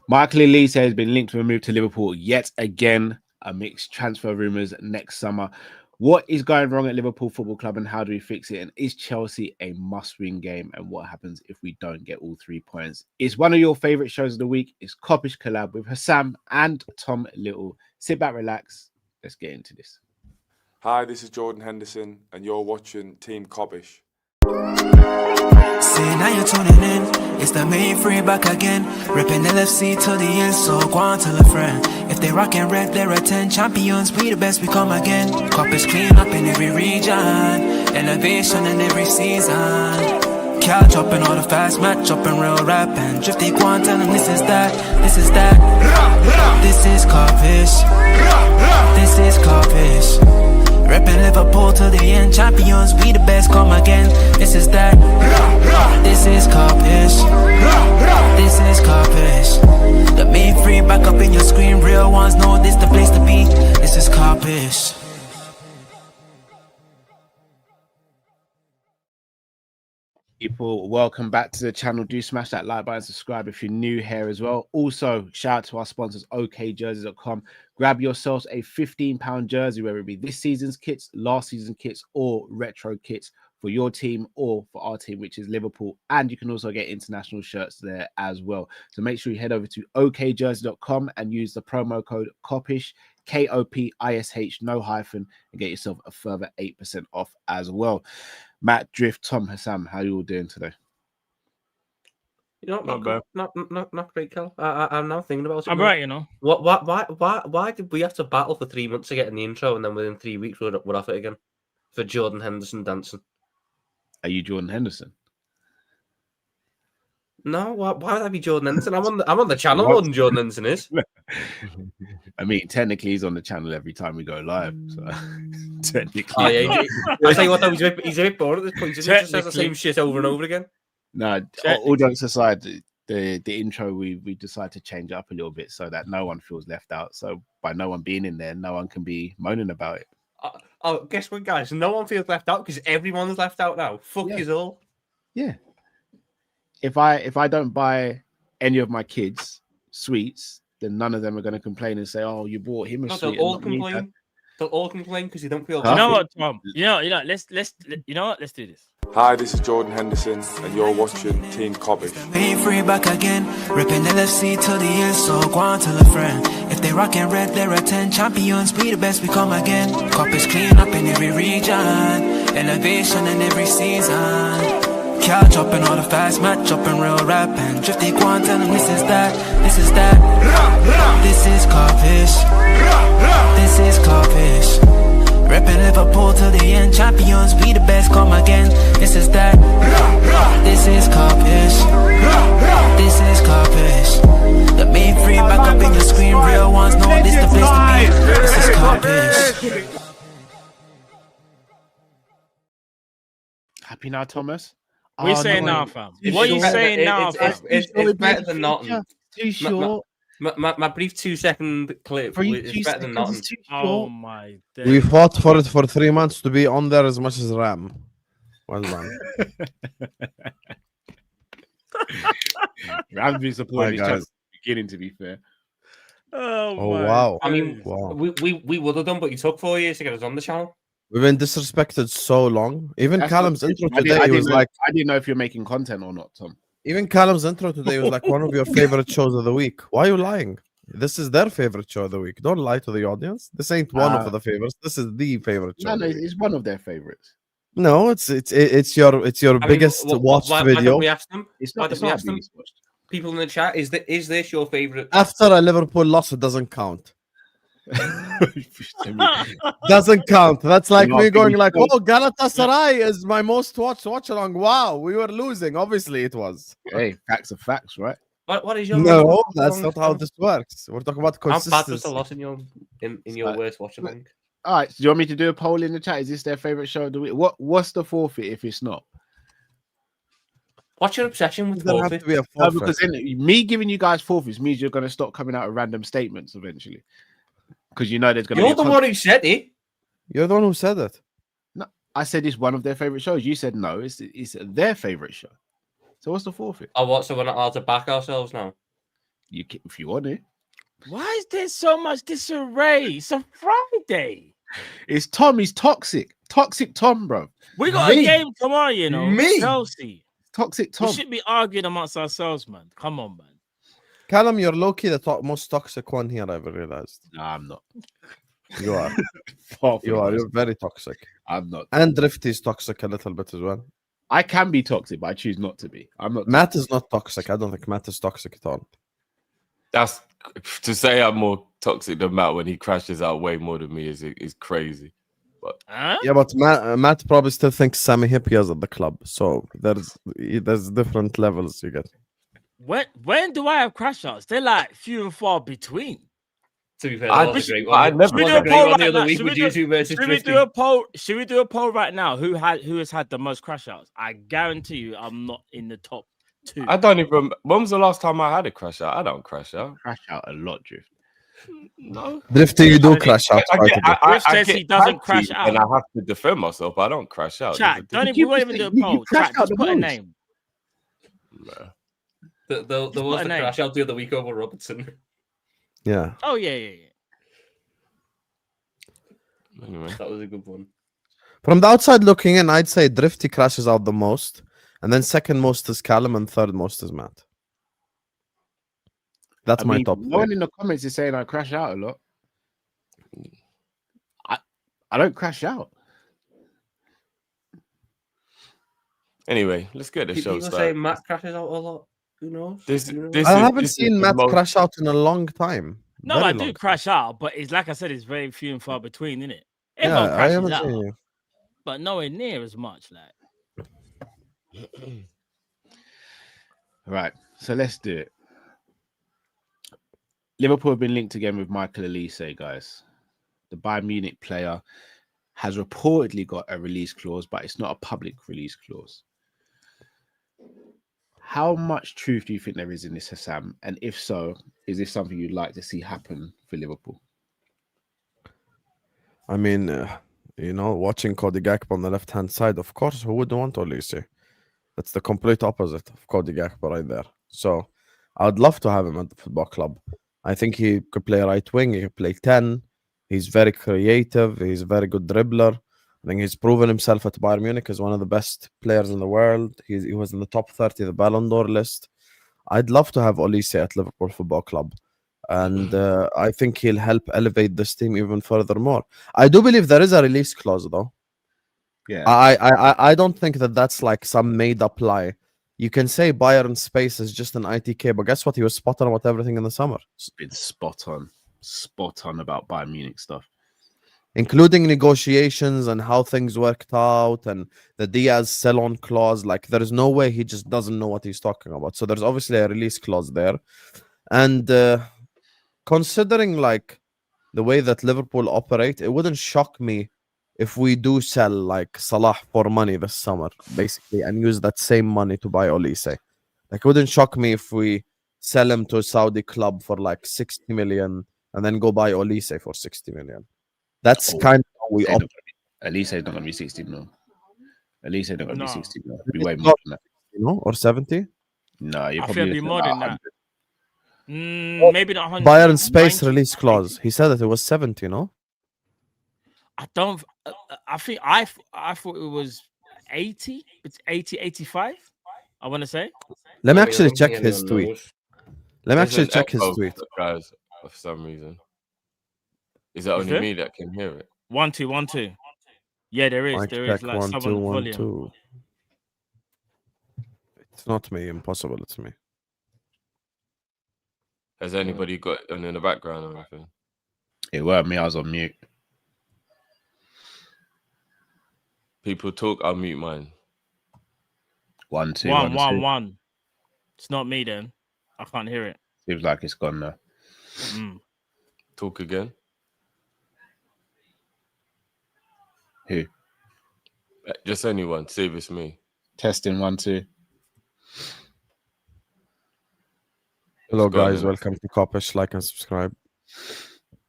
Michael Olise has been linked to a move to Liverpool yet again. Amidst transfer rumours next summer. What is going wrong at Liverpool Football Club and how do we fix it? And is Chelsea a must-win game? And what happens if we don't get all 3 points? It's one of your favourite shows of the week. It's Kop-Ish Kollab with Hassam and Tom Little. Sit back, relax. Let's get into this. Hi, this is Jordan Henderson, and you're watching Team Kop-Ish. See, now you're tuning in. It's the main free back again. Ripping LFC to the end, so go on, tell a friend. If they rockin' red, they're 10 champions. We the best, we come again. Kop-Ish clean up in every region. Elevation in every season. Cal dropping all the fast match, dropping real rap. And Drifty Quan, tell them this is that, this is that. This is Kop-Ish. This is Kop-Ish. Reppin' Liverpool to the end, champions, we the best, come again. This is that. This is Kop-Ish. This is Kop-Ish. The main free back up in your screen, real ones know this the place to be. This is Kop-Ish. People, welcome back to the channel. Do smash that like button, subscribe if you're new here as well. Also, shout out to our sponsors, okjerseys.com. Grab yourselves a £15 jersey, whether it be this season's kits, last season's kits, or retro kits for your team or for our team, which is Liverpool. And you can also get international shirts there as well. So make sure you head over to okjerseys.com and use the promo code Kopish, Kopish, no hyphen, and get yourself a further 8% off as well. Matt, Drift, Tom, Hassam, how you all doing today? You know, not great, Cal. I'm now thinking about it. I'm right, you know. Why did we have to battle for 3 months to get in the intro, and then within 3 weeks we're off it again for Jordan Henderson dancing? Are you Jordan Henderson? No, why would I be Jordan Henderson? I'm on the channel more than Jordan Henderson is. I mean, technically he's on the channel every time we go live. So technically, oh, yeah, I tell you what, though, he's a bit bored at this point. He just says the same shit over and over again. No, all jokes aside, the intro we decided to change up a little bit so that no one feels left out. So by no one being in there, no one can be moaning about it. Oh, guess what, guys? No one feels left out because everyone's left out now. Fuck you all. Yeah. If I don't buy any of my kids sweets, then none of them are going to complain and say, "Oh, you bought him a sweet." They'll all complain. They'll all complain because you don't feel. You know what, Tom? You know. Let's do this. Hi, this is Jordan Henderson, and you're watching Team Kop-Ish. Main free back again, ripping LFC to the end, so go on, tell a friend. If they rockin' red, they're 10 champions. We the best, we come again. Kop-Ish clean up in every region, elevation in every season. Cal dropping all the fast match, dropping real rap. And Drifty Quan, tell them this is that, this is that. This is Kop-Ish. This is Kop-Ish. Reppin' Liverpool to the end, champions, we the best, come again. This is that. This is Kop-Ish. This is Kop-Ish. The main free back up in your screen, real ones know this the place to be. This is Kop-Ish. Happy now, Thomas? What are you saying now, fam? What are you saying now, fam? It's better than nothing. Too short. My brief 2-second clip is better than nothing. Oh my day. We fought for it for 3 months to be on there as much as Ram. Well done. Ram's been supporting each other beginning, to be fair. Oh wow. I mean, wow. we would have done, but you took 4 years to get us on the channel. We've been disrespected so long. Even Callum's intro today was like... I didn't know if you're making content or not, Tom. Even Callum's intro today was like one of your favorite shows of the week. Why are you lying? This is their favorite show of the week. Don't lie to the audience. This ain't one of the favorites. This is the favorite show. No, it's one of their favorites. No, it's your biggest watched video. We asked them. It's not the biggest watched. People in the chat, is this your favorite? After a Liverpool loss, it doesn't count. Doesn't count. That's like me going like, "Oh, Galatasaray is my most watched watch along." Wow, we were losing. Obviously, it was. Hey, facts are facts, right? What is your? No, that's not how this works. We're talking about consistency. How bad was the loss in your worst watch along? All right. So do you want me to do a poll in the chat? Is this their favorite show of the week? What's the forfeit if it's not? What's your obsession with forfeit? Have to be a forfeit. Because me giving you guys forfeits means you're going to stop coming out with random statements eventually. Because you know there's going to be. You're the one who said it. You're the one who said it. No, I said it's one of their favorite shows. You said no, it's their favorite show. So what's the forfeit? Oh, what? So we're not allowed to back ourselves now? if you want it. Why is there so much disarray? It's a Friday. It's Tom. He's toxic. Toxic Tom, bro. We got Me? a game tomorrow, you know. Me? Chelsea. Toxic We Tom. should be arguing amongst ourselves, man. Come on, man. Callum, you're low-key the most toxic one here, I've realized. Nah, I'm not. You are. Far from You are. it. You're very toxic. I'm not. And Drifty's toxic a little bit as well. I can be toxic, but I choose not to be. I'm not. Matt is not toxic. I don't think Matt is toxic at all. That's to say I'm more toxic than Matt when he crashes out way more than me is crazy. Huh? Yeah, but Matt probably still thinks Sammy Hippie is at the club. So there's different levels you get. When do I have crash outs? They're like few and far between. To be fair, I that was a just- great I one. never- That was Should we a do a great poll one the right other now? week Should with we you two versus Should we Drifty. do a poll? Should we do a poll right now? Who has had the most crash outs? I guarantee you, I'm not in the top 2. I don't even. When was the last time I had a crash out? I don't crash out. Crash out a lot, Drift. No. Drifty, you do I- crash out. I quite get, a bit. Drift says he doesn't tag crash team out. and I have to defend myself. But I don't crash out. Chat, There's a we won't even do a you poll. crash Chat, out just the put a most. name. difference. There was put a the name. crash out the other week over Robertson. Yeah. Oh yeah. Anyway, That was a good one. From the outside looking in, I'd say Drifty crashes out the most. And then second most is Callum and third most is Matt. That's my top No 3. one in the comments is saying I crash out a lot. I don't crash out. anyway, let's get the show People say started. Matt crashes out a lot. Who knows? This I haven't this seen the Matt most- crash out in a long time. No, Very I long do time. crash out, but it's like I said, it's very few and far between, isn't it? Yeah, Everyone I crashes haven't out, seen you. but nowhere near as much. Like, Right. So let's do it. Liverpool have been linked again with Michael Olise, guys. The Bayern Munich player has reportedly got a release clause, but it's not a public release clause. How much truth do you think there is in this, Hassam? And if so, is this something you'd like to see happen for Liverpool? I mean, watching Cody Gakpo on the left-hand side, of course, who wouldn't want Olise? That's the complete opposite of Cody Gakpo right there. So I'd love to have him at the football club. I think he could play right wing, he could play 10. He's very creative, he's a very good dribbler. I think he's proven himself at Bayern Munich as one of the best players in the world. He was in the top 30 of the Ballon d'Or list. I'd love to have Olise at Liverpool Football Club. And I think he'll help elevate this team even furthermore. I do believe there is a release clause, though. Yeah. I don't think that that's like some made-up lie. You can say Bayern space is just an ITK, but guess what? He was spot on about everything in the summer, It's been spot on about Bayern Munich stuff. including negotiations and how things worked out and the Diaz sell-on clause. Like, there is no way he just doesn't know what he's talking about. So there's obviously a release clause there. And considering like the way that Liverpool operate, it wouldn't shock me if we do sell like Salah for money this summer, basically, and use that same money to buy Olise. Like, it wouldn't shock me if we sell him to a Saudi club for like 60 million and then go buy Olise for 60 million. That's Oh, kind of how we operate. Olise not going to be 60 mil. Olise not going to No. be 60 mil. It'll be way more than that. Or 70. No, you're I probably feel it'd be looking more at than about that. Maybe not 100. Bayern space 90. release clause. He said that it was 70, no? I don't. I think I thought it was 80. It's 80, 85. I want to say. Let me Yeah, actually I don't check think his anyone tweet. knows. Let me There's actually an check his echo, tweet. guys, for some reason. Is it only there? me that can hear it? 1 2 1 2. Yeah, there is. Mic There check, is like 1 someone 2 1 volume. 2. It's not me. Impossible. It's me. Has anybody got it in the background or anything? It weren't me. I was on mute. People talk, I'll mute mine. 1 2 1 1 1 2. 1. It's not me then. I can't hear it. Seems like it's gone now. Mm. Talk again. Who? Just anyone. See if it's me. Testing 1 2. Hello, It's gone, guys. innit? Welcome to Kop-Ish. Like and subscribe.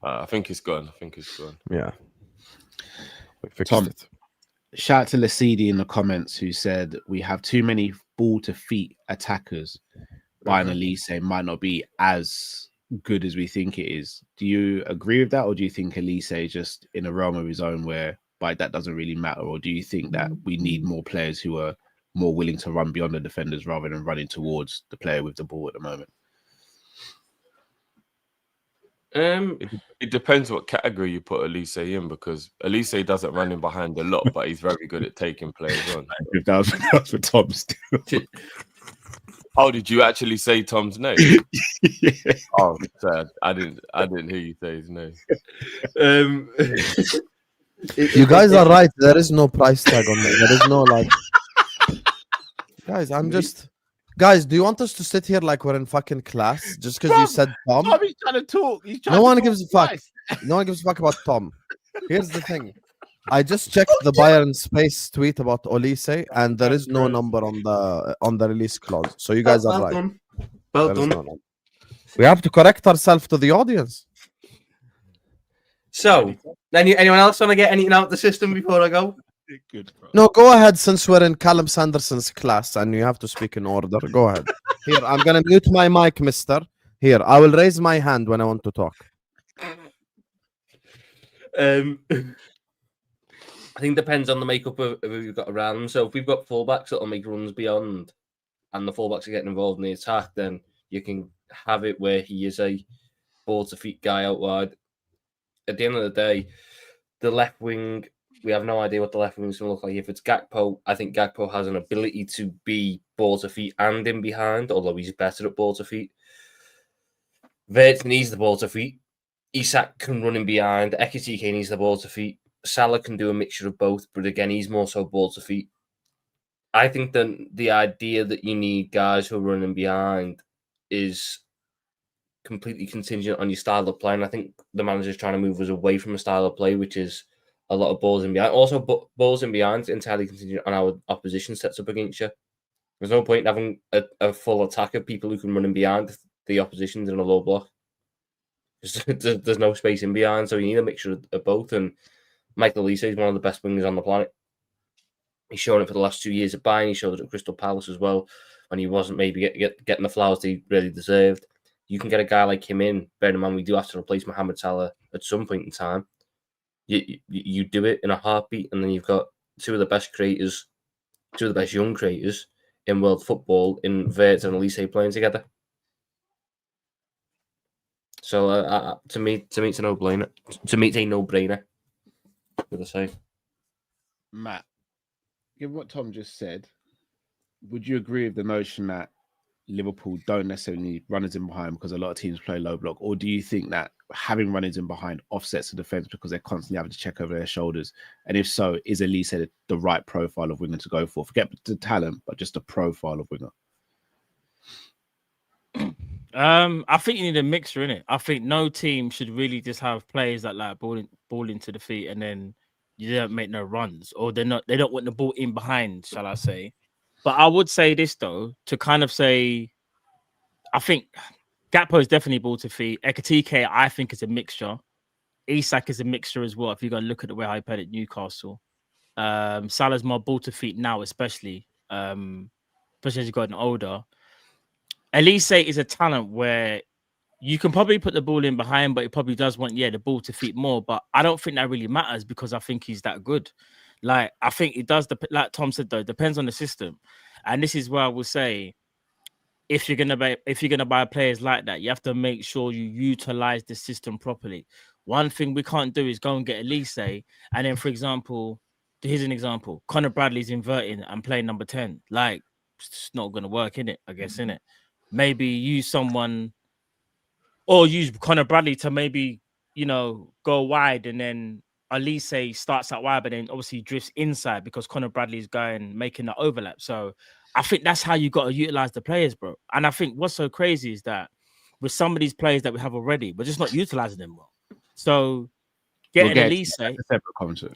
I think it's gone. Yeah. We fixed Tom. it. Shout out to Lasidi in the comments who said we have too many ball to feet attackers. buying Olise might not be as good as we think it is. Do you agree with that, or do you think Olise is just in a realm of his own where that doesn't really matter, or do you think that we need more players who are more willing to run beyond the defenders rather than running towards the player with the ball at the moment? It depends what category you put Olise in, because Olise doesn't run in behind a lot, but he's very good at taking players on. If that was for Tom still. Oh, did you actually say Tom's name? Yeah. Oh, sad. I didn't hear you say his name. You guys are right. There is no price tag on it. There is no like. Guys, do you want us to sit here like we're in fucking class just because you said Tom? He's trying to talk. No one gives a fuck. No one gives a fuck about Tom. Here's the thing. I just checked the Bayern Space tweet about Olise, and there is no number on the release clause. So you guys are right. Done. Well There is done. no number. We have to correct ourselves to the audience. So, anyone else want to get anything out of the system before I go? Good, bro. No, go ahead, since we're in Callum Sanderson's class and you have to speak in order. Go ahead. Here, I'm going to mute my mic, mister. Here, I will raise my hand when I want to talk. I think it depends on the makeup of who you've got around them. So if we've got fullbacks that'll make runs beyond and the fullbacks are getting involved in the attack, then you can have it where he is a ball-to-feet guy out wide. At the end of the day, the left wing, we have no idea what the left wing is going to look like. If it's Gakpo, I think Gakpo has an ability to be ball-to-feet and in behind, although he's better at ball-to-feet. Wirtz needs the ball-to-feet. Isak can run in behind. Ekitike needs the ball-to-feet. Salah can do a mixture of both, but again, he's more so ball-to-feet. I think that the idea that you need guys who are running behind is completely contingent on your style of play, and I think the manager's trying to move us away from a style of play, which is a lot of balls in behind. Also, balls in behind is entirely contingent on our opposition sets up against you. There's no point in having a full attack of people who can run in behind if the opposition's in a low block. There's no space in behind, so you need a mixture of both, and Michael Olise is one of the best wingers on the planet. He's shown it for the last 2 years at Bayern. He showed it at Crystal Palace as well, when he wasn't maybe getting the flowers that he really deserved. You can get a guy like him in. Bear in mind, we do have to replace Mohamed Salah at some point in time. You do it in a heartbeat, and then you've got two of the best creators, two of the best young creators in world football in Wirtz and Olise playing together. So to me, it's a no-brainer. To me, it's a no-brainer. What I say, Matt, given what Tom just said, would you agree with the notion that Liverpool don't necessarily need runners in behind because a lot of teams play low block, or do you think that having runners in behind offsets the defense because they're constantly having to check over their shoulders? And if so, is Olise the right profile of winger to go for? Forget the talent, but just the profile of winger. I think you need a mixture in it. I think no team should really just have players that like ball into the feet and then you don't make no runs, or they don't want the ball in behind, shall I say. But I would say this though, to kind of say, I think Gakpo is definitely ball to feet. Ekitike, I think, is a mixture. Isak is a mixture as well. If you're going to look at the way I played at Newcastle, Salah's more ball to feet now, especially as he's gotten older. Olise is a talent where you can probably put the ball in behind, but he probably does want, the ball to feet more. But I don't think that really matters because I think he's that good. Like, I think it does, like Tom said, though, it depends on the system. And this is where I will say, if you're gonna buy players like that, you have to make sure you utilize the system properly. One thing we can't do is go and get Olise, and then, for example, here's an example: Conor Bradley's inverting and playing number 10. Like, it's not gonna work, innit? I guess, innit? Maybe use someone, or use Conor Bradley to maybe go wide, and then Olise starts out wide, but then obviously drifts inside because Conor Bradley's making the overlap. So I think that's how you got to utilize the players, bro. And I think what's so crazy is that with some of these players that we have already, we're just not utilizing them well. So getting Olise,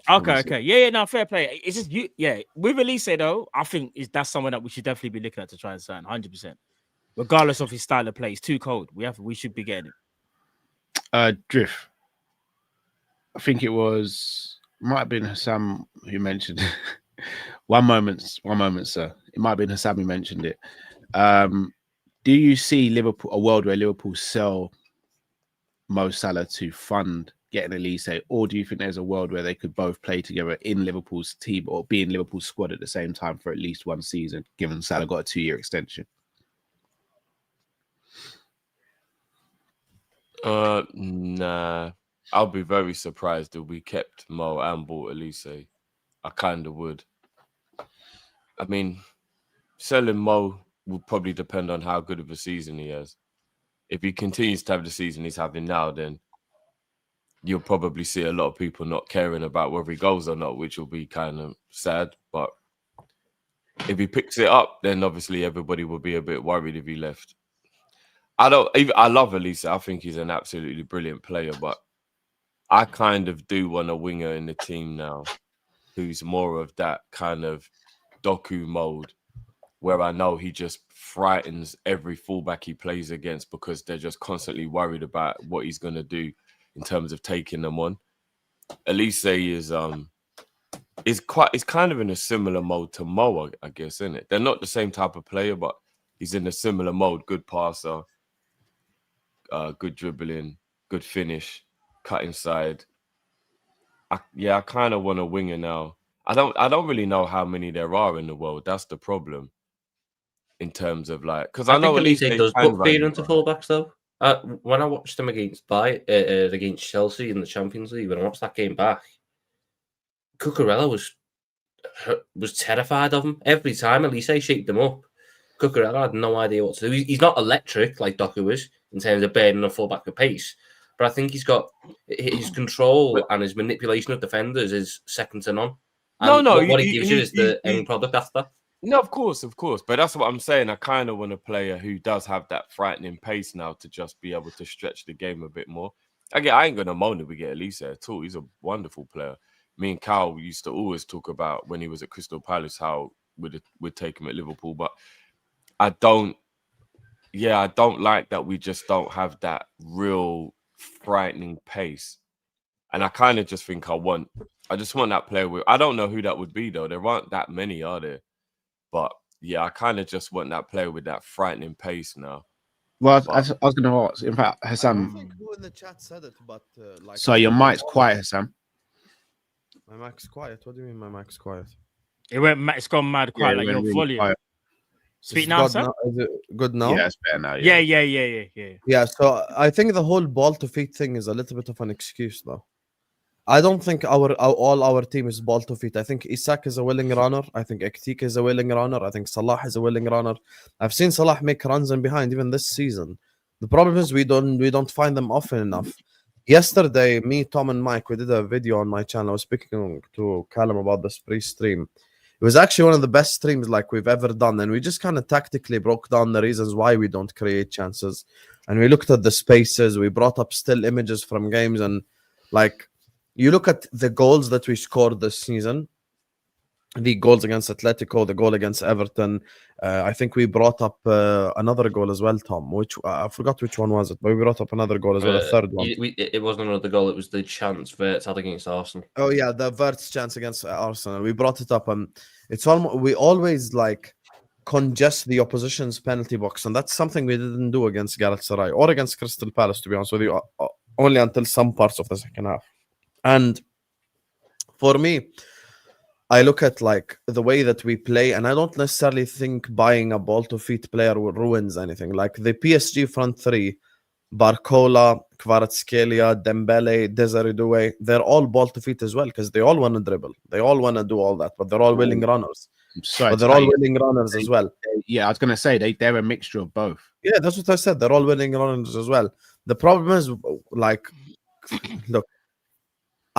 okay, yeah, no, fair play. It's just with Olise though, I think that's someone that we should definitely be looking at to try and sign, 100%. Regardless of his style of play, it's too cold. We should be getting it. Drift. I think might have been Hassam who mentioned one moment, sir. It might have been Hassam who mentioned it. do you see Liverpool a world where Liverpool sell Mo Salah to fund getting Olise, or do you think there's a world where they could both play together in Liverpool's team or be in Liverpool's squad at the same time for at least one season, given Salah got a 2-year extension? Nah. I'll be very surprised if we kept Mo and bought Olise. I kind of would. I mean, selling Mo will probably depend on how good of a season he has. If he continues to have the season he's having now, then you'll probably see a lot of people not caring about whether he goes or not, which will be kind of sad. But if he picks it up, then obviously everybody will be a bit worried if he left. I love Olise. I think he's an absolutely brilliant player, but I kind of do want a winger in the team now who's more of that kind of Doku mode, where I know he just frightens every fullback he plays against because they're just constantly worried about what he's going to do in terms of taking them on. Olise is kind of in a similar mode to Mo, I guess, isn't it? They're not the same type of player, but he's in a similar mode. Good passer, good dribbling, good finish, cut inside. I kind of want a winger now. I don't really know how many there are in the world. That's the problem. In terms of like, because I know Olise does put fear into fullbacks though. When I watched him against Chelsea in the Champions League, when I watched that game back, Cucurella was terrified of him every time. Olise shaped him up. Cucurella had no idea what to do. He's not electric like Doku is in terms of burning a fullback with pace, but I think he's got his control and his manipulation of defenders is second to none. And what he gives you is the end product after. No, of course. But that's what I'm saying. I kind of want a player who does have that frightening pace now to just be able to stretch the game a bit more. Again, I ain't going to moan if we get Olise at all. He's a wonderful player. Me and Cal used to always talk about when he was at Crystal Palace how we'd take him at Liverpool. But I don't like that we just don't have that real frightening pace. And I kind of just think I just want that player with, I don't know who that would be though. There aren't that many, are there? But yeah, I kind of just want that player with that frightening pace now. Well, I was going to ask. In fact, Hassan. I don't think who in the chat said it, but like. So your mic's quiet, Hassan. My mic's quiet. What do you mean my mic's quiet? It's gone mad quiet, like your really volume. quiet. Speak now, sir. Is it good now? Yeah, it's better now. Yeah. Yeah, so I think the whole ball to feet thing is a little bit of an excuse, though. I don't think all our team is ball to feet. I think Isak is a willing runner. I think Ektik is a willing runner. I think Salah is a willing runner. I've seen Salah make runs in behind even this season. The problem is we don't find them often enough. Yesterday, me, Tom, and Mike, we did a video on my channel. I was speaking to Callum about this pre-stream. It was actually one of the best streams like we've ever done, and we just kind of tactically broke down the reasons why we don't create chances. And we looked at the spaces. We brought up still images from games, and like. You look at the goals that we scored this season, the goals against Atletico, the goal against Everton. I think we brought up another goal as well, Tom, which I forgot which one was it, but we brought up another goal as well, a third one. It wasn't another goal, it was the chance Verts had against Arsenal. Oh, yeah, the Verts chance against Arsenal. We brought it up, and it's almost, we always like congest the opposition's penalty box, and that's something we didn't do against Galatasaray or against Crystal Palace, to be honest with you, only until some parts of the second half. And for me, I look at like the way that we play, and I don't necessarily think buying a ball to feet player ruins anything. Like the PSG front three, Barcola, Kvaratskhelia, Dembele, Desiree Doué, they're all ball to feet as well because they all want to dribble. They all want to do all that, but they're all willing runners. But they're all willing runners as well. Yeah, I was going to say they're a mixture of both. Yeah, that's what I said. They're all willing runners as well. The problem is, like, look,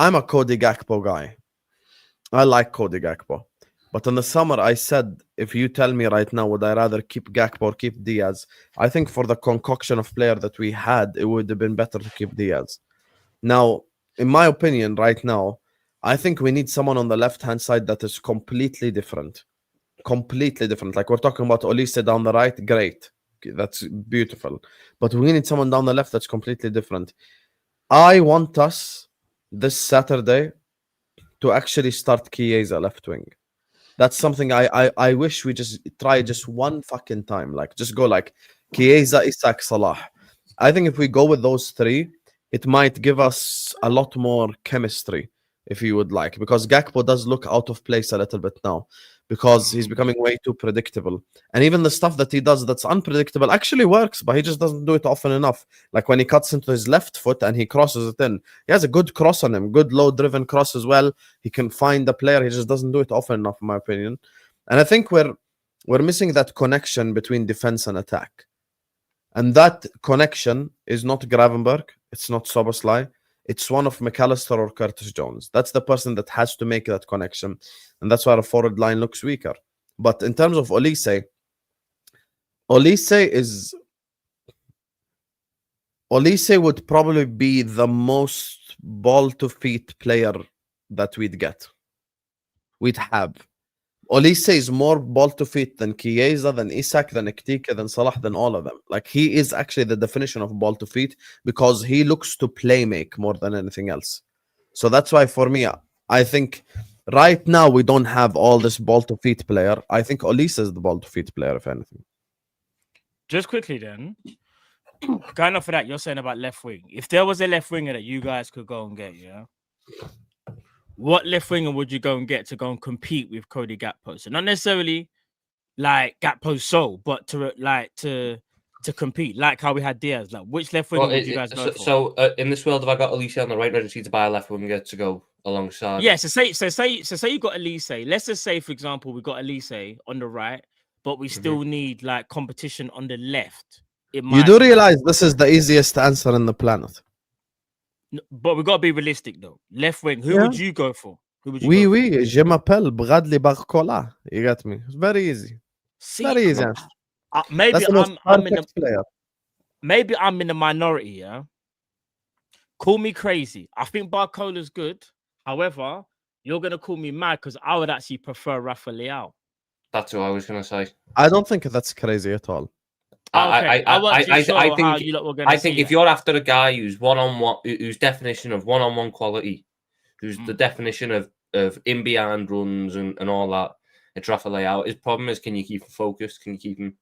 I'm a Cody Gakpo guy. I like Cody Gakpo. But in the summer, I said, if you tell me right now, would I rather keep Gakpo or keep Diaz? I think for the concoction of player that we had, it would have been better to keep Diaz. Now, in my opinion, right now, I think we need someone on the left-hand side that is completely different. Completely different. Like we're talking about Olise down the right, great. That's beautiful. But we need someone down the left that's completely different. I want us this Saturday to actually start Chiesa left wing. That's something I wish we just try just one fucking time. Like just go like Chiesa, Isak, Salah. I think if we go with those three, it might give us a lot more chemistry, if you would like, because Gakpo does look out of place a little bit now because he's becoming way too predictable. And even the stuff that he does that's unpredictable actually works, but he just doesn't do it often enough. Like when he cuts into his left foot and he crosses it in, he has a good cross on him, good low driven cross as well. He can find the player, he just doesn't do it often enough, in my opinion. And I think we're missing that connection between defense and attack. And that connection is not Gravenberg, it's not Soboslai, it's one of McAllister or Curtis Jones. That's the person that has to make that connection. And that's why the forward line looks weaker. But in terms of Olise would probably be the most ball to feet player that we'd have. Olise is more ball to feet than Chiesa, than Isak, than Ektika, than Salah, than all of them. Like, he is actually the definition of ball to feet because he looks to play make more than anything else. So that's why for me, I think right now we don't have all this ball to feet player. I think Olise is the ball to feet player, if anything. Just quickly then, going off of that, you're saying about left wing. If there was a left winger that you guys could go and get, yeah, what left winger would you go and get to go and compete with Cody Gakpo? So not necessarily like Gakpo's soul, but to compete, like how we had Diaz. Like, which left winger would you guys go for? So in this world, if I got Olise on the right, I just need to buy a left winger to go alongside. Yeah. So say you got Olise. Let's just say, for example, we got Olise on the right, but we still need like competition on the left. You do realize this is the easiest answer in the planet. But we gotta be realistic though. Left wing, who would you go for? Who would you Oui, je m'appelle Bradley Barcola. You got me. It's very easy. Very easy. Maybe I'm in player. Maybe I'm in the minority, yeah. Call me crazy. I think Barcola's good. However, you're gonna call me mad because I would actually prefer Rafa Leao. That's what I was gonna say. I don't think that's crazy at all. I think if you're after a guy who's one-on-one, whose definition of one-on-one quality, who's the definition of in behind runs and all that, it's Rafa Leao. His problem is, can you keep him focused? Can you keep him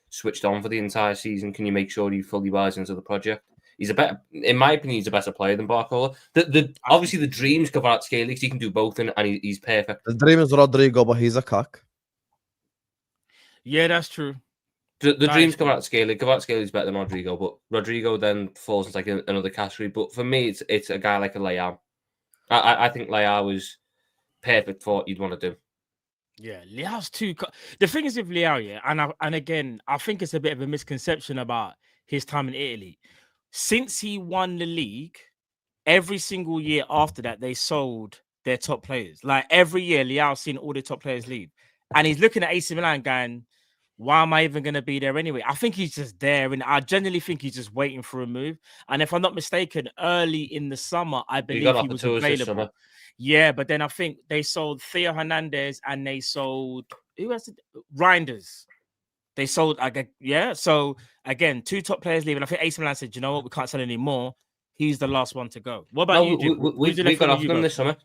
switched on for the entire season? Can you make sure he fully buys into the project? He's a better, in my opinion, he's a better player than Barcola. Obviously the dreams Kvaratskhelia because he can do both and he's perfect. The dream is Rodrigo, but he's a cock. Yeah, that's true. The dreams Kvaratskhelia. Kvaratskhelia is better than Rodrigo, but Rodrigo then falls into like another category. But for me, it's a guy like a Leao. I think Leao is perfect for what you'd want to do. Yeah, Leao's too. The thing is with Leao, yeah, and again, I think it's a bit of a misconception about his time in Italy. Since he won the league, every single year after that, they sold their top players. Like every year, Leao's seen all the top players leave, and he's looking at AC Milan going, why am I even going to be there anyway? I think he's just there, and I genuinely think he's just waiting for a move. And if I'm not mistaken, early in the summer, I believe he was available. Yeah, but then I think they sold Theo Hernandez and they sold who else? Reinders. They sold, yeah. So again, two top players leaving. I think AC Milan said, you know what, we can't sell anymore. He's the last one to go. What about you? We got offered them this summer.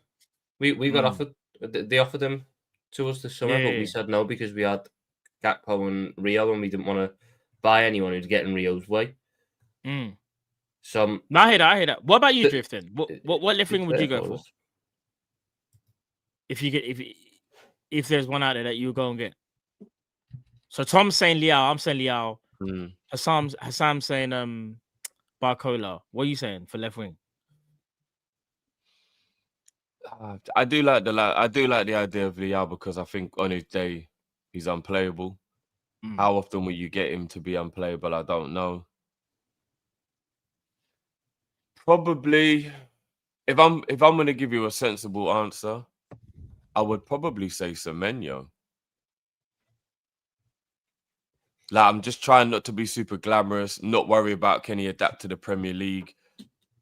We got offered. They offered them to us this summer, but we said no because we had Gakpo and Rio, and we didn't want to buy anyone who's getting Rio's way. So no, I hear that. What about you, Drift? Then what left wing would you go for? If there's one out there that you go and get. So Tom's saying Leao, I'm saying Leao. Hassam's saying Barcola. What are you saying for left wing? I do like the idea of Leao because I think on his day he's unplayable. How often will you get him to be unplayable? I don't know. Probably, if I'm going to give you a sensible answer, I would probably say Semenyo. Like, I'm just trying not to be super glamorous, not worry about can he adapt to the Premier League.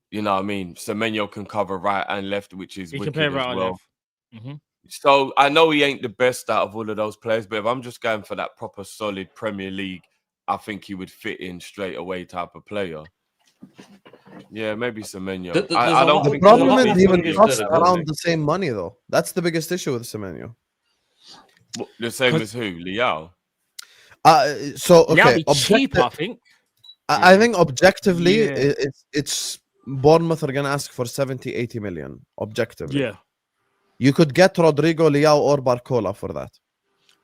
You know what I mean? Semenyo can cover right and left, which is wicked as well. So I know he ain't the best out of all of those players, but if I'm just going for that proper solid Premier League, I think he would fit in straight away type of player. Yeah, maybe Semenyo. The problem is he even costs around the same money, though. That's the biggest issue with Semenyo. The same as who? Leao? So That'll okay, be cheap, I think. I think objectively, Yeah. it's Bournemouth are gonna ask for 70, 80 million. Objectively, Yeah. you could get Rodrigo, Leao, or Barcola for that.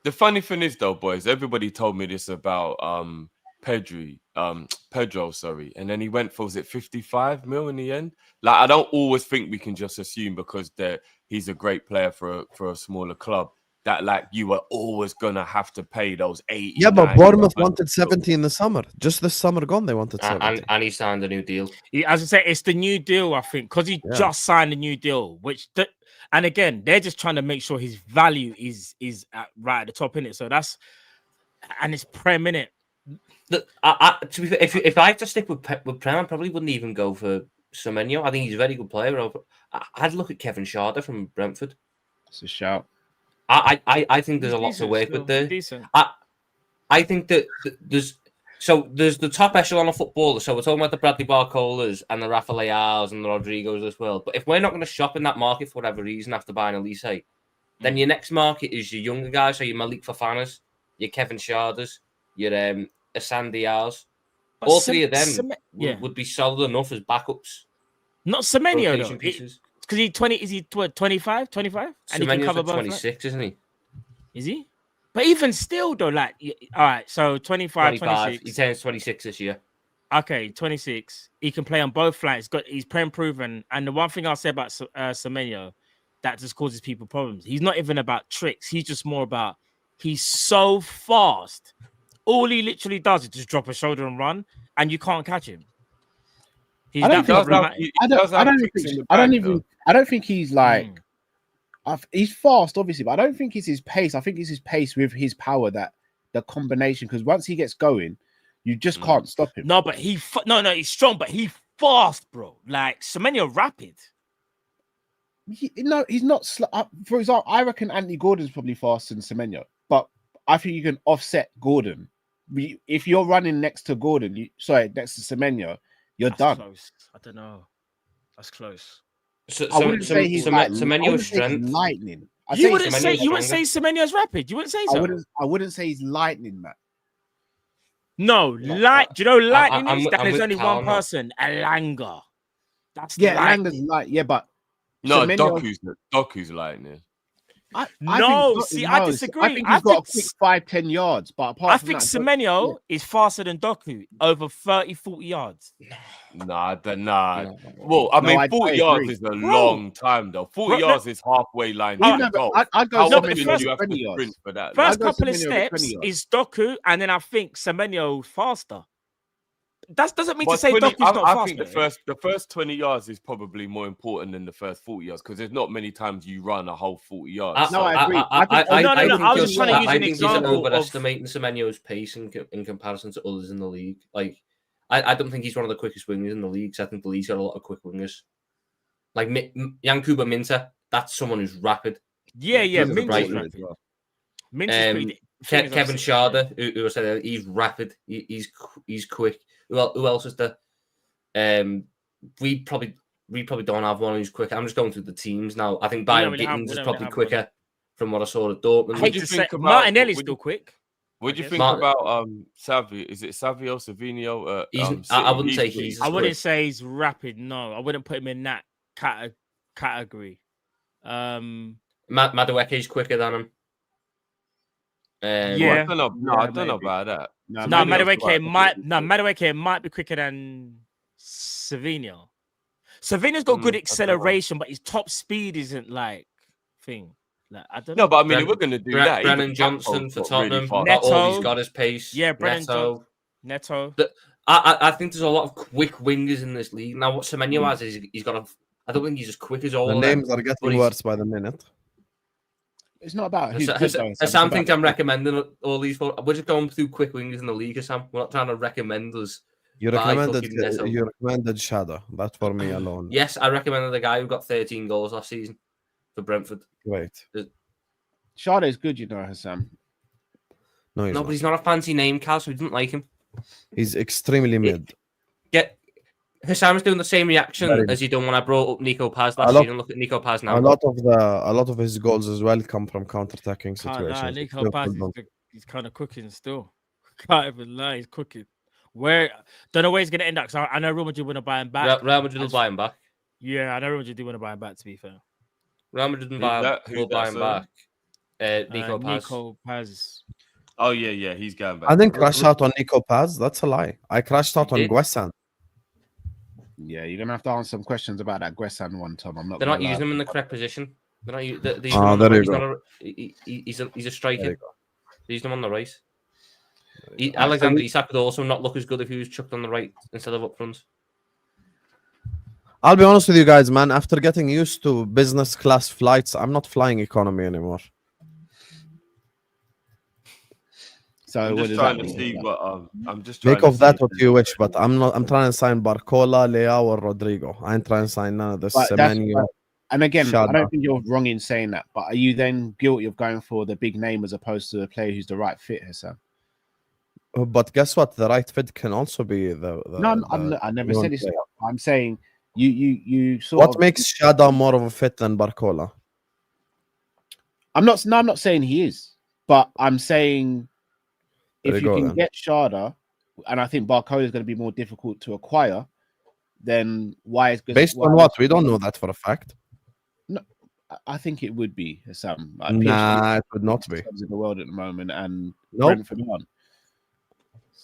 The funny thing is, though, boys, everybody told me this about Pedro, sorry, and then he went for, was it 55 mil in the end? Like, I don't always think we can just assume because he's a great player for a smaller club that like you are always gonna have to pay those 80. Yeah, but 90, Bournemouth 100 wanted 70 in the summer. Just this summer gone, they wanted 70. And he signed a new deal. As I say, it's the new deal, I think, because he just signed a new deal, and again, they're just trying to make sure his value is right at the top in it. So and it's Prem in it. To be fair, if I had to stick with Prem, I probably wouldn't even go for Semenyo. I think he's a very good player. I'd look at Kevin Schade from Brentford. It's a shout. I think there's a lot to work with there. I think that there's the top echelon of footballers. So we're talking about the Bradley Barcolas and the Rafa Leaos and the Rodrigos as well. But if we're not going to shop in that market for whatever reason after buying Olise, then your next market is your younger guys. So your Malik Fofanas, your Kevin Schades, your Assane Diaz. All three of them would be solid enough as backups. Not Semenyo though. Because is he 25? 25? And he can cover both, 26, isn't he? Is he? But even still, though, like, all right, so 25, 26. He turns 26 this year. Okay, 26. He can play on both flanks. He's Prem proven. And the one thing I'll say about Semenyo that just causes people problems, he's not even about tricks. He's just more about, he's so fast. All he literally does is just drop a shoulder and run, and you can't catch him. I don't think he's like he's fast, obviously, but I don't think it's his pace. I think it's his pace with his power, that the combination. Because once he gets going, you just can't stop him. No, but he's strong, but he's fast, bro. Like Semenyo rapid. He's not. For example, I reckon Anthony Gordon's probably faster than Semenyo, but I think you can offset Gordon. If you're running next to Gordon, next to Semenyo, you're done. Close. I don't know. That's close. I wouldn't say he's Semenyo's strength. Lightning. You wouldn't say Semenyo's rapid. You wouldn't say so. I wouldn't say he's lightning, man. No, do you know lightning is that there's only one person, Elanga. That's Elanga's light. Yeah, but no, Doku's lightning. I disagree. I think he's got a quick 5-10 yards, but apart I think Semenyo is faster than Doku over 30-40 yards. Nah. Well, I mean, 40 yards is a long time, though. 40 yards is halfway line. I'd go for that. First couple of steps is Doku, and then I think Semenyo faster. That doesn't mean to say Doku's not faster. I think the first 20 yards is probably more important than the first 40 yards because there's not many times you run a whole 40 yards. I agree. I was just trying to use an example. He's overestimating Semenyo's pace in comparison to others in the league. Like, I don't think he's one of the quickest wingers in the league. So I think the league's got a lot of quick wingers. Like Yankuba Minta, that's someone who's rapid. Yeah, Minta's rapid. Minta's Kevin Schade, who I said he's rapid. He's quick. Who else is there? We probably don't have one who's quick. I'm just going through the teams now. I think Byron Gittins is probably quicker from what I saw at Dortmund. What do you think about Martinelli's still quick? What do you think about Savio? Is it Savio Savinio? I wouldn't say he's. I wouldn't say he's rapid. No, I wouldn't put him in that category. Madueke is quicker than him. I don't know about that. Madueke might be quicker than Savinio. Savinio's got good acceleration, but his top speed isn't like thing. Like, I don't know. No, but I mean, we're going to do that. Brennan Johnson for Tottenham. Really Neto, he's got his pace. Yeah, Neto. I think there's a lot of quick wingers in this league. Now, what Semenyo has is he's got I don't think he's as quick as all the of names them, are getting worse by the minute. It's not about Sam thinks I'm recommending all these. We're just going through quick wingers in the league, Sam. We're not trying to recommend us. You recommended Shadow. That's for me alone. Yes, I recommended the guy who got 13 goals last season for Brentford. Great. Shadow is good, Hassan. No, but he's not a fancy name, Cal, so we didn't like him. He's extremely mid. Hassan was doing the same reaction as he done when I brought up Nico Paz last season. Look at Nico Paz now. A lot of his goals as well come from counter-attacking situations. Nico Paz, he's kind of cooking still. Can't even lie, he's cooking. Where don't know where he's gonna end up. Cause I know Real Madrid want to buy him back. Real Madrid will buy him back. Yeah, I know Real Madrid do want to buy him back. To be fair, Real Madrid will Who's buy that, him sorry? back. Nico Paz. Nico Paz. Oh yeah, he's going back. I didn't crash out on Nico Paz. That's a lie. I crashed out on did? Guessan. Yeah, you're gonna have to answer some questions about that Guessan one, Tom. I'm not. They're not gonna lie. using him in the correct position. They're not. There you go. He's a striker. There you They used him on the right. Alexander Isak would also not look as good if he was chucked on the right instead of up front. I'll be honest with you guys, man. After getting used to business class flights, I'm not flying economy anymore. So I'm what just does trying that to mean? see what I'm just trying Make to of that see what you wish, but I'm not. I'm trying to sign Barcola, Leao, or Rodrigo. I ain't trying to sign none of this. But that's- Semenyo. And again, I Shada. don't think you're wrong in saying that. But are you then guilty of going for the big name as opposed to the player who's the right fit, Hassan? But guess what? The right fit can also be the No, I never said it's. I'm saying you sort What of. makes Shada more of a fit than Barcola? I'm not saying he is, but I'm saying There if you you go, can then. get Shada, and I think Barcola is going to be more difficult to acquire, then why is Based on what? We don't know that for a fact. I think it would be Hassan. Like Nah, it would not be. in the world at the moment, and Nope. Brentford aren't.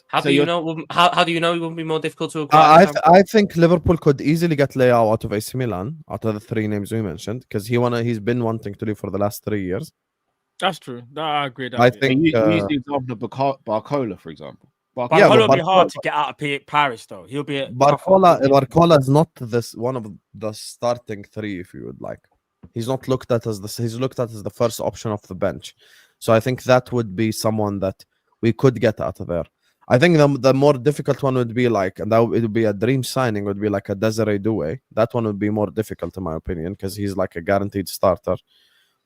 How So do you you're- know? How do you know it wouldn't be more difficult to acquire? I think Liverpool could easily get Leao out of AC Milan, out of the three names we mentioned, because he's been wanting to do for the last 3 years. That's true. No, I agree. I So think you use the example of Barcola, for example. But Yeah, Barcola will but be hard Barcola- to get out of Paris, though. He'll be Barcola is not this one of the starting three, if you would like. He's not looked at as he's looked at as the first option off the bench. So I think that would be someone that we could get out of there. I think the more difficult one would be like, and that it would be a dream signing, would be like a Desiree Doué. That one would be more difficult in my opinion because he's like a guaranteed starter.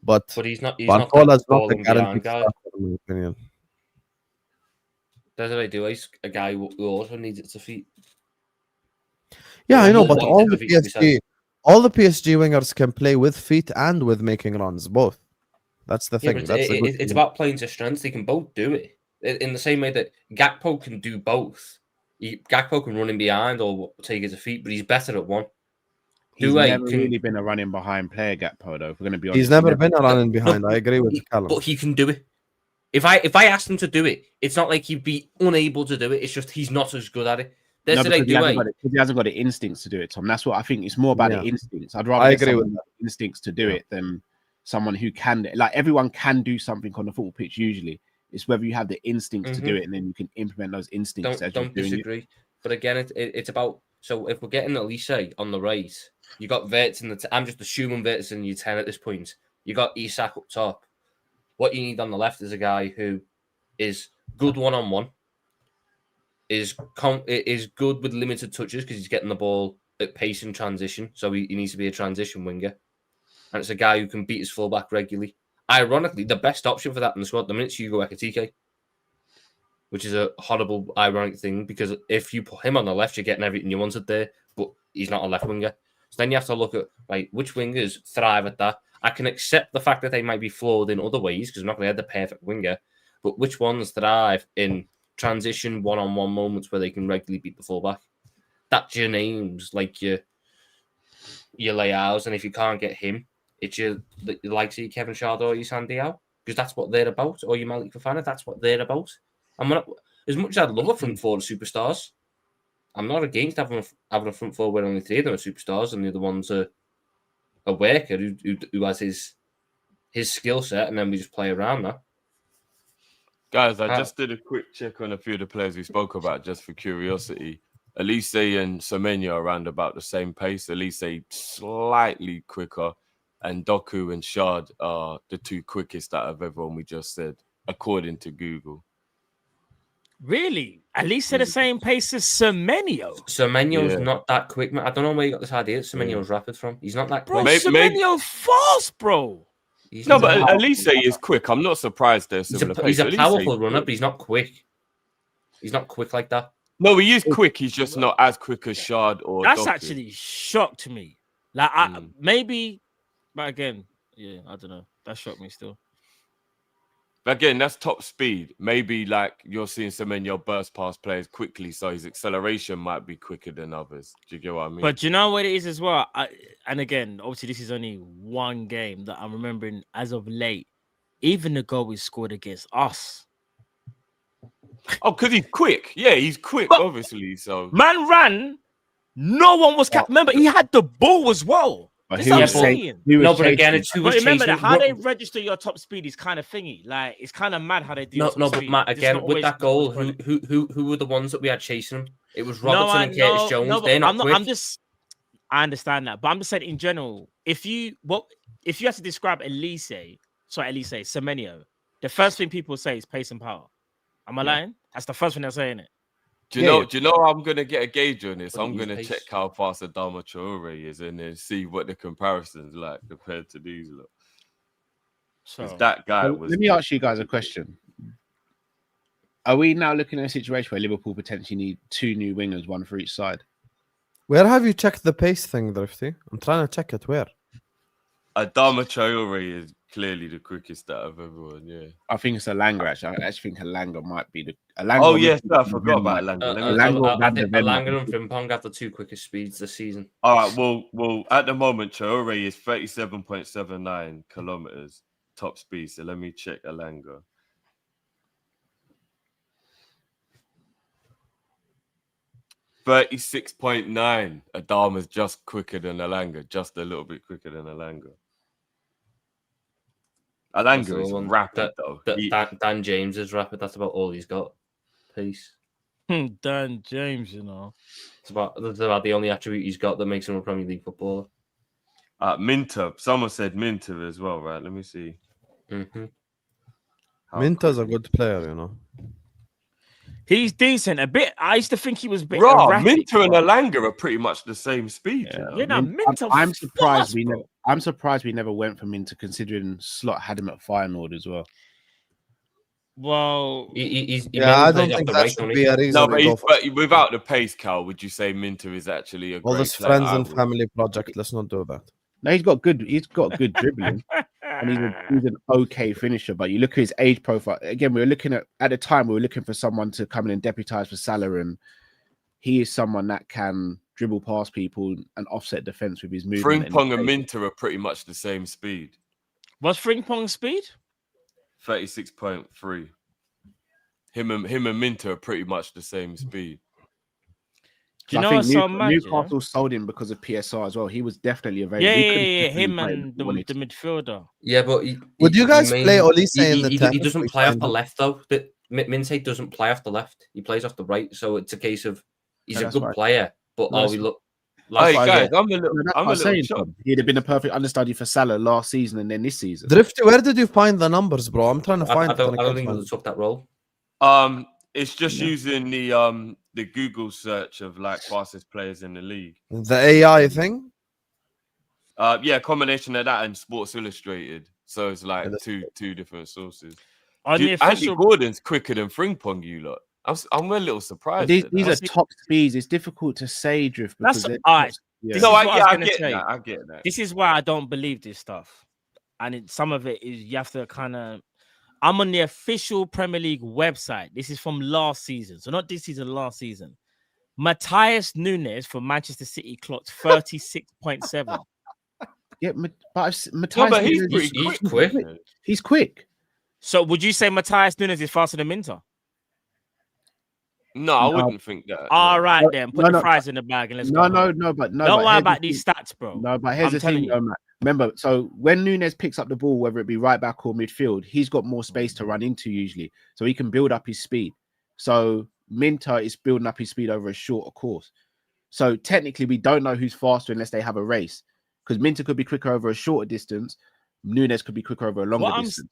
But he's not. Barcola is not a balling guaranteed behind guy. starter in my opinion. Desiree Doué's a guy who also needs it to feet. Yeah, I know, More but wanted all to the be said. PSG wingers can play with feet and with making runs, both. That's the Yeah, thing. but That's the good it's thing. about playing to strengths. They can both do it in the same way that Gakpo can do both. Gakpo can run in behind or take his feet, but he's better at one. He's Doué never can- really been a running behind player, Gakpo, though. If we're going to be honest, He's never been a running behind. No, I agree with Callum. But he can do it. If I asked him to do it, it's not like he'd be unable to do it. It's just he's not as good at it. No, Desiree because Doué. he hasn't got the instincts to do it, Tom. That's what I think. It's more about Yeah. the instincts. I'd rather I get agree with someone with the instincts to do it than someone who can. Like everyone can do something on the football pitch. Usually, it's whether you have the instincts to do it and then you can implement those instincts. Don't disagree. But again, it's about. So if we're getting Olise on the right, you got Verts in the. I'm just assuming Verts in your 10 at this point. You got Isak up top. What you need on the left is a guy who is good one-on-one. Is good with limited touches because he's getting the ball at pace and transition. So he needs to be a transition winger. And it's a guy who can beat his fullback regularly. Ironically, the best option for that in the squad at the minute is Hugo Ekitike, which is a horrible, ironic thing because if you put him on the left, you're getting everything you wanted there, but he's not a left winger. So then you have to look at which wingers thrive at that. I can accept the fact that they might be flawed in other ways because we're not going to have the perfect winger, but which ones thrive in transition one-on-one moments where they can regularly beat the fullback? That's your names, like your Leaos, and if you can't get him, it's your likes of your Kevin Shard or your Sandiao, because that's what they're about, or your Malik Fofana, that's what they're about. And as much as I'd love a front four of superstars, I'm not against having a front four where only 3 of them are superstars and the other one's a worker who has his skill set, and then we just play around that. Guys, I just did a quick check on a few of the players we spoke about just for curiosity. Olise and Semenyo are around about the same pace. Olise slightly quicker, and Doku and Shard are the 2 quickest out of everyone we just said, according to Google. Really? At least at the same pace as Semenyo. Semenyo's not that quick, man. I don't know where you got this idea. Semenyo's rapid from. He's not that Bro, quick. Semenyo fast, bro. No, but Olise is quick. I'm not surprised there's similar pace. He's a powerful Olise runner, but he's not quick. He's not quick like that. No, he is quick. He's just not as quick as Shard or That's Doku. actually shocked me. Like, maybe, but again, yeah, I don't know. That shocked me still. But again, that's top speed. Maybe like you're seeing some in your burst past players quickly, so his acceleration might be quicker than others. Do you get what I mean? But you know what it is as well? And again, obviously, this is only one game that I'm remembering as of late. Even the goal we scored against us. Oh, because he's quick. Yeah, he's quick, But- obviously. So Man ran. No one was remember, he had the ball as well. But This who is what I'm was saying. saying? Who was No, but again, chasing? it's who But was remember that chasing. how they register your top speed is kind of thingy. Like it's kind of mad how they do. No, your top no, but speed. Matt, It's again, not with always that goal, correct. who were the ones that we had chasing him? It was No, Robertson I and Curtis know, Jones. no, but They're not I'm not. quick. I'm just. I understand that, but I'm just saying in general. If you had to describe Elise, Semenyo, the first thing people say is pace and power. Am I lying? That's the first thing they're saying. It. do you know I'm gonna get a gauge on this? Wouldn't I'm use gonna pace. check how fast Adama Traore is and then see what the comparisons like compared to these look. Because So that guy Well, was. let me ask you guys a question. Are we now looking at a situation where Liverpool potentially need 2 new wingers, one for each side? Where have you checked the pace thing, Drifty? I'm trying to check it. Where? Adama Traore is clearly the quickest out of everyone. Yeah. I think it's Alanga. Actually, I actually think Alanga might be the. Alanga Oh or yes, Van I de forgot Ven about might- Langer. Alanga I think Van de Ven might Alanga and be- Frimpong have the 2 quickest speeds this season. All right. Well, at the moment, Traore is 37.79 kilometers top speed. So let me check Alanga. $36.9. Adama's just quicker than Alanga, just a little bit quicker than Alanga. That's the Alanga is one. rapid though. Dan James is rapid. That's about all he's got. Pace. Dan James, you know. That's about the only attribute he's got that makes him a Premier League footballer. Minter. Someone said Minter as well, right? Let me see. Mm-hmm. How Minter's a quick- good player, you know. He's decent. A bit. I used to think he was a bit Raw, erratic, Minter and but- Alanga are pretty much the same speed. Yeah. You know? Yeah, nah, Min- Minter I'm surprised fast, we bro. never. I'm surprised we never went for Minter, considering Slot had him at Feyenoord as well. Well, He Yeah, I mainly don't plays off think the that right, should don't be he? a reason. No, to but, go for but without the pace, Cal, would you say Minter is actually a all great this player? friends I and would. family project. Let's not do that. No, he's got good dribbling, and he's an okay finisher. But you look at his age profile again. We were looking at the time we were looking for someone to come in and deputize for Salah, and he is someone that can dribble past people and offset defense with his movement. Frimpong and Minter are pretty much the same speed. what's Frimpong's speed? 36.3. Him and Minter are pretty much the same speed. Do you I know think what's so mad? Newcastle sold him because of PSR as well. He was definitely available. Yeah, He yeah, could have yeah, definitely him played and if he wanted the to. midfielder. Yeah, but Would you guys mainly- play Olise in the he 10? doesn't We play off signed the him. left though. Minte doesn't play off the left. He plays off the right. So it's a case of he's No, a that's good right. player, but No, are that's we right. look? Hey why I guys, get- I'm a little, No, that's I'm what a I'm little saying, shocked. Tom. He'd have been a perfect understudy for Salah last season and then this season. Drifty, where did you find the numbers, bro? I'm trying to find I it. and don't can't think find he it. took that role. It's just using the Google search of like fastest players in the league. The AI thing. Yeah, combination of that and Sports Illustrated. So it's like Yeah, that's two different sources. On the Dude, Andy official, Gordon's quicker than Frimpong, you lot. I'm a little But surprised. these at are that. top speeds. It's difficult to say, Drift, because That's- they're all right. yeah. This No, is I, what I yeah, was I gonna get say. that. I get that. this is why I don't believe this stuff, and some of it is you have to kind of. I'm on the official Premier League website. This is from last season, so not this season, last season. Matthias Nunes for Manchester City clocked 36.7. Yeah, but Matthias, No, but he's Nunes pretty is- he's quick. quick. He's quick. So would you say Matthias Nunes is faster than Minter? No, I No. wouldn't think that. All no. right, No, then put no, the no, fries in the bag and let's No, go. no, no, but no. Don't but worry here's the about these thing. stats, bro. No, but here's I'm the telling thing, you. though, Matt. Remember, so when Nunes picks up the ball, whether it be right back or midfield, he's got more space to run into usually, so he can build up his speed. So Minter is building up his speed over a shorter course. So technically, we don't know who's faster unless they have a race, because Minter could be quicker over a shorter distance, Nunes could be quicker over a longer distance.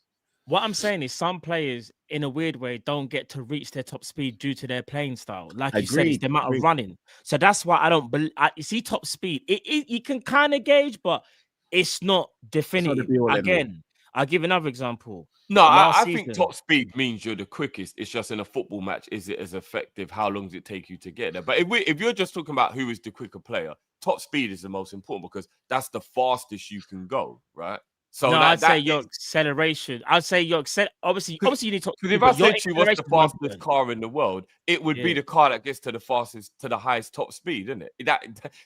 What I'm saying is some players, in a weird way, don't get to reach their top speed due to their playing style. Like you said, it's Agreed, the amount agreed. of running. So that's why I don't believe. You see, top speed, you can kind of gauge, but it's not definitive. be all and all. Again, I'll give another example. No, Last I think season- top speed means you're the quickest. It's just in a football match, is it as effective? How long does it take you to get there? But if you're just talking about who is the quicker player, top speed is the most important because that's the fastest you can go, right? So no, like, I'd say that your is- acceleration. I'd say your obviously you need to. Because if but I your said to you what's the acceleration is fastest 1%. car in the world, it would be Yeah. the car that gets to the highest top speed, isn't it?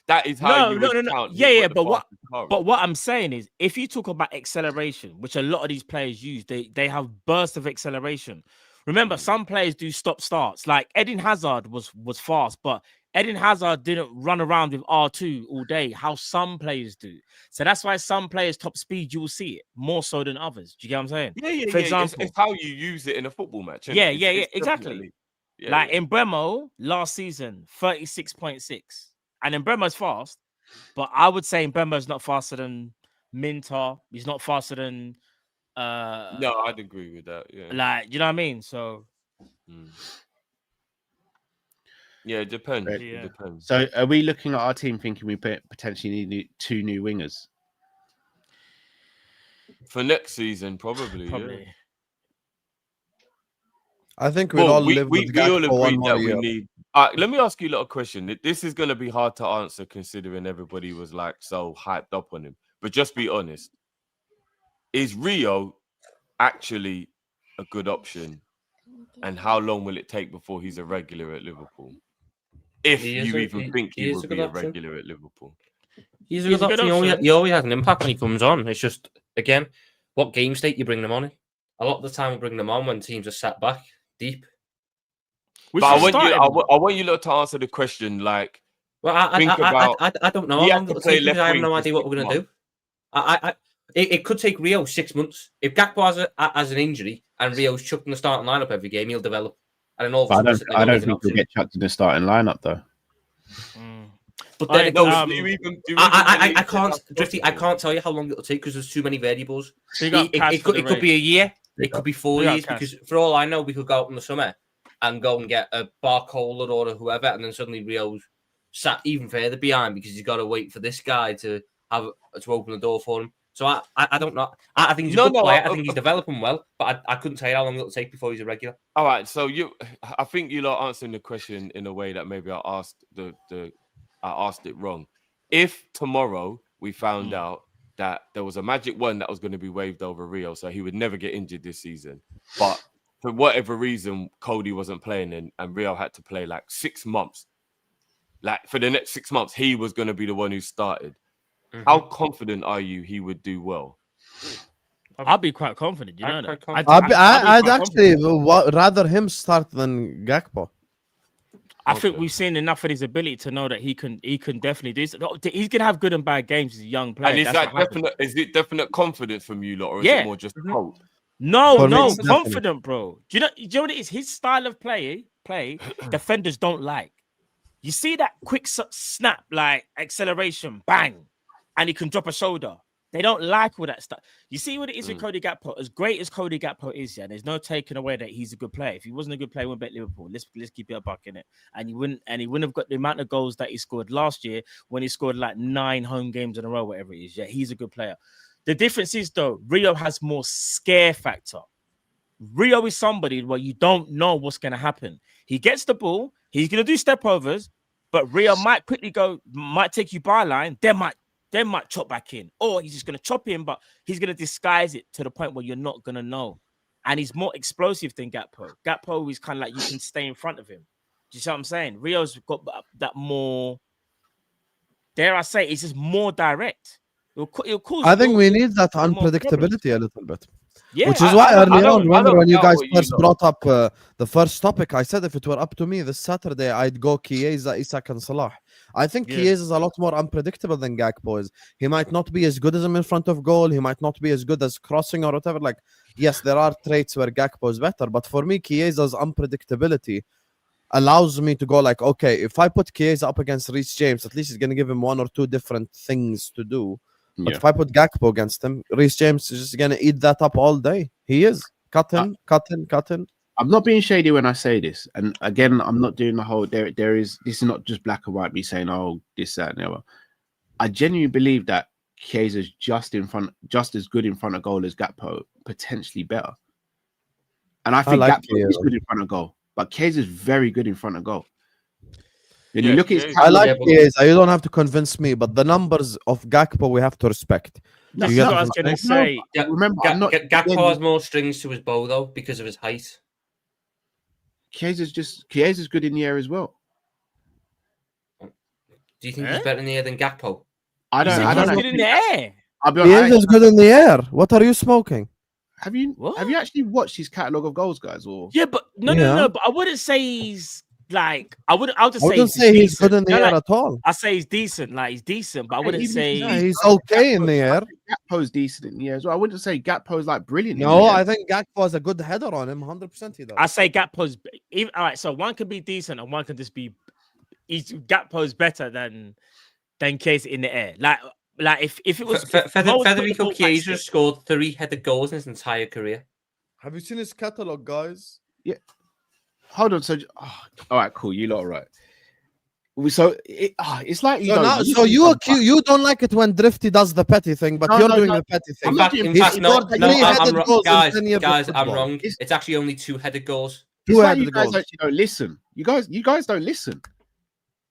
That is how you would count. Yeah, who's yeah. got the But fastest car but is. what I'm saying is, if you talk about acceleration, which a lot of these players use, they have bursts of acceleration. Remember, some players do stop starts. Like Eden Hazard was fast, but Eden Hazard didn't run around with R2 all day, how some players do. So that's why some players top speed, you will see it more so than others. Do you get what I'm saying? Yeah. For example, It's how you use it in a football match. Isn't yeah, it? yeah, It's exactly. definitely- Yeah, like yeah. in Bremo last season, 36.6. And in Bremo's fast, but I would say in Bremo's not faster than Minter. He's not faster than No, I'd agree with that. Yeah. like, you know what I mean? So Mm. Yeah, it depends. Right. Yeah. It depends. So are we looking at our team thinking we potentially need two new wingers? For next season, probably. probably. I think we'll all live with we all Gakpo one agree more that we year. need. Let me ask you a little question. This is going to be hard to answer considering everybody was like so hyped up on him. But just be honest. Is Rio actually a good option? And how long will it take before he's a regular at Liverpool? If He is you a- even he- think he he is would a good be a option. regular at Liverpool. He's a He's good a good option. option. He always has an impact when he comes on. It's just, again, what game state you bring them on in. A lot of the time we bring them on when teams are sat back deep. We But I should want you, start him. I want you lot to answer the question like, Well, I Think about- don't know he how has long to it'll play take because left I have wing no for idea what 6 we're going to do. It could take Rio 6 months. If Gakpo has an injury and Rio's chucked in the starting lineup every game, he'll develop. And then all of a But sudden, I suddenly don't he's an think he'll option. get chucked in the starting lineup though. But I- then it goes. um, do you even I believe can't, that's Drifty, I possible? can't tell you how long it'll take because there's too many variables. Big up Cass It for could the be a raid. year. It could be 4 Big up, years Cass. because for all I know, we could go out in the summer and go and get a Barcola or whoever, and then suddenly Rio's sat even further behind because he's got to wait for this guy to open the door for him. So I don't know. I think he's a good player. I think he's developing well, but I couldn't tell you how long it'll take before he's a regular. All right, so I think you lot answering the question in a way that maybe I asked I asked it wrong. If tomorrow we found out that there was a magic wand that was going to be waved over Rio, so he would never get injured this season, but for whatever reason Cody wasn't playing and Rio had to play like 6 months, like for the next 6 months he was going to be the one who started. How confident are you he would do well? I'll be quite confident. You know I'm that. quite I'd quite actually confident. rather him start than Gakpo. I think Okay. we've seen enough of his ability to know that he can definitely do this. He's gonna have good and bad games as a young player. And is That's that what happens. definite? Is it definite confidence from you lot, or is Yeah. it more just hope? No, For me, no, it's definite. confident, bro. Do you know what it is? His style of play, defenders don't like. You see that quick snap, like acceleration, bang, and he can drop a shoulder. They don't like all that stuff. You see what it is with Cody Gakpo. As great as Cody Gakpo is, yeah, there's no taking away that he's a good player. If he wasn't a good player, he wouldn't bet Liverpool. Let's keep it a buck in it. And he wouldn't have got the amount of goals that he scored last year when he scored like 9 home games in a row, whatever it is. Yeah, he's a good player. The difference is though, Rio has more scare factor. Rio is somebody where you don't know what's going to happen. He gets the ball, he's going to do step overs, but Rio might quickly might take you byline, then might chop back in, or he's just going to chop in, but he's going to disguise it to the point where you're not going to know. And he's more explosive than Gakpo. Gakpo is kind of like you can stay in front of him. Do you see what I'm saying? Rio's got that more, dare I say, it's just more direct. It'll cause. I think we it'll- need that more problems. unpredictability a little bit. Yeah, Which is I- why I don't- earlier I on, don't- remember I when you don't guys doubt what you first know. brought up the first topic, I said if it were up to me this Saturday, I'd go Chiesa, Isak, and Salah. I think Yeah. Chiesa is a lot more unpredictable than Gakpo is. He might not be as good as him in front of goal. He might not be as good as crossing or whatever. Like, yes, there are traits where Gakpo is better, but for me, Chiesa's unpredictability allows me to go like, okay, if I put Chiesa up against Reece James, at least he's going to give him 1 or 2 different things to do. But Yeah. if I put Gakpo against him, Reece James is just going to eat that up all day. He is. Cut him. I'm not being shady when I say this, and again, I'm not doing the whole. There is. This is not just black and white. Me saying, "Oh, this, that, and the other." I genuinely believe that Chiesa's just as good in front of goal as Gakpo, potentially better. And I think like Gakpo is Chiesa. good in front of goal, but Chiesa's very good in front of goal. When Yeah, you look at his Chiesa- I like Yeah, but- Chiesa. You don't have to convince me, but the numbers of Gakpo we have to respect. That's You what got I was the gonna mistake? say. Yeah, Remember, I'm not. Gakpo has more strings to his bow though because of his height. Chiesa's good in the air as well. Do you think he's better in the air than Gakpo? I don't. I He's don't good in the air. I'll be He honest. is good in the air. What are you smoking? Have you What? actually watched his catalog of goals, guys? Or Yeah, but no. Yeah. But I wouldn't say he's like. I'll just I say wouldn't he's say he's good decent. in the You know, air like, at all. I say he's decent. Like he's decent, but I wouldn't even if say. Yeah, he's okay in the air. Gakpo's decent in the air as well. I wouldn't say Gakpo's like brilliant. in No, the air. I think Gakpo has a good header on him. 100% he does. I say Gakpo's even all right. So one can be decent and one can just be. Gakpo's better than Chiesa in the air. Like if it was if Mo was put the Federico ball back Chiesa still- scored 3 headed goals in his entire career. Have you seen his catalog, guys? Hold on. So, all right, cool. You lot are right. So it's like So now, so you don't like it when Drifty does the petty thing, but No, you're no, doing no. the petty thing. I'm In not fact, doing in this. fact, He no, scored no, three-headed I'm goals in guys, 10 years of guys, I'm football. wrong. It's actually only 2-headed goals. It's like Two-headed you guys goals. actually don't listen. You guys don't listen.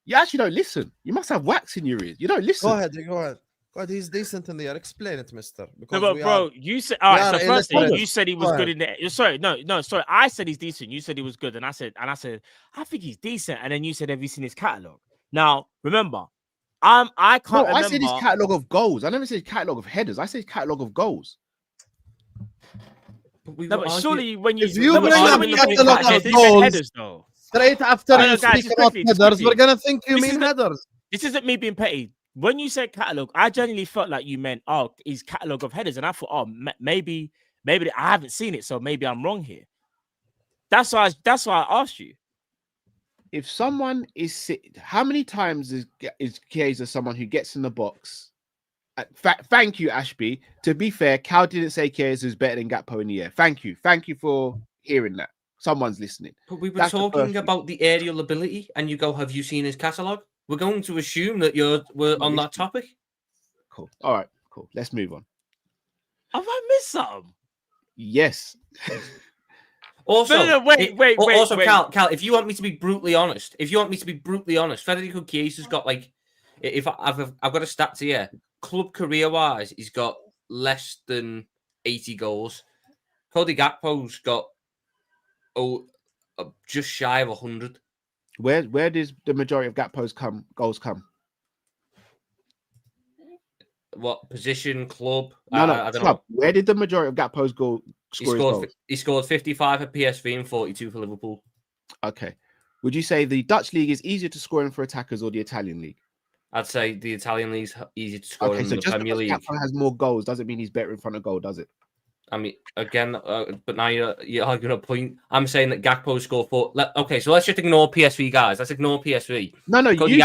You actually don't listen. You must have wax in your ears. You don't listen. Go ahead. God, he's decent in the air. Explain it, mister. No, Because but we bro, are... you said all we right. are So first thing, illiterate. you said he was Go good in the. Sorry, no, sorry. I said he's decent. You said he was good, and I said, I think he's decent. And then you said, have you seen his catalog? Now, remember, I can't No, remember. I said his catalog of goals. I never said catalog of headers. I said catalog of goals. No, but surely when you If you no, but bring surely up when you catalog headers, of you meant goals- headers though. Straight after No, you no, guys, speak just about quickly, just headers, we're quickly. gonna think you This mean is the- headers. This isn't me being petty. When you said catalog, I genuinely felt like you meant his catalog of headers, and I thought, maybe I haven't seen it, so maybe I'm wrong here. That's why I asked you. If someone is how many times is Chiesa someone who gets in the box? Thank you, Ashby. To be fair, Cal didn't say Chiesa is better than Gakpo in the air. Thank you for hearing that. Someone's listening. But we were That's the talking first thing. about the aerial ability, and you go, "Have you seen his catalogue?" We're going to assume that we're on that topic. Cool. All right. Cool. Let's move on. Have I missed something? Yes. Also, No, wait. Also, Cal, if you want me to be brutally honest, Federico Chiesa's got like, if I've got a stat to you, club career wise, he's got less than 80 goals. Cody Gakpo's got just shy of 100. Where does the majority of Gakpo's goals come? What position, club? No, I don't club. know. Where did the majority of Gakpo's goals? He scored 55 at PSV and 42 for Liverpool. Okay. Would you say the Dutch league is easier to score in for attackers or the Italian league? I'd say the Italian league's easy to score Okay, in so the just Premier because League. Gakpo has more goals doesn't mean he's better in front of goal, does it? I mean, again, but now you're arguing a point. I'm saying that Gakpo scored 4. Okay, so let's just ignore PSV, guys. Let's ignore PSV. No, Cody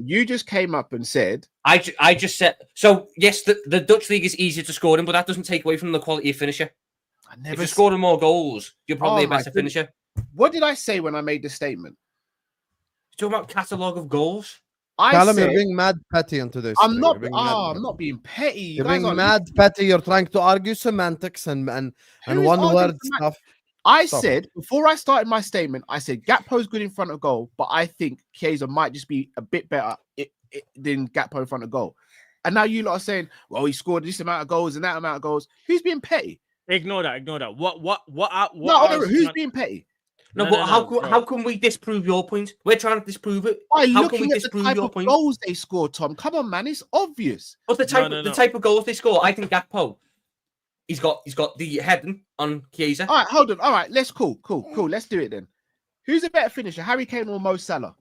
you just came up and said I just said so. Yes, the Dutch league is easier to score in, but that doesn't take away from the quality of finisher. If you're scoring more goals, you're probably a better finisher. What did I say when I made this statement? You're talking about catalogue of goals. Callum, said, you're being mad petty into this. I'm thing. not. You're being I'm not being petty. You You're guys being aren't mad petty. You're trying to argue semantics and Who is one word arguing stuff. I Stop. said before I started my statement, I said Gakpo's good in front of goal, but I think Chiesa might just be a bit better than Gakpo in front of goal. And now you lot are saying, well, he scored this amount of goals and that amount of goals. Who's being petty? Ignore that. Who's being petty? No, but how can we disprove your point? We're trying to disprove it. By How can we looking at the disprove type your of point? goals they score, Tom. Come on, man, it's obvious. But the type of goals they score, I think Gakpo, he's got the heading on Chiesa. All right, hold on. All right, let's cool. Let's do it then. Who's a better finisher, Harry Kane or Mo Salah?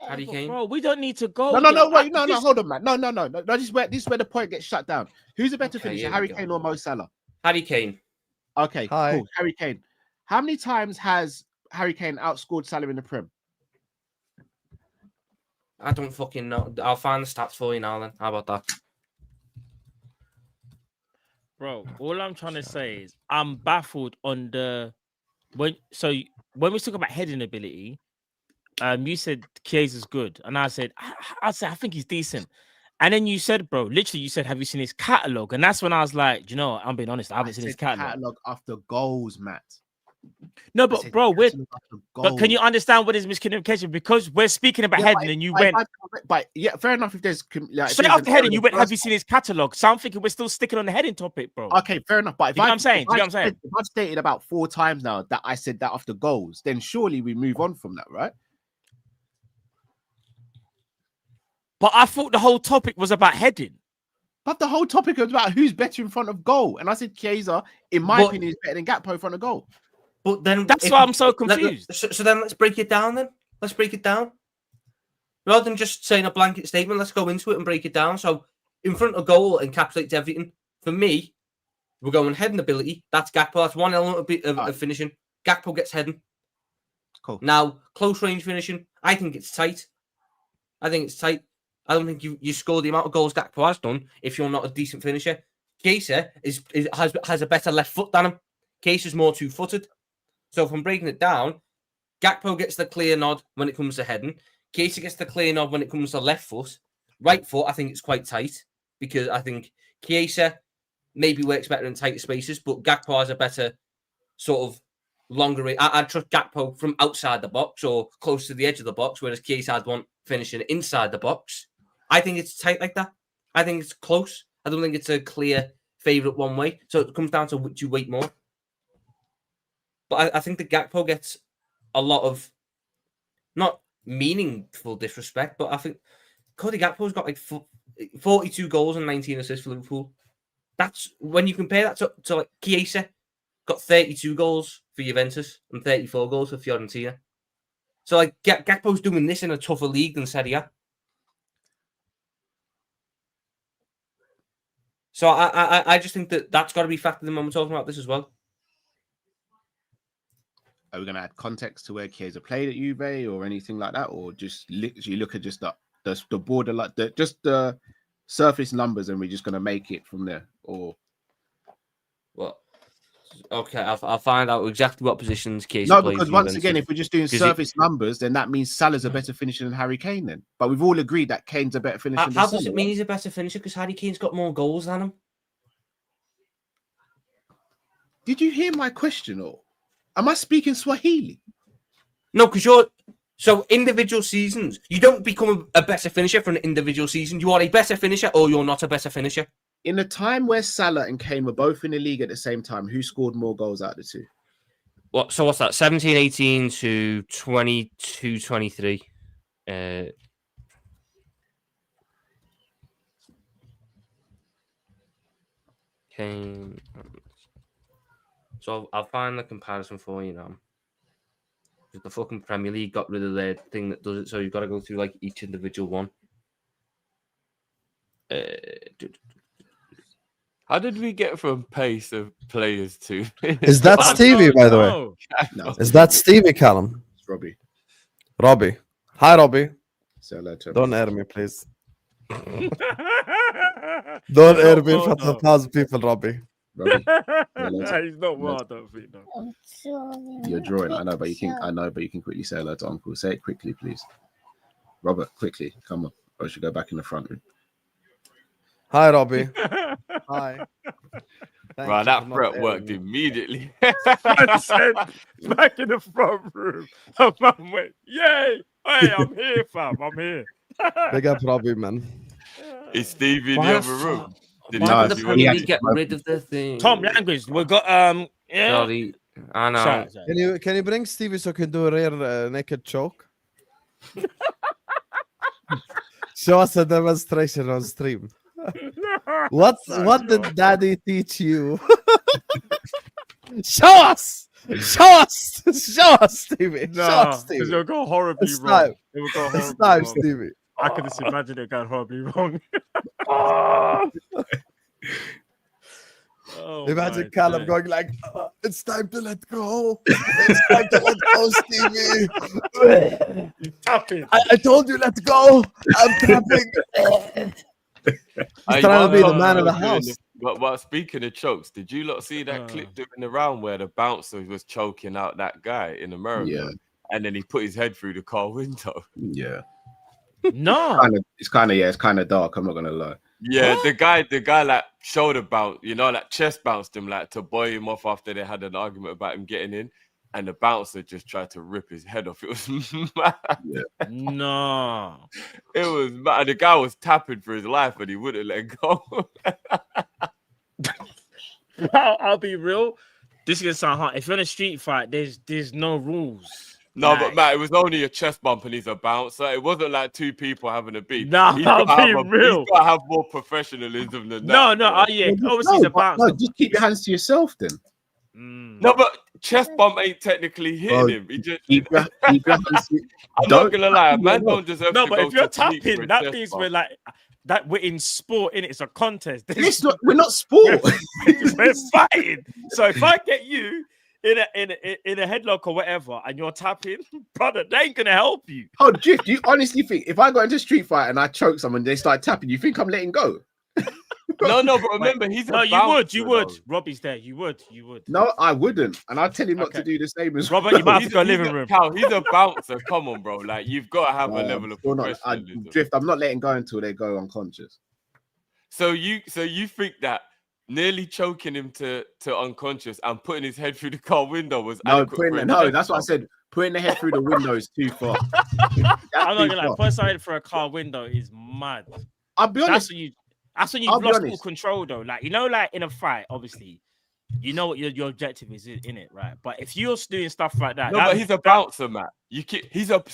Harry Kane. Bro, we don't need to go. Wait, hold on, man. No. This is where the point gets shut down. Who's a better finisher, Harry Kane or Mo Salah? Harry Kane. Okay, Hi. cool. Harry Kane. How many times has Harry Kane outscored Salah in the Prem? I don't fucking know. I'll find the stats for you now then. How about that? Bro, all I'm trying to say is I'm baffled on when we talk about heading ability, you said Chiesa's good, and I said I think he's decent. And then you said, bro, literally you said, have you seen his catalog? And that's when I was like, you know, I'm being honest, I haven't seen his catalog after goals, Matt. No, I but said bro, catalogue after but can you goal. understand what is miscommunication? Because we're speaking about Yeah, heading, and you went but yeah, fair enough. If there's like, if straight there's after an heading. error You in went. the Have first you seen his catalog? So I'm thinking we're still sticking on the heading topic, bro. Okay, fair enough. But if You get what I'm saying? Do you get what I'm saying? If I've stated about 4 times now that I said that after goals, then surely we move on from that, right? But I thought the whole topic was about heading. But the whole topic was about who's better in front of goal, and I said Chiesa, in my opinion, is better than Gakpo in front of goal. But then That's why I'm so confused. So then let's break it down. Then let's break it down. Rather than just saying a blanket statement, let's go into it and break it down. So in front of goal encapsulates everything. For me, we're going heading ability. That's Gakpo. That's one element of finishing. Gakpo gets heading. Cool. Now, close range finishing. I think it's tight. I don't think you score the amount of goals Gakpo has done if you're not a decent finisher. Chiesa has a better left foot than him. Chiesa's more two-footed. So if I'm breaking it down, Gakpo gets the clear nod when it comes to heading. Chiesa gets the clear nod when it comes to left foot. Right foot, I think it's quite tight because I think Chiesa maybe works better in tighter spaces, but Gakpo has a better sort of longer range. I'd trust Gakpo from outside the box or close to the edge of the box, whereas Chiesa had one finishing inside the box. I think it's tight like that. I think it's close. I don't think it's a clear favourite one way. So it comes down to which you weight more. But I think the Gakpo gets a lot of not meaningful disrespect, but I think Cody Gakpo's got like 42 goals and 19 assists for Liverpool. That's when you compare that to like Chiesa, got 32 goals for Juventus and 34 goals for Fiorentina. So like Gakpo's doing this in a tougher league than Serie A. So I just think that's got to be factored in when we're talking about this as well. Are we going to add context to where Chiesa played at Juve or anything like that, or just literally look at just the border, like just the surface numbers, and we're just going to make it from there? Or well, okay, I'll find out exactly what positions Chiesa plays. No, because once again, if we're just doing surface numbers, then that means Salah's a better finisher than Harry Kane. Then, but we've all agreed that Kane's a better finisher. How does it mean he's a better finisher? Because Harry Kane's got more goals than him. Did you hear my question, or am I speaking Swahili? No, because so individual seasons, you don't become a better finisher for an individual season. You are a better finisher, or you're not a better finisher. In the time where Salah and Kane were both in the league at the same time, who scored more goals out of the two? So what's that? 17-18 to 22-23. Kane. So I'll find the comparison for you now. The fucking Premier League got rid of their thing that does it, so you've got to go through like each individual one. How did we get from pace of players to? Is that Stevie, by the way? No, Is that Stevie, Callum? it's Robbie. Robbie. Hi, Robbie. So Don't air me, please. Don't air me in front of 1,000 people, Robbie. Robbie, He's not well, I don't think. No. you're drawing. I know, but you can quickly say hello to Uncle. Say it quickly, please. Robert, quickly, come on. Or I should go back in the front room. Hi, Robbie. Hi. Right, that threat worked immediately. I said, back in the front room. The man went, yay! Hey, I'm here, fam. I'm here. Big up, Robbie, man. Is Stevie in the other room? Why did the Premier League get rid of the thing? Tom language. We got yeah. Sorry, I know. Sorry. Can you bring Stevie so I can do a rare naked choke? Show us a demonstration on stream. What did Daddy teach you? Show us, Stevie. No, Show us, Stevie. because it'll go horribly It's wrong. time. It will go It's horribly time, wrong. Stevie. I can just imagine it going horribly wrong. Oh, Imagine my Callum days. going like, "It's time to let go. It's time to let go, Stevie. Tapping. I told you let go. I'm tapping." He's trying to be the man of the house. But speaking of chokes, did you lot see that clip doing the round where the bouncer was choking out that guy in America? Yeah. And then he put his head through the car window. Yeah. No. It's kind of dark. I'm not gonna lie. Yeah, the guy like shoulder bounce, like chest bounced him like to buoy him off after they had an argument about him getting in. and the bouncer just tried to rip his head off. It was mad. No. It was mad. The guy was tapping for his life, and he wouldn't let go. I'll be real. This is gonna sound hard. If you're in a street fight, there's no rules. No, but Matt, it was only a chest bump, and he's a bouncer. It wasn't like two people having a beef. Nah, I'll be real. He's got to have more professionalism than No, that. yeah. Obviously, he's a bouncer. No, just keep your hands to yourself then. No, but chest bump ain't technically hitting him. He just. Keep your hands to... I'm not gonna lie, man. Don't deserve No, to but go if you're to sleep for tapping, a that chest means bump. we're like that. We're in sport, innit? It's a contest. We're not sport. We're fighting. So if I get you in a headlock or whatever, and you're tapping, brother, they ain't gonna help you. Oh, Drift, do you honestly think if I got into a street fight and I choke someone, they start tapping, you think I'm letting go? No, but remember, he's No, a you bouncer, would. though. Robbie's there. You would. No, I wouldn't. And I'll tell him not to do the same as Robert, you might have to go living room. Cal, he's a bouncer. Come on, bro. Like, you've got to have a level of professionalism. Drift, I'm not letting go until they go unconscious. So you think that nearly choking him to unconscious and putting his head through the car window was adequate? That's what I said. Putting the head through the window is too far. I'm not gonna lie. Putting something for a car window is mad. I'll be honest. That's when you've lost all control, though. Like, like in a fight, obviously, you know what your objective is in it, right? But if you're doing stuff like that, but he's a bouncer, Matt. He's at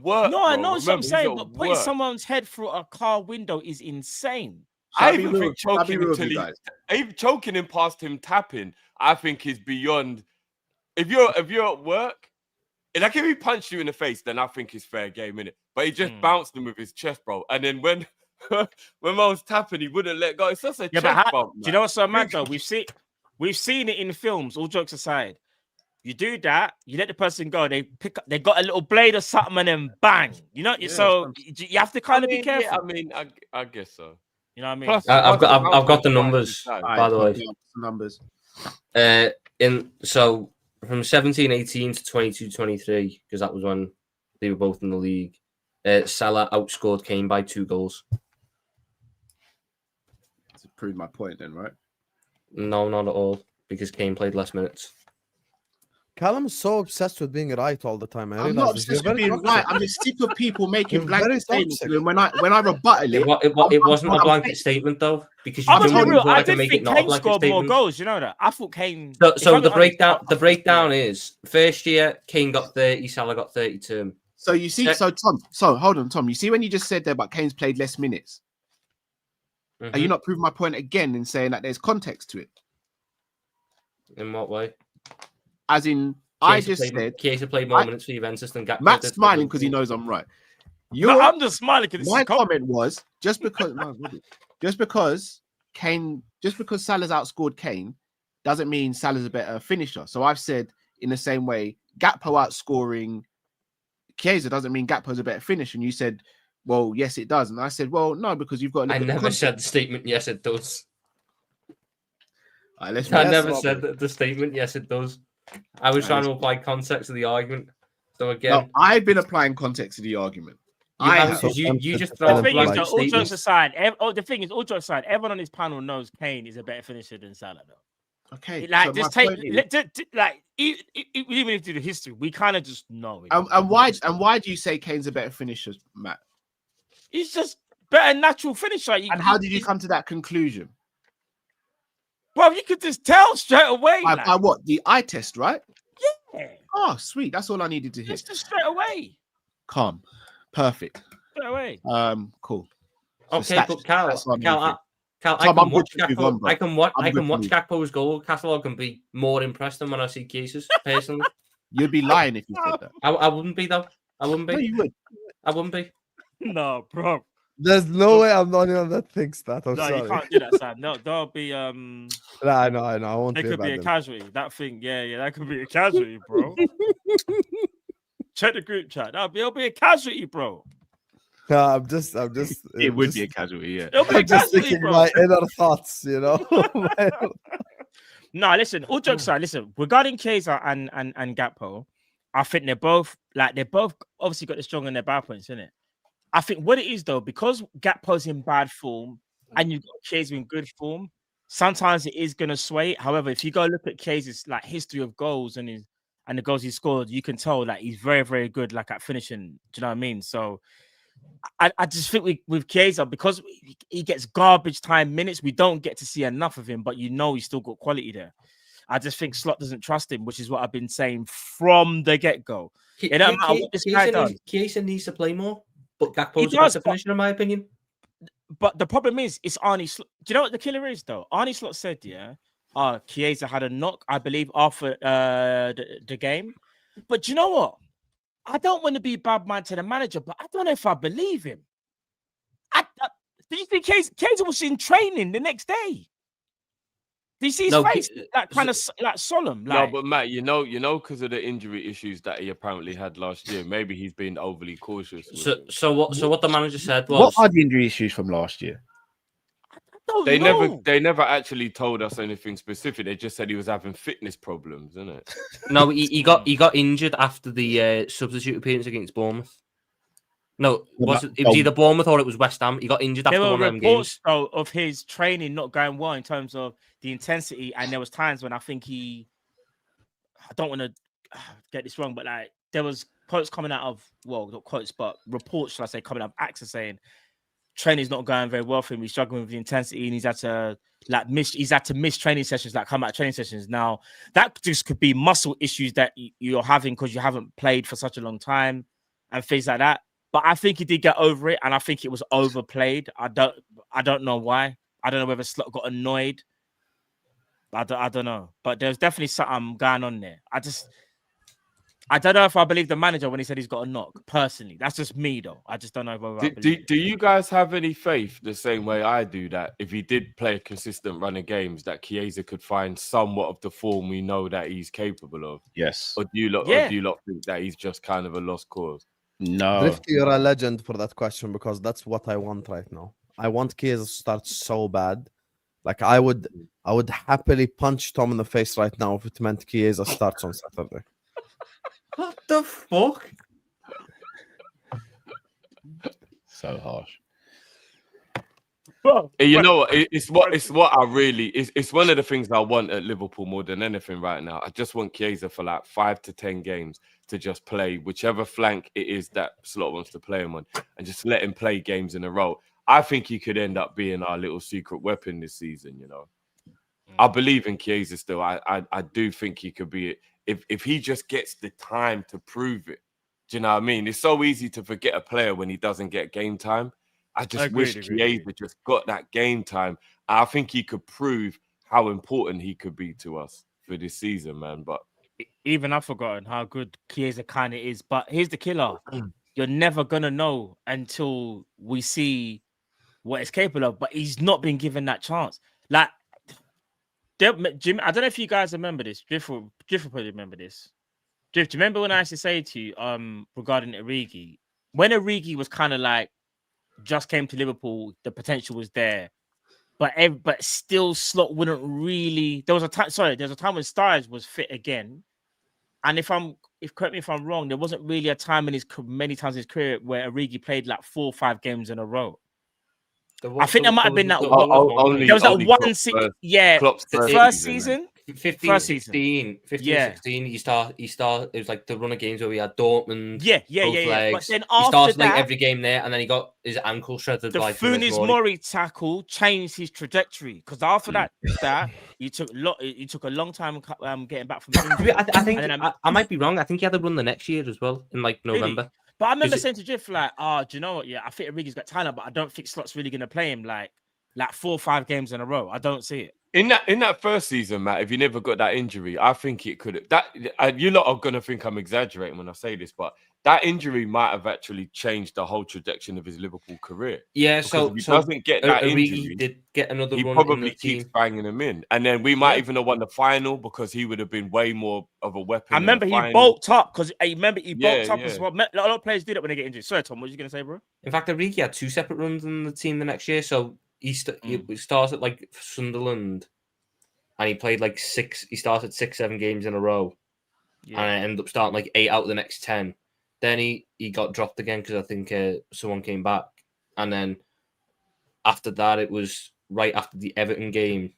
work. No, I know what I'm saying, but putting work. someone's head through a car window is insane. I even think choking him past him tapping, I think is beyond. If you're at work, like if he punched you in the face, then I think it's fair game, innit? But he just bounced him with his chest, bro. And then when man was tapping, he wouldn't let go. It's just a chest bump. Do you know what's so mad though? We've seen it in films. All jokes aside, you do that, you let the person go. They got a little blade or something, and then bang. So you have to kind of be careful. I guess so. You know what I mean? Plus, I've got the numbers, by the way. Numbers. So from 17-18 to 22-23, because that was when they were both in the league. Salah outscored Kane by 2 goals. To prove my point, then, right? No, not at all, because Kane played less minutes. Callum's so obsessed with being right all the time. I'm not obsessed with being right. I'm just sick of people making blanket statements. When I rebuttal it wasn't a blanket statement though, because I did think Kane scored more goals. You know that? I thought Kane. So the breakdown is first year Kane got 30, Salah got 32. So you see, Tom. Hold on, Tom. You see when you just said there about Kane's played less minutes. Mm-hmm. Are you not proving my point again in saying that there's context to it? In what way? As in, Chiesa played more minutes for Juventus than Gakpo. Matt's smiling because he knows I'm right. I'm just smiling because my comment was just because Salah's outscored Kane doesn't mean Salah's a better finisher. So I've said in the same way, Gakpo outscoring Chiesa doesn't mean Gakpo's a better finisher. And you said, well, yes, it does. And I said, well, no, because you've got. I never said the statement. Yes, it does. All right, I never said the statement. Yes, it does. I was trying to apply context to the argument. So again, no, I've been applying context to the argument. You just throw all jokes aside. The thing is, all jokes aside, everyone on this panel knows Kane is a better finisher than Salah, though. Okay, like just take like even if you do the history, we kind of just know it. And why do you say Kane's a better finisher, Matt? He's just better natural finisher. And how did you come to that conclusion? Well, you could just tell straight away. By what? The eye test, right? Yeah. Oh, sweet. That's all I needed to hear. Just straight away. Calm. Perfect. Straight away. Cool. Okay, but Cal, I can watch Gakpo's goal catalogue and be more impressed than when I see Chiesa's, personally. You'd be lying if you said that. I wouldn't be, though. I wouldn't be. No, you would. I wouldn't be. No, bro. There's no way I'm the only one that thinks that. I'm sorry. You can't do that, Sam. No, there'll be I know. I won't. There could be a casualty. That thing, yeah, that could be a casualty, bro. Check the group chat. It'll be a casualty, bro. No, I'm just. It would be a casualty, yeah. It'll be a casualty, thinking bro. my inner thoughts, you know. No, listen. All jokes aside, listen. Regarding Chiesa and Gakpo, I think they're both obviously got the strong on their bad points, isn't it? I think what it is though, because Gakpo's in bad form and you've got Chiesa in good form, sometimes it is gonna sway. However, if you go look at Chiesa's like history of goals and and the goals he scored, you can tell that he's very, very good, like at finishing. Do you know what I mean? So I just think with Chiesa, because he gets garbage time minutes, we don't get to see enough of him, but you know he's still got quality there. I just think Slot doesn't trust him, which is what I've been saying from the get-go. It don't matter what this guy does. Chiesa needs to play more, but Gakpo's He a does, better finisher, in my opinion. But the problem is, it's Arnie Slot. Do you know what the killer is, though? Arnie Slot said, Chiesa had a knock, I believe, after the game. But do you know what? I don't want to be a bad man to the manager, but I don't know if I believe him. Did you think Chiesa was in training the next day? Did you see his face? Like kind of like solemn. Like... No, but Matt, you know, because of the injury issues that he apparently had last year, maybe he's been overly cautious. So what the manager said was, what are the injury issues from last year? They never actually told us anything specific. They just said he was having fitness problems, isn't it? No, he got injured after the substitute appearance against Bournemouth. No, it was either Bournemouth or it was West Ham. He got injured after one of them games. Though, of his training not going well in terms of the intensity, and there was times when I think I don't want to get this wrong, but like there was quotes coming out of, well, not quotes, but reports, shall I say, coming out of AXA saying training's not going very well for him. He's struggling with the intensity, and he's had to miss training sessions, like come out of training sessions. Now that just could be muscle issues that you're having because you haven't played for such a long time and things like that. But I think he did get over it, and I think it was overplayed. I don't know why. I don't know whether Slot got annoyed. I don't know. But there's definitely something going on there. I don't know if I believe the manager when he said he's got a knock. Personally, that's just me though. I just don't know if do you guys have any faith the same way I do that if he did play a consistent run of games that Chiesa could find somewhat of the form we know that he's capable of? Yes. Or do you lot think that he's just kind of a lost cause? No. Drifty, you're a legend for that question because that's what I want right now. I want Chiesa to start so bad. Like I would happily punch Tom in the face right now if it meant Chiesa starts on Saturday. What the fuck? So harsh. You know what? It's one of the things I want at Liverpool more than anything right now. I just want Chiesa for like 5 to 10 games to just play whichever flank it is that Slot wants to play him on, and just let him play games in a row. I think he could end up being our little secret weapon this season. You know, I believe in Chiesa still. I do think he could be it if he just gets the time to prove it. Do you know what I mean? It's so easy to forget a player when he doesn't get game time. I just wish Chiesa just got that game time. I think he could prove how important he could be to us for this season, man. But even I've forgotten how good Chiesa kind of is. But here's the killer. You're never going to know until we see what it's capable of. But he's not been given that chance. Like, Jim, I don't know if you guys remember this. Drift will probably remember this. Drift, do you remember when I used to say to you regarding Origi? When Origi was kind of like, just came to Liverpool, the potential was there, but still Slot wouldn't really. There was a time when Sturridge was fit again, and correct me if I'm wrong, there wasn't really a time in many times in his career where Origi played like 4 or 5 games in a row. I think there might have been that one. There was that one, the first season. 15-16, he started. It was like the run of games where we had Dortmund. Yeah. But then he started like every game there, and then he got his ankle shredded. The Funes Mori tackle changed his trajectory because after that he took a long time getting back from injury. I think I might be wrong. I think he had to run the next year as well in like November. Really? But I remember saying to Jeff like, do you know what? Yeah, I think Origi's got talent, but I don't think Slot's really going to play him like 4 or 5 games in a row. I don't see it. In that first season, Matt, if you never got that injury, I think it could have. You lot are gonna think I'm exaggerating when I say this, but that injury might have actually changed the whole trajectory of his Liverpool career. Yeah, because so if he doesn't get that injury, he did get another he run. Probably keeps banging him in, and then we might even have won the final because he would have been way more of a weapon. I remember he bulked up because I remember he bulked up as well. A lot of players do that when they get injured. Sorry, Tom, what were you gonna say, bro? In fact, Origi had 2 separate runs in the team the next year, so he started like Sunderland. And he played like 6. He started 6-7 games in a row, and I ended up starting like 8 out of the next 10. Then he got dropped again because I think someone came back, and then after that it was right after the Everton game.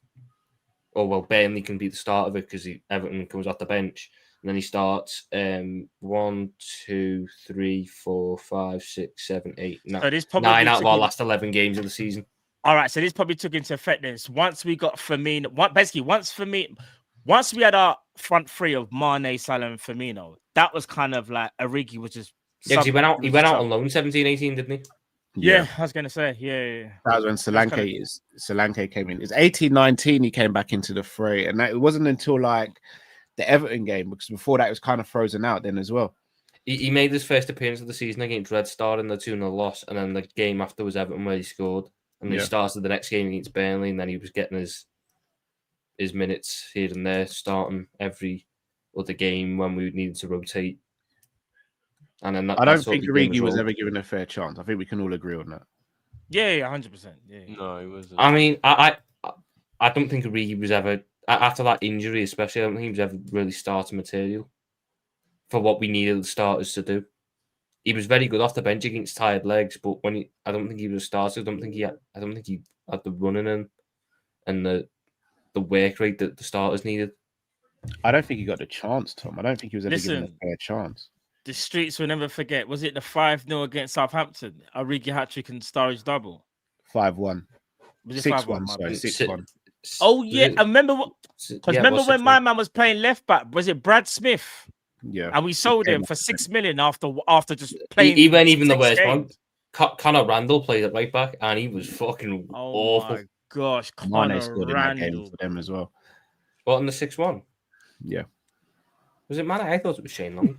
Burnley can be the start of it because Everton comes off the bench. then he starts 1, 2, 3, 4, 5, 6, 7, 8, So this probably 9 out of our took last 11 games of the season. All right, so this probably took into effect then. So once we got Firmino, once we had our front three of Mane, Salah, and Firmino, that was kind of like Origi was just. Yeah, 'cause he went out. He went out sub. on loan 17-18, didn't he? Yeah, I was gonna say, yeah. That was when Solanke came in. It's 18-19 he came back into the fray, and it wasn't until like the Everton game, because before that it was kind of frozen out then as well. He made his first appearance of the season against Red Star in the 2-0 loss, and then the game after was Everton where he scored, and he started the next game against Burnley, and then he was getting his minutes here and there, starting every other game when we needed to rotate. And then I don't think Origi was ever given a fair chance. I think we can all agree on that. Yeah, 100%. Yeah. No, he wasn't. I mean, I don't think Origi was ever, after that injury especially, I don't think he was ever really starting material for what we needed the starters to do. He was very good off the bench against tired legs, but I don't think he was a starter. I don't think he had the running and the work rate that the starters needed. I don't think he got the chance, Tom. I don't think he was ever given a fair chance. The streets will never forget. Was it the 5-0 against Southampton? Origi hat-trick and Sturridge double. 5-1. Was it 6-1? 5-1? Sorry, 6-1. Oh yeah, I remember. Because remember when my man was playing left back? Was it Brad Smith? Yeah, and we sold him for $6 million after just playing. He went even the worst one. Connor Randall played at right back, and he was fucking awful. My gosh, Mane scored in that game for them as well. What, in the 6-1? Yeah. Was it Mane? I thought it was Shane Long.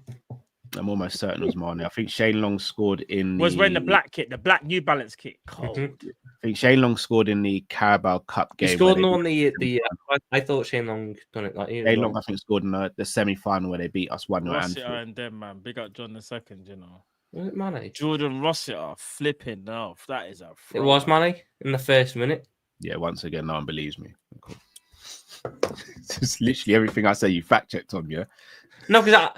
I'm almost certain it was Mane. I think Shane Long scored in was when the black New Balance kit. Cold. Mm-hmm. I think Shane Long scored in the Carabao Cup game. He scored on the I thought Shane Long done it that year. Shane Long, I think, scored in the semi-final where they beat us 1-0. Rossiter and them, man. Big up John II, you know. Was it Mane? Jordan Rossiter flipping off. That is a It was Mane in the first minute. Yeah, once again, no one believes me. Cool. It's literally everything I say you fact checked on, yeah. No, because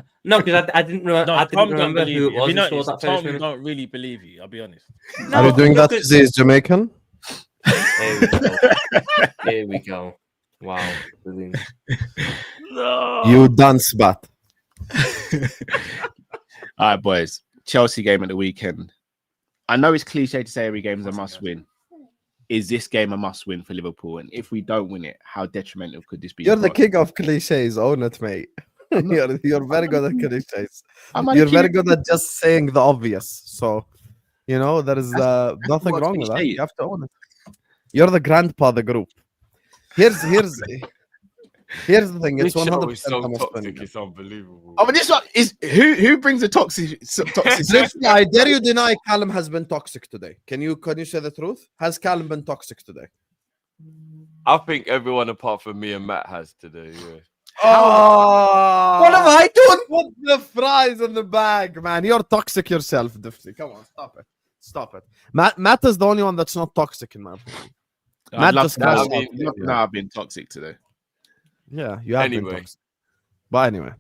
I didn't remember. No, I didn't remember who it was. You know, Tom don't really believe you. I'll be honest. No, are you doing that because he's Jamaican? Here we go. Wow, brilliant. No. You dance bat. All right, boys. Chelsea game at the weekend. I know it's cliche to say every game is a must-win. Is this game a must-win for Liverpool? And if we don't win it, how detrimental could this be? You're the king of cliches. Own it, mate. You're very good at cliches. You're very good at just saying the obvious. So, you know, there is nothing wrong with that. You have to own it. You're the grandpa of the group. Here's the thing. It's 100% so toxic. It's unbelievable. Oh, but this one is who brings the toxic? I dare you deny Callum has been toxic today. Can you say the truth? Has Callum been toxic today? I think everyone apart from me and Matt has today. Yeah. Oh, what have I done? Put the fries in the bag, man. You're toxic yourself, Difty. Come on, stop it. Matt is the only one that's not toxic in my opinion. I've been toxic today. Yeah, you have been toxic. But anyway,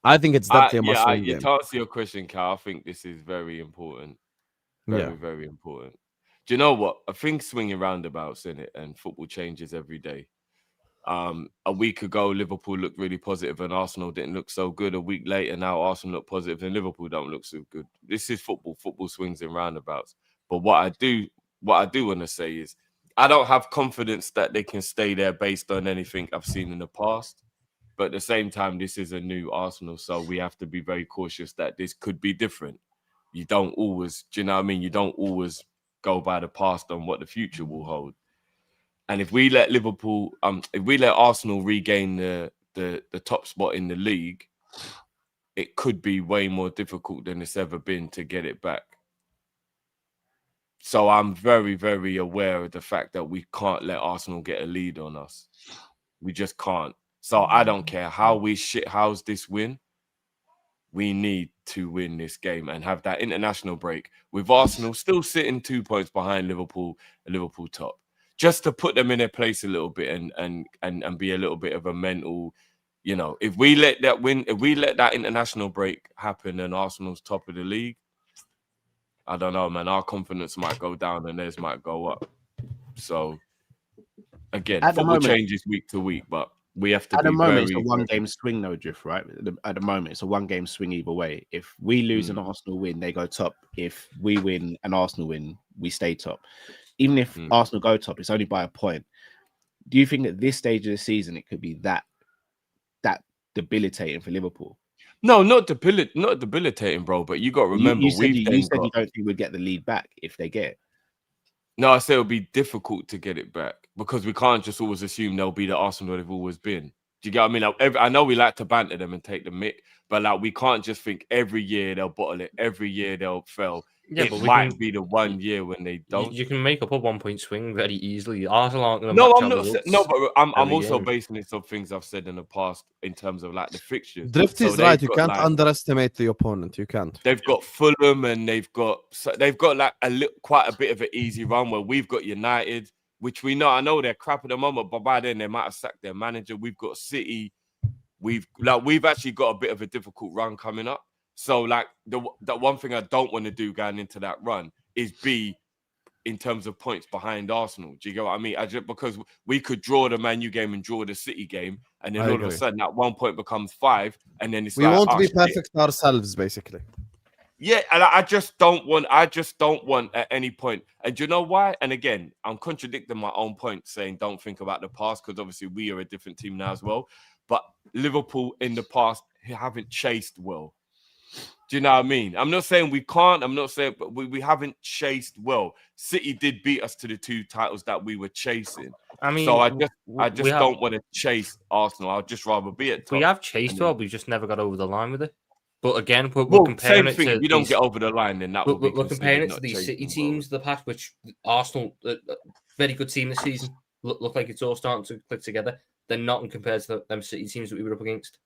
I think it's definitely a must-win game. To answer your question, Cal, I think this is very important. Very important. Do you know what? I think swinging roundabouts in it, and football changes every day. A week ago, Liverpool looked really positive and Arsenal didn't look so good. A week later, now Arsenal look positive and Liverpool don't look so good. This is football. Football swings in roundabouts. But what I do want to say is I don't have confidence that they can stay there based on anything I've seen in the past. But at the same time, this is a new Arsenal, so we have to be very cautious that this could be different. You don't always, do you know what I mean? You don't always go by the past on what the future will hold. And if we let Arsenal regain the top spot in the league, it could be way more difficult than it's ever been to get it back. So I'm very, very aware of the fact that we can't let Arsenal get a lead on us. We just can't. So I don't care how we shithouse this win. We need to win this game and have that international break with Arsenal still sitting 2 points behind Liverpool top. Just to put them in their place a little bit and be a little bit of a mental, you know, if we let that international break happen and Arsenal's top of the league, I don't know, man, our confidence might go down and theirs might go up. So again, football changes week to week, but We have to At be the moment, it's very, a one-game swing, no drift, right? At the moment, it's a one-game swing either way. If we lose and Arsenal win, they go top. If we win and Arsenal win, we stay top. Even if Arsenal go top, it's only by a point. Do you think at this stage of the season it could be that debilitating for Liverpool? No, not debilitating, bro. But you got to remember, you said you you don't think we'd get the lead back if they get it. No, I say it'll be difficult to get it back because we can't just always assume they'll be the Arsenal they've always been. Do you get what I mean? Like, I know we like to banter them and take the mick, but like we can't just think every year they'll bottle it, every year they'll fail. Yeah, it might be the one year when they don't. You can make up a 1 point swing very easily. Arsenal aren't going to No, match I'm our not. results No, but I'm also game. basing this on things I've said in the past in terms of like the fixtures. Drift is So right. they've You got, can't like, underestimate the opponent. You can't. They've got Fulham and they've got like quite a bit of an easy run where we've got United, which we know. I know they're crap at the moment, but by then they might have sacked their manager. We've got City. We've actually got a bit of a difficult run coming up. So like the one thing I don't want to do going into that run is be in terms of points behind Arsenal. Do you get what I mean? Because we could draw the Man U game and draw the City game, and then all of a sudden that 1 point becomes 5, and then we won't be perfect ourselves, basically. Yeah, and I just don't want at any point. And do you know why? And again, I'm contradicting my own point, saying don't think about the past, because obviously we are a different team now as well. But Liverpool in the past haven't chased well. Do you know what I mean? I'm not saying we can't. I'm not saying, but we haven't chased well. City did beat us to the 2 titles that we were chasing. I mean, so I just don't want to chase Arsenal. I'd just rather be at top. We have chased well. We've just never got over the line with it. But again, we're comparing it to. If we don't get over the line, then that would be. We're comparing it to these City teams of the past, which Arsenal, very good team this season, look like it's all starting to click together. They're not in compared to them City teams that we were up against.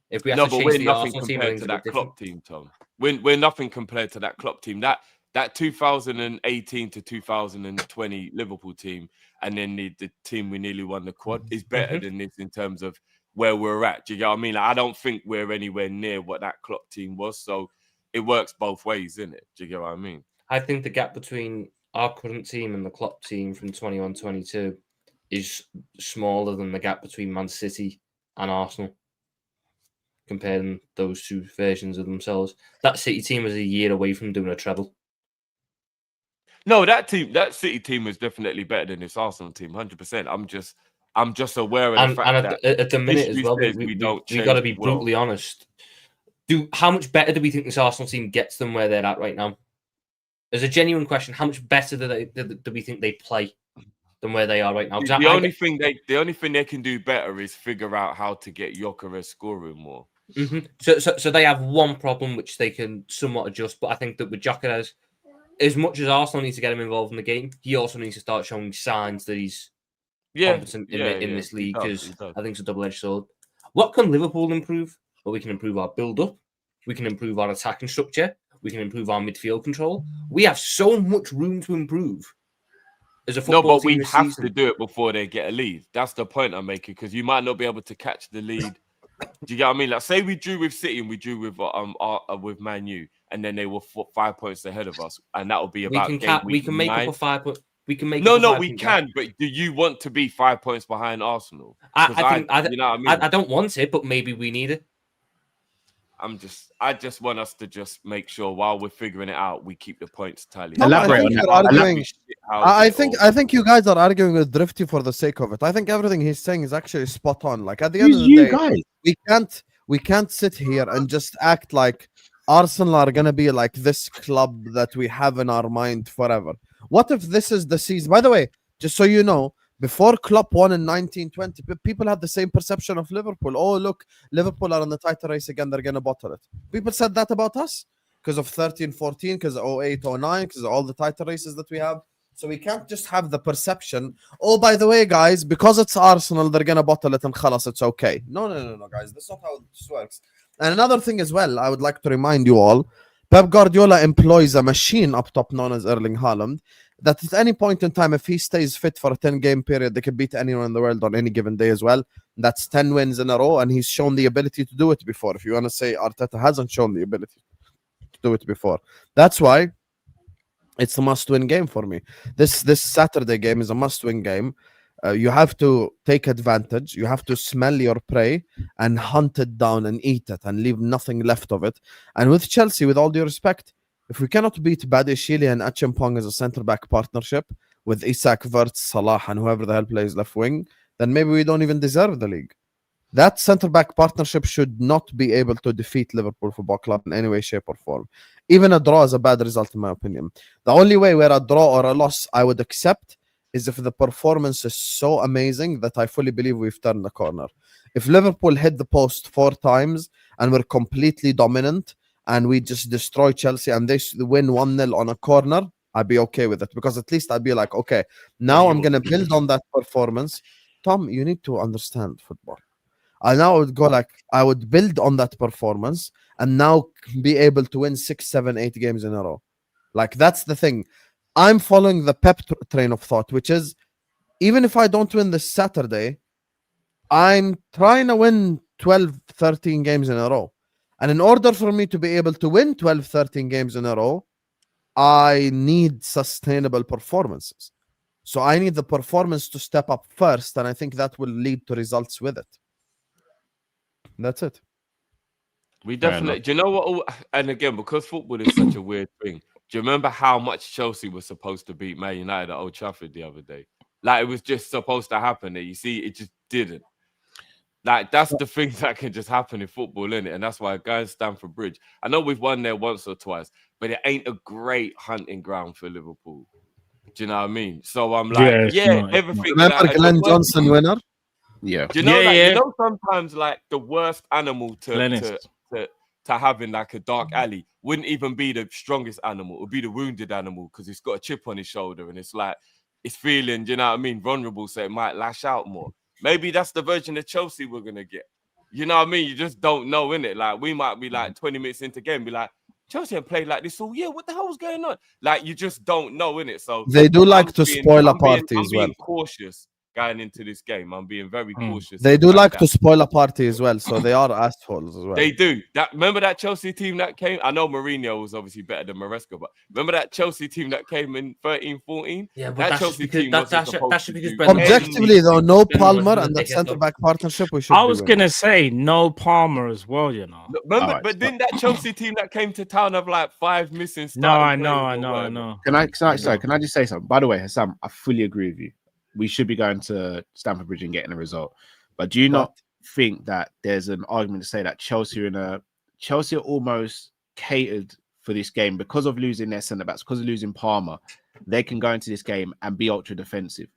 If we have to chase the Arsenal team, compared to that Klopp team, Tom. We're nothing compared to that Klopp team. That 2018 to 2020 Liverpool team, and then the team we nearly won the quad is better than this in terms of where we're at. Do you get what I mean? Like, I don't think we're anywhere near what that Klopp team was. So it works both ways, isn't it? Do you get what I mean? I think the gap between our current team and the Klopp team from 21-22 is smaller than the gap between Man City and Arsenal. Comparing those 2 versions of themselves, that City team was a year away from doing a treble. No, that City team was definitely better than this Arsenal team, 100%. I'm just aware of the fact that at the minute as well, we got to be brutally honest. How much better do we think this Arsenal team gets than where they're at right now? As a genuine question, how much better do we think they play than where they are right now? The only thing they can do better is figure out how to get Gyökeres scoring more. So they have one problem which they can somewhat adjust, but I think that with Gyökeres, as much as Arsenal needs to get him involved in the game, he also needs to start showing signs that he's competent in this league, because I think it's a double-edged sword. What can Liverpool improve? Well, we can improve our build-up, we can improve our attacking structure, we can improve our midfield control. We have so much room to improve as a football team. No, but we have to do it before they get a lead. That's the point I'm making, because you might not be able to catch the lead. Do you get what I mean? Like, say we drew with City and we drew with Man U, and then they were 5 points ahead of us, and that will be about. We can make up a 5 point. We can make. We can. But do you want to be 5 points behind Arsenal? I think you know what I mean. I don't want it, but maybe we need it. I just want us to just make sure while we're figuring it out, we keep the points tally. I think you guys are arguing with Drifty for the sake of it. I think everything he's saying is actually spot on. Like, at the end of the day, we can't sit here and just act like Arsenal are gonna be like this club that we have in our mind forever. What if this is the season? By the way, just so you know, before Klopp won in 1920, people had the same perception of Liverpool. Oh, look, Liverpool are in the title race again. They're going to bottle it. People said that about us because of 13-14, because of 08-09, because of all the title races that we have. So we can't just have the perception, oh, by the way, guys, because it's Arsenal, they're going to bottle it and khalas, it's okay. No, guys. That's not how this works. And another thing as well, I would like to remind you all, Pep Guardiola employs a machine up top known as Erling Haaland, that at any point in time, if he stays fit for a 10-game period, they can beat anyone in the world on any given day as well. That's 10 wins in a row, and he's shown the ability to do it before. If you want to say Arteta hasn't shown the ability to do it before. That's why it's a must-win game for me. This Saturday game is a must-win game. You have to take advantage. You have to smell your prey and hunt it down and eat it and leave nothing left of it. And with Chelsea, with all due respect, if we cannot beat Badiashile and Achimpong as a centre-back partnership with Isak, Wirtz, Salah, and whoever the hell plays left wing, then maybe we don't even deserve the league. That centre-back partnership should not be able to defeat Liverpool Football Club in any way, shape, or form. Even a draw is a bad result, in my opinion. The only way where a draw or a loss I would accept is if the performance is so amazing that I fully believe we've turned the corner. If Liverpool hit the post 4 times and we're completely dominant and we just destroy Chelsea and they win 1-0 on a corner, I'd be okay with it, because at least I'd be like, okay, now I'm going to build on that performance. Tom, you need to understand football. I now would go like, I would build on that performance and now be able to win 6, 7, 8 games in a row. Like, that's the thing. I'm following the Pep train of thought, which is, even if I don't win this Saturday, I'm trying to win 12, 13 games in a row. And in order for me to be able to win 12, 13 games in a row, I need sustainable performances. So I need the performance to step up first, and I think that will lead to results with it. That's it. We definitely, do you know what? And again, because football is such a weird thing, do you remember how much Chelsea was supposed to beat Man United at Old Trafford the other day? Like, it was just supposed to happen there. You see, it just didn't. Like, that's the thing that can just happen in football, innit? And that's why guys Stamford Bridge, I know we've won there once or twice, but it ain't a great hunting ground for Liverpool. Do you know what I mean? So I'm like, everything. Remember Glenn Johnson winner? Yeah. Do you know, you know, sometimes like the worst animal to have in like a dark alley wouldn't even be the strongest animal. It would be the wounded animal, because it's got a chip on his shoulder and it's like, it's feeling, do you know what I mean, vulnerable, so it might lash out more. Maybe that's the version of Chelsea we're going to get. You know what I mean? You just don't know, innit? Like, we might be like 20 minutes into game, be like, Chelsea have played like this all year. What the hell was going on? Like, you just don't know, innit? So they do like to spoil a party as well. I'm being cautious going into this game. I'm being very cautious. They do like to spoil a party as well, so they are assholes as well. They do. Remember that Chelsea team that came? I know Mourinho was obviously better than Maresca, but remember that Chelsea team that came in 13-14? Yeah, but that that's Chelsea because, team that's because objectively, though, no Palmer and that centre-back partnership, we should I was going to say no Palmer as well, you know. Remember, but didn't that Chelsea team that came to town have like 5 missing starting I know. Can I just say something? By the way, Hassan, I fully agree with you. We should be going to Stamford Bridge and getting a result. But do you not think that there's an argument to say that Chelsea are almost catered for this game because of losing their centre backs, because of losing Palmer? They can go into this game and be ultra defensive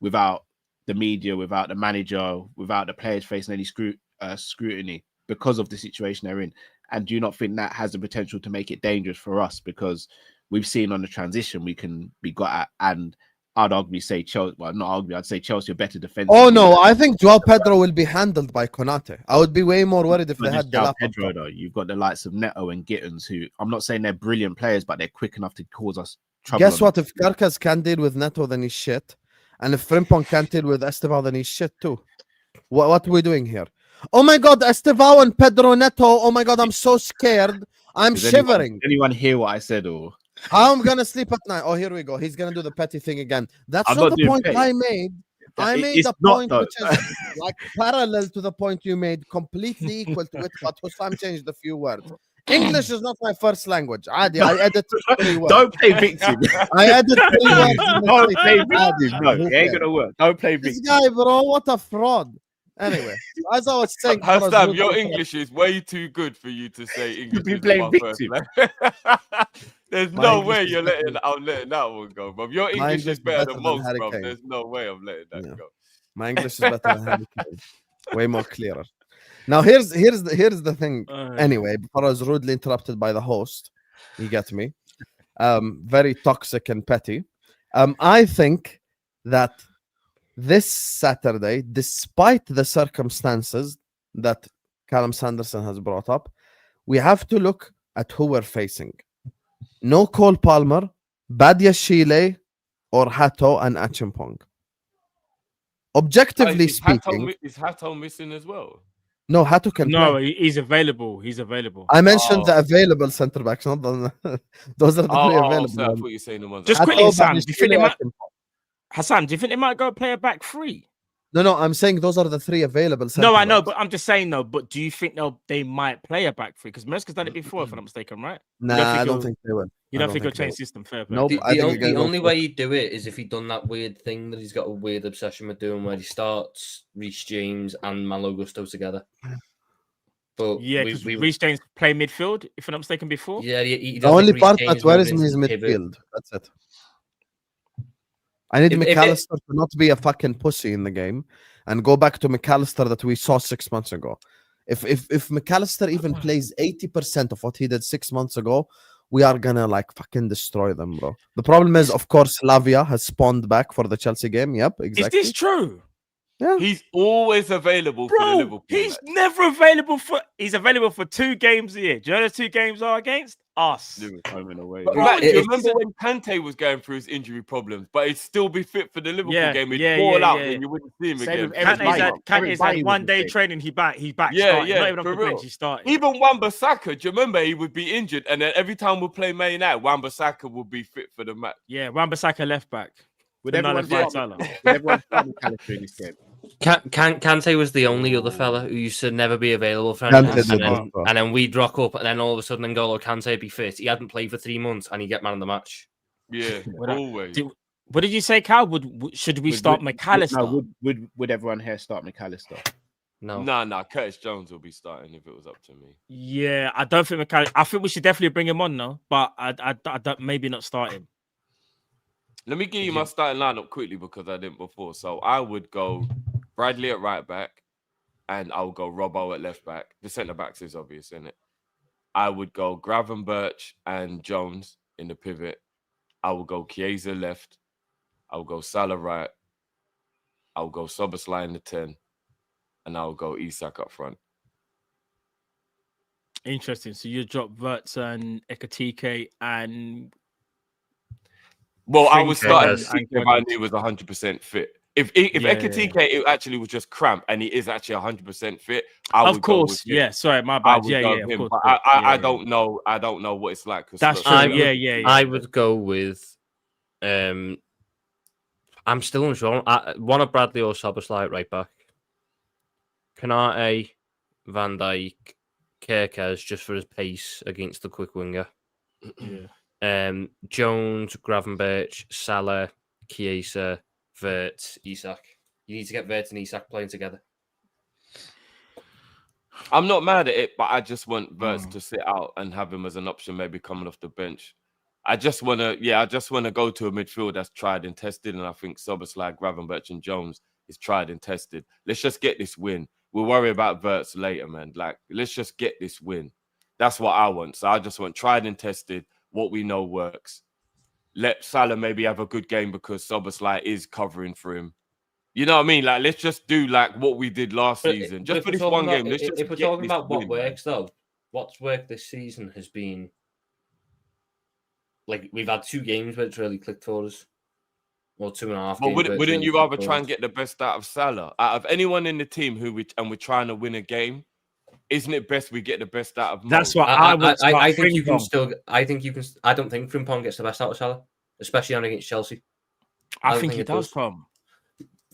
without the media, without the manager, without the players facing any scrutiny because of the situation they're in. And do you not think that has the potential to make it dangerous for us? Because we've seen on the transition we can be got at, and I'd argue say Chelsea. Well, not argue. I'd say Chelsea are better defensive. Oh no, I think Joao Pedro will be handled by Konate. I would be way more worried if they had Joao Pedro. Though you've got the likes of Neto and Gittins, who I'm not saying they're brilliant players, but they're quick enough to cause us trouble. Guess what? If Karkas can deal with Neto, then he's shit, and if Frimpong can't deal with Estevao, then he's shit too. What are we doing here? Oh my God, Estevao and Pedro Neto. Oh my God, I'm so scared. I'm shivering. Anyone hear what I said or? I'm gonna sleep at night. Oh, here we go. He's gonna do the petty thing again. That's not the point I made. I made the point which is like parallel to the point you made, completely equal to it, but Hussam changed a few words. English is not my first language. Adi, I edit 3 words. Don't play victim. I edit 3 words. Don't play victim. No, it ain't gonna work. Don't play victim. This guy, bro, what a fraud. Anyway, as I was saying, Hassan, your English is way too good for you to say English. You play victim. There's no way I'm letting that one go, bro. Your English is better than most, bro. There's no way I'm letting that go. My English is better than Harry Kane. Way more clearer. Now here's the thing. Anyway, before I was rudely interrupted by the host, you get me. Very toxic and petty. I think that this Saturday, despite the circumstances that Callum Sanderson has brought up, we have to look at who we're facing. No Cole Palmer, Badiashile, or Hato and Achimpong. Objectively speaking, is Hato missing as well? No, Hato can play. No, he's available. He's available. I mentioned the available centre backs, not the those are the three available. So I thought you were saying the ones. Just quickly, Sam. Do you think Hassan, do you think they might go play a back three? No, I'm saying those are the 3 available. No, I know, centre-backs. but I'm just saying though. But do you think they might play a back three? Because Merska's done it before, if I'm not mistaken, right? Nah, I don't think they will. You I don't think he'll they change will. system? Fair play. Nope. I think The again, only way he'd do it is if he'd done that weird thing that he's got a weird obsession with doing, where he starts Reece James and Malo Gusto together. But Yeah, because Reece James play midfield, if I'm not mistaken, before. Yeah, he The only part that worries me is midfield. That's it. I need McAllister to not be a fucking pussy in the game and go back to McAllister that we saw 6 months ago. If McAllister even plays 80% of what he did 6 months ago, we are gonna like fucking destroy them, bro. The problem is, of course, Lavia has spawned back for the Chelsea game. Yep, exactly. Is this true? Yeah. He's always available for the Bro, Liverpool. he's match. never available for. He's available for 2 games a year. Do you know those 2 games are against us? Home and away. But Matt, do it- you remember when Kante was going through his injury problems, but he'd still be fit for the Liverpool game? He'd fall out and you wouldn't see him Same again. with Eric Bailly. Kante's had 1 day training. He's back. Yeah, starting. yeah, Not even on for the bench. real. He's starting. Even Wan-Bissaka, do you remember he would be injured, and then every time we play Man United, Wan-Bissaka would be fit for the match. Yeah, Wan-Bissaka left back. Would The everyone nullified start Salah. would everyone start McAllister in this game? Kante was the only other fella who used to never be available for Kante anything, did and not. then we'd rock up, and then all of a sudden N'Golo Kante be fit. He hadn't played for 3 months, and he get man of the match. Yeah, always. What did you say, Cal? Should we start McAllister? No, would everyone here start McAllister? No, Nah. Curtis Jones will be starting if it was up to me. Yeah, I don't think McAllister. I think we should definitely bring him on now, but I don't, maybe not start him. Let me give you my starting lineup quickly because I didn't before. So I would go Bradley at right back, and I would go Robbo at left back. The centre backs is obvious, isn't it? I would go Gravenberch and Jones in the pivot. I would go Chiesa left. I would go Salah right. I would go Szoboszlai in the 10, and I would go Isak up front. Interesting. So you drop Verts and Ekatike and Well, I was starting Frimpong if I knew he was 100% fit. If Ekatike it actually was just cramp and he is actually 100% fit, I would of course, go with him. yeah. Sorry, my I bad. would Yeah, go yeah. with him, Of course. but I don't know. I don't know what it's like. That's true. Yeah. I would go with. I'm still unsure. One of Bradley or Szoboszlai at right back. Canate, Van Dijk, Kerkez just for his pace against the quick winger. Yeah. Jones, Gravenberch, Salah, Chiesa, Vert, Isak. You need to get Vert and Isak playing together. I'm not mad at it, but I just want Verts to sit out and have him as an option, maybe coming off the bench. I just want to go to a midfield that's tried and tested, and I think Szoboszlai, Gravenberch, and Jones is tried and tested. Let's just get this win. We'll worry about Verts later, man. Like, let's just get this win. That's what I want. So I just want tried and tested, what we know works. Let Salah maybe have a good game because Szoboszlai is covering for him. You know what I mean? Like, let's just do like what we did last season. Just for this one game. Let's just if we're talking about what works, though, what's worked this season has been like we've had 2 games where it's really clicked for us. Or 2.5 But games. wouldn't you rather try and get the best out of Salah? Out of anyone in the team we're trying to win a game, isn't it best we get the best out of Mo? That's what I would. I think you can still. I think you can. I don't think Frimpong gets the best out of Salah, especially on against Chelsea. I think it does come.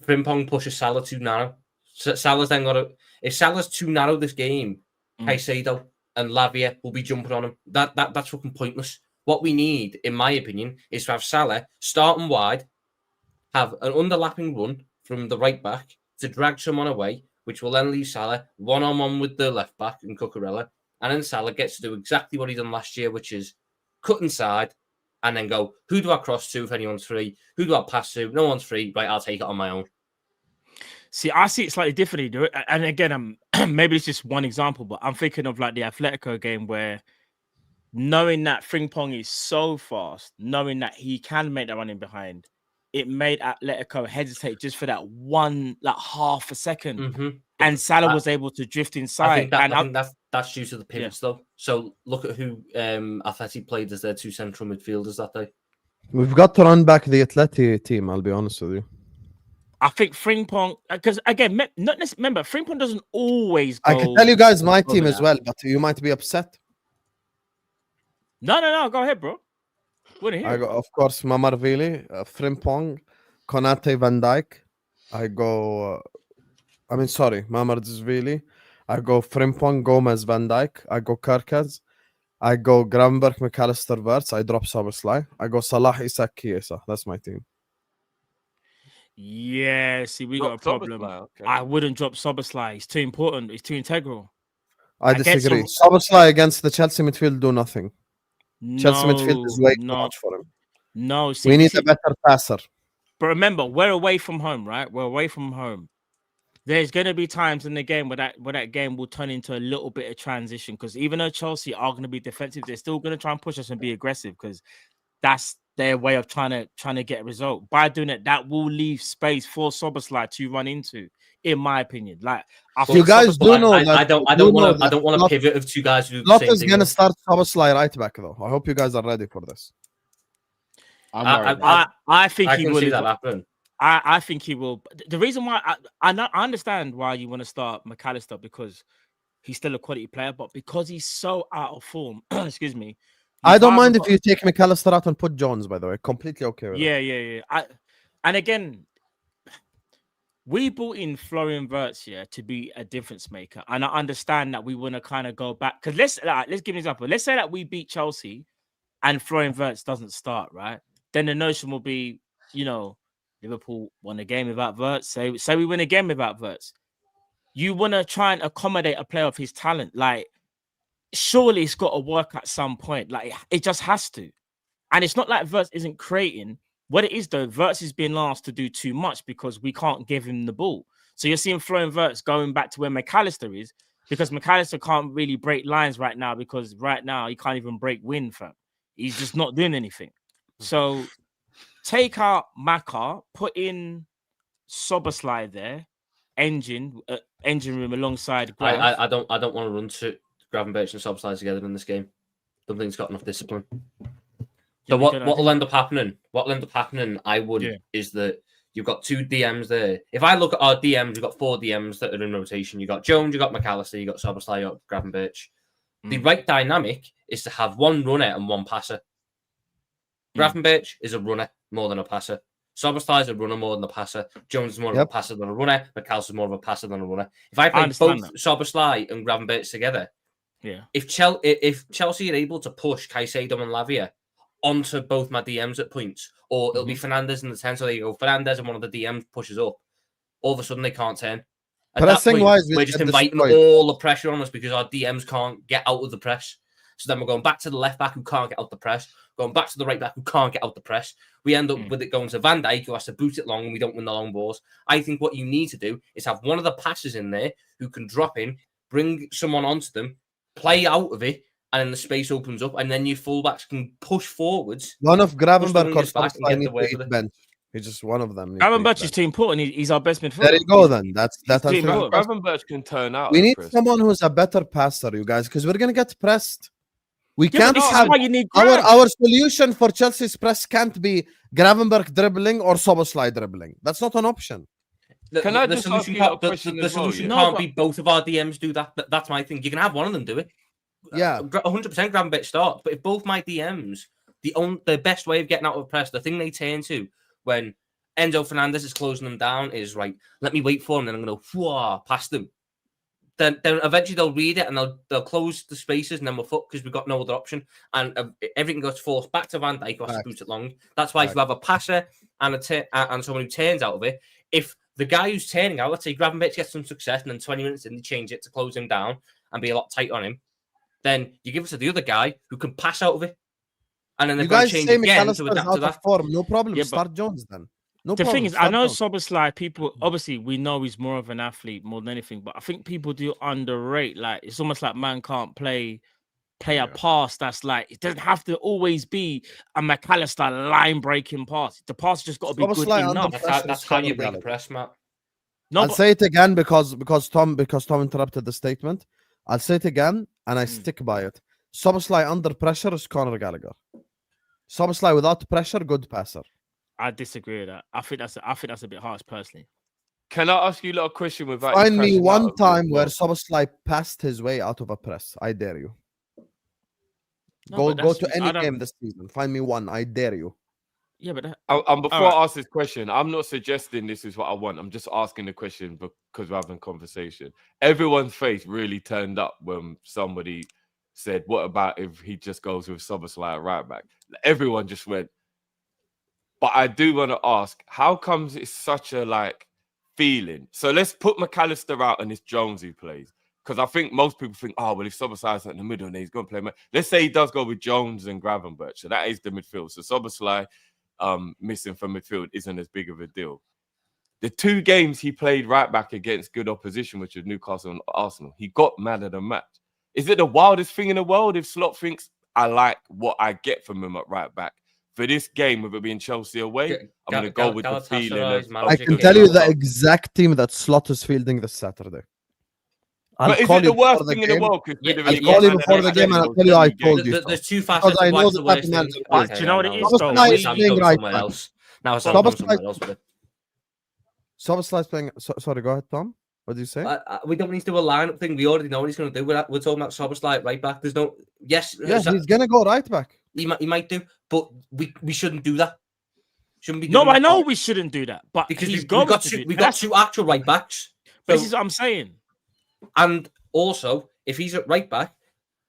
Frimpong pushes Salah too narrow. Salah's then got to. If Salah's too narrow this game, Caicedo and Lavia will be jumping on him. That's fucking pointless. What we need, in my opinion, is to have Salah starting wide, have an underlapping run from the right back to drag someone away, which will then leave Salah one-on-one with the left back and Cucurella, and then Salah gets to do exactly what he done last year, which is cut inside and then go, who do I cross to if anyone's free? Who do I pass to? No one's free. Right, I'll take it on my own. See, I see it slightly differently. And again, maybe it's just one example, but I'm thinking of like the Atletico game where knowing that Frimpong is so fast, knowing that he can make that running behind, it made Atletico hesitate just for that one, like half a second. Mm-hmm. And Salah was able to drift inside. I think that's due to the pivots, though. So look at who Atleti played as their 2 central midfielders that day. We've got to run back the Atleti team, I'll be honest with you. I think Frimpong, because again, remember, Frimpong doesn't always go. I can tell you guys my team as well, but you might be upset. No, go ahead, bro. I got, of course, Mamarvili, Frimpong, Konate, Van Dijk. I go. Mamardashvili. I go Frimpong, Gomez, Van Dijk. I go Kerkez. I go Gravenberch, McAllister, Wirtz. I drop Szoboszlai. I go Salah, Isak, Chiesa. That's my team. Yeah, see, we got a Drop problem. Szoboszlai, okay. I wouldn't drop Szoboszlai. He's too important. He's too integral. I Against disagree. some- Szoboszlai against the Chelsea midfield do nothing. Chelsea midfield is way too no, much for him. no. See, We need see, a better passer. but remember, we're away from home, right? We're away from home. There's going to be times in the game where that game will turn into a little bit of transition, because even though Chelsea are going to be defensive, they're still going to try and push us and be aggressive, because that's their way of trying to get a result. By doing it, that will leave space for Szoboszlai to run into, in my opinion. Like, You guys do know that. I don't want to pivot of two guys who do the Klopp same is thing. going to start Szoboszlai right back, though. I hope you guys are ready for this. I think I he can will. see that happen. I think he will. The reason why I understand why you want to start McAllister, because he's still a quality player, but because he's so out of form, excuse me. I don't mind if you take McAllister out and put Jones, by the way. Completely okay with that. Yeah. And again, we brought in Florian Wirtz here to be a difference maker, and I understand that we want to kind of go back, because let's give an example. Let's say that we beat Chelsea, and Florian Wirtz doesn't start, right? Then the notion will be, Liverpool won a game without Wirtz. Say we win a game without Wirtz. You want to try and accommodate a player of his talent. Like, surely it's got to work at some point. Like, it just has to. And it's not like Wirtz isn't creating. What it is, though, Wirtz is being asked to do too much because we can't give him the ball. So you're seeing Florian Wirtz going back to where McAllister is, because McAllister can't really break lines right now, because right now he can't even break wind, fam. He's just not doing anything. So take out Maka, put in Szoboszlai there, engine room alongside Grav. I don't want to run to Gravenberch and Szoboszlai together in this game. Don't think he's got enough discipline. So what'll end up happening? Is that you've got two DMs there. If I look at our DMs, we've got 4 DMs that are in rotation. You got Jones, you got McAllister, you got Szoboszlai, you got Gravenberch. The right dynamic is to have one runner and one passer. Gravenberch is a runner more than a passer. Szoboszlai is a runner more than a passer. Jones is more of a passer than a runner. McAllister is more of a passer than a runner. If I play both Szoboszlai and Gravenberch together, if Chelsea are able to push Caicedo and Lavia onto both my DMs at points, or it'll be Fernandes in the 10, so they go Fernandes and one of the DMs pushes up, all of a sudden they can't turn. At that point, we're just inviting all the pressure on us because our DMs can't get out of the press. So then we're going back to the left back who can't get out the press, going back to the right back who can't get out the press. We end up with it going to Van Dijk, who has to boot it long, and we don't win the long balls. I think what you need to do is have one of the passers in there who can drop in, bring someone onto them, play out of it, and then the space opens up, and then your fullbacks can push forwards. One of Gravenberch or Szoboszlai needs to bench. He's just one of them. Gravenberch is too important. He's our best midfielder. There you go, then. That's Gravenberch can turn out. We need someone who's a better passer, you guys, because we're gonna get pressed. We can't have our solution for Chelsea's press can't be Gravenberch dribbling or Szoboszlai dribbling. That's not an option. The solution can't be both of our DMs do that. That's my thing. You can have one of them do it. Yeah, 100% Gravenberch starts. But if both my DMs, the best way of getting out of press, the thing they turn to when Enzo Fernandez is closing them down is, right, let me wait for him, then I'm going to past them. Then eventually they'll read it and they'll close the spaces, and then we're fucked because we've got no other option. And everything goes forced back to Van Dijk, who has to boot it long. That's why if you have a passer and someone who turns out of it, if the guy who's turning out, let's say Gravenberch gets some success, and then 20 minutes in they change it to close him down and be a lot tight on him, then you give it to the other guy who can pass out of it. And then they're going to change again to adapt to that. Form. No problem. Start Jones then. The thing is, I know Szoboszlai, people, obviously, we know he's more of an athlete more than anything, but I think people do underrate. Like, it's almost like man can't play a pass that's like, it doesn't have to always be a McAllister line-breaking pass. The pass just got to be good enough. That's how you break the press, Matt. I'll say it again because Tom interrupted the statement. I'll say it again, and I stick by it. Szoboszlai under pressure is Conor Gallagher. Szoboszlai without pressure, good passer. I disagree with that. I think that's a bit harsh, personally. Can I ask you a little question without? Find me one time where Szoboszlai passed his way out of a press. I dare you. Go to any game this season. Find me one. I dare you. Yeah, but that, Before Alright. I ask this question, I'm not suggesting this is what I want. I'm just asking the question because we're having conversation. Everyone's face really turned up when somebody said, "What about if he just goes with Szoboszlai at right back?" Everyone just went. But I do want to ask, how comes it's such a feeling? So let's put McAllister out and it's Jones who plays. Because I think most people think, oh, well, if Szoboszlai's in the middle, then he's going to play. Let's say he does go with Jones and Gravenberch. So that is the midfield. So Szoboszlai missing from midfield isn't as big of a deal. The 2 games he played right back against good opposition, which was Newcastle and Arsenal, he got man of the match. Is it the wildest thing in the world if Slot thinks, I like what I get from him at right back? For this game, with it being Chelsea away, I'm going to go with the feeling. I can tell you the exact team that Slot is fielding this Saturday. But is it the worst thing in the world? I'll call you before the game and I'll tell you I told you. There's 2 facets of why it's the worst thing. Do you know what it is, though? Szoboszlai is playing right back. Now it's somewhere else. Szoboszlai's playing. Sorry, go ahead, Tom. What did you say? We don't need to do a lineup thing. We already know what he's going to do. We're talking about Szoboszlai right back. There's no... Yes, he's going to go right back. He might do, but we shouldn't do that. Shouldn't be. No, I know we shouldn't do that, but because we've got 2 actual right backs. This is what I'm saying. And also, if he's at right back,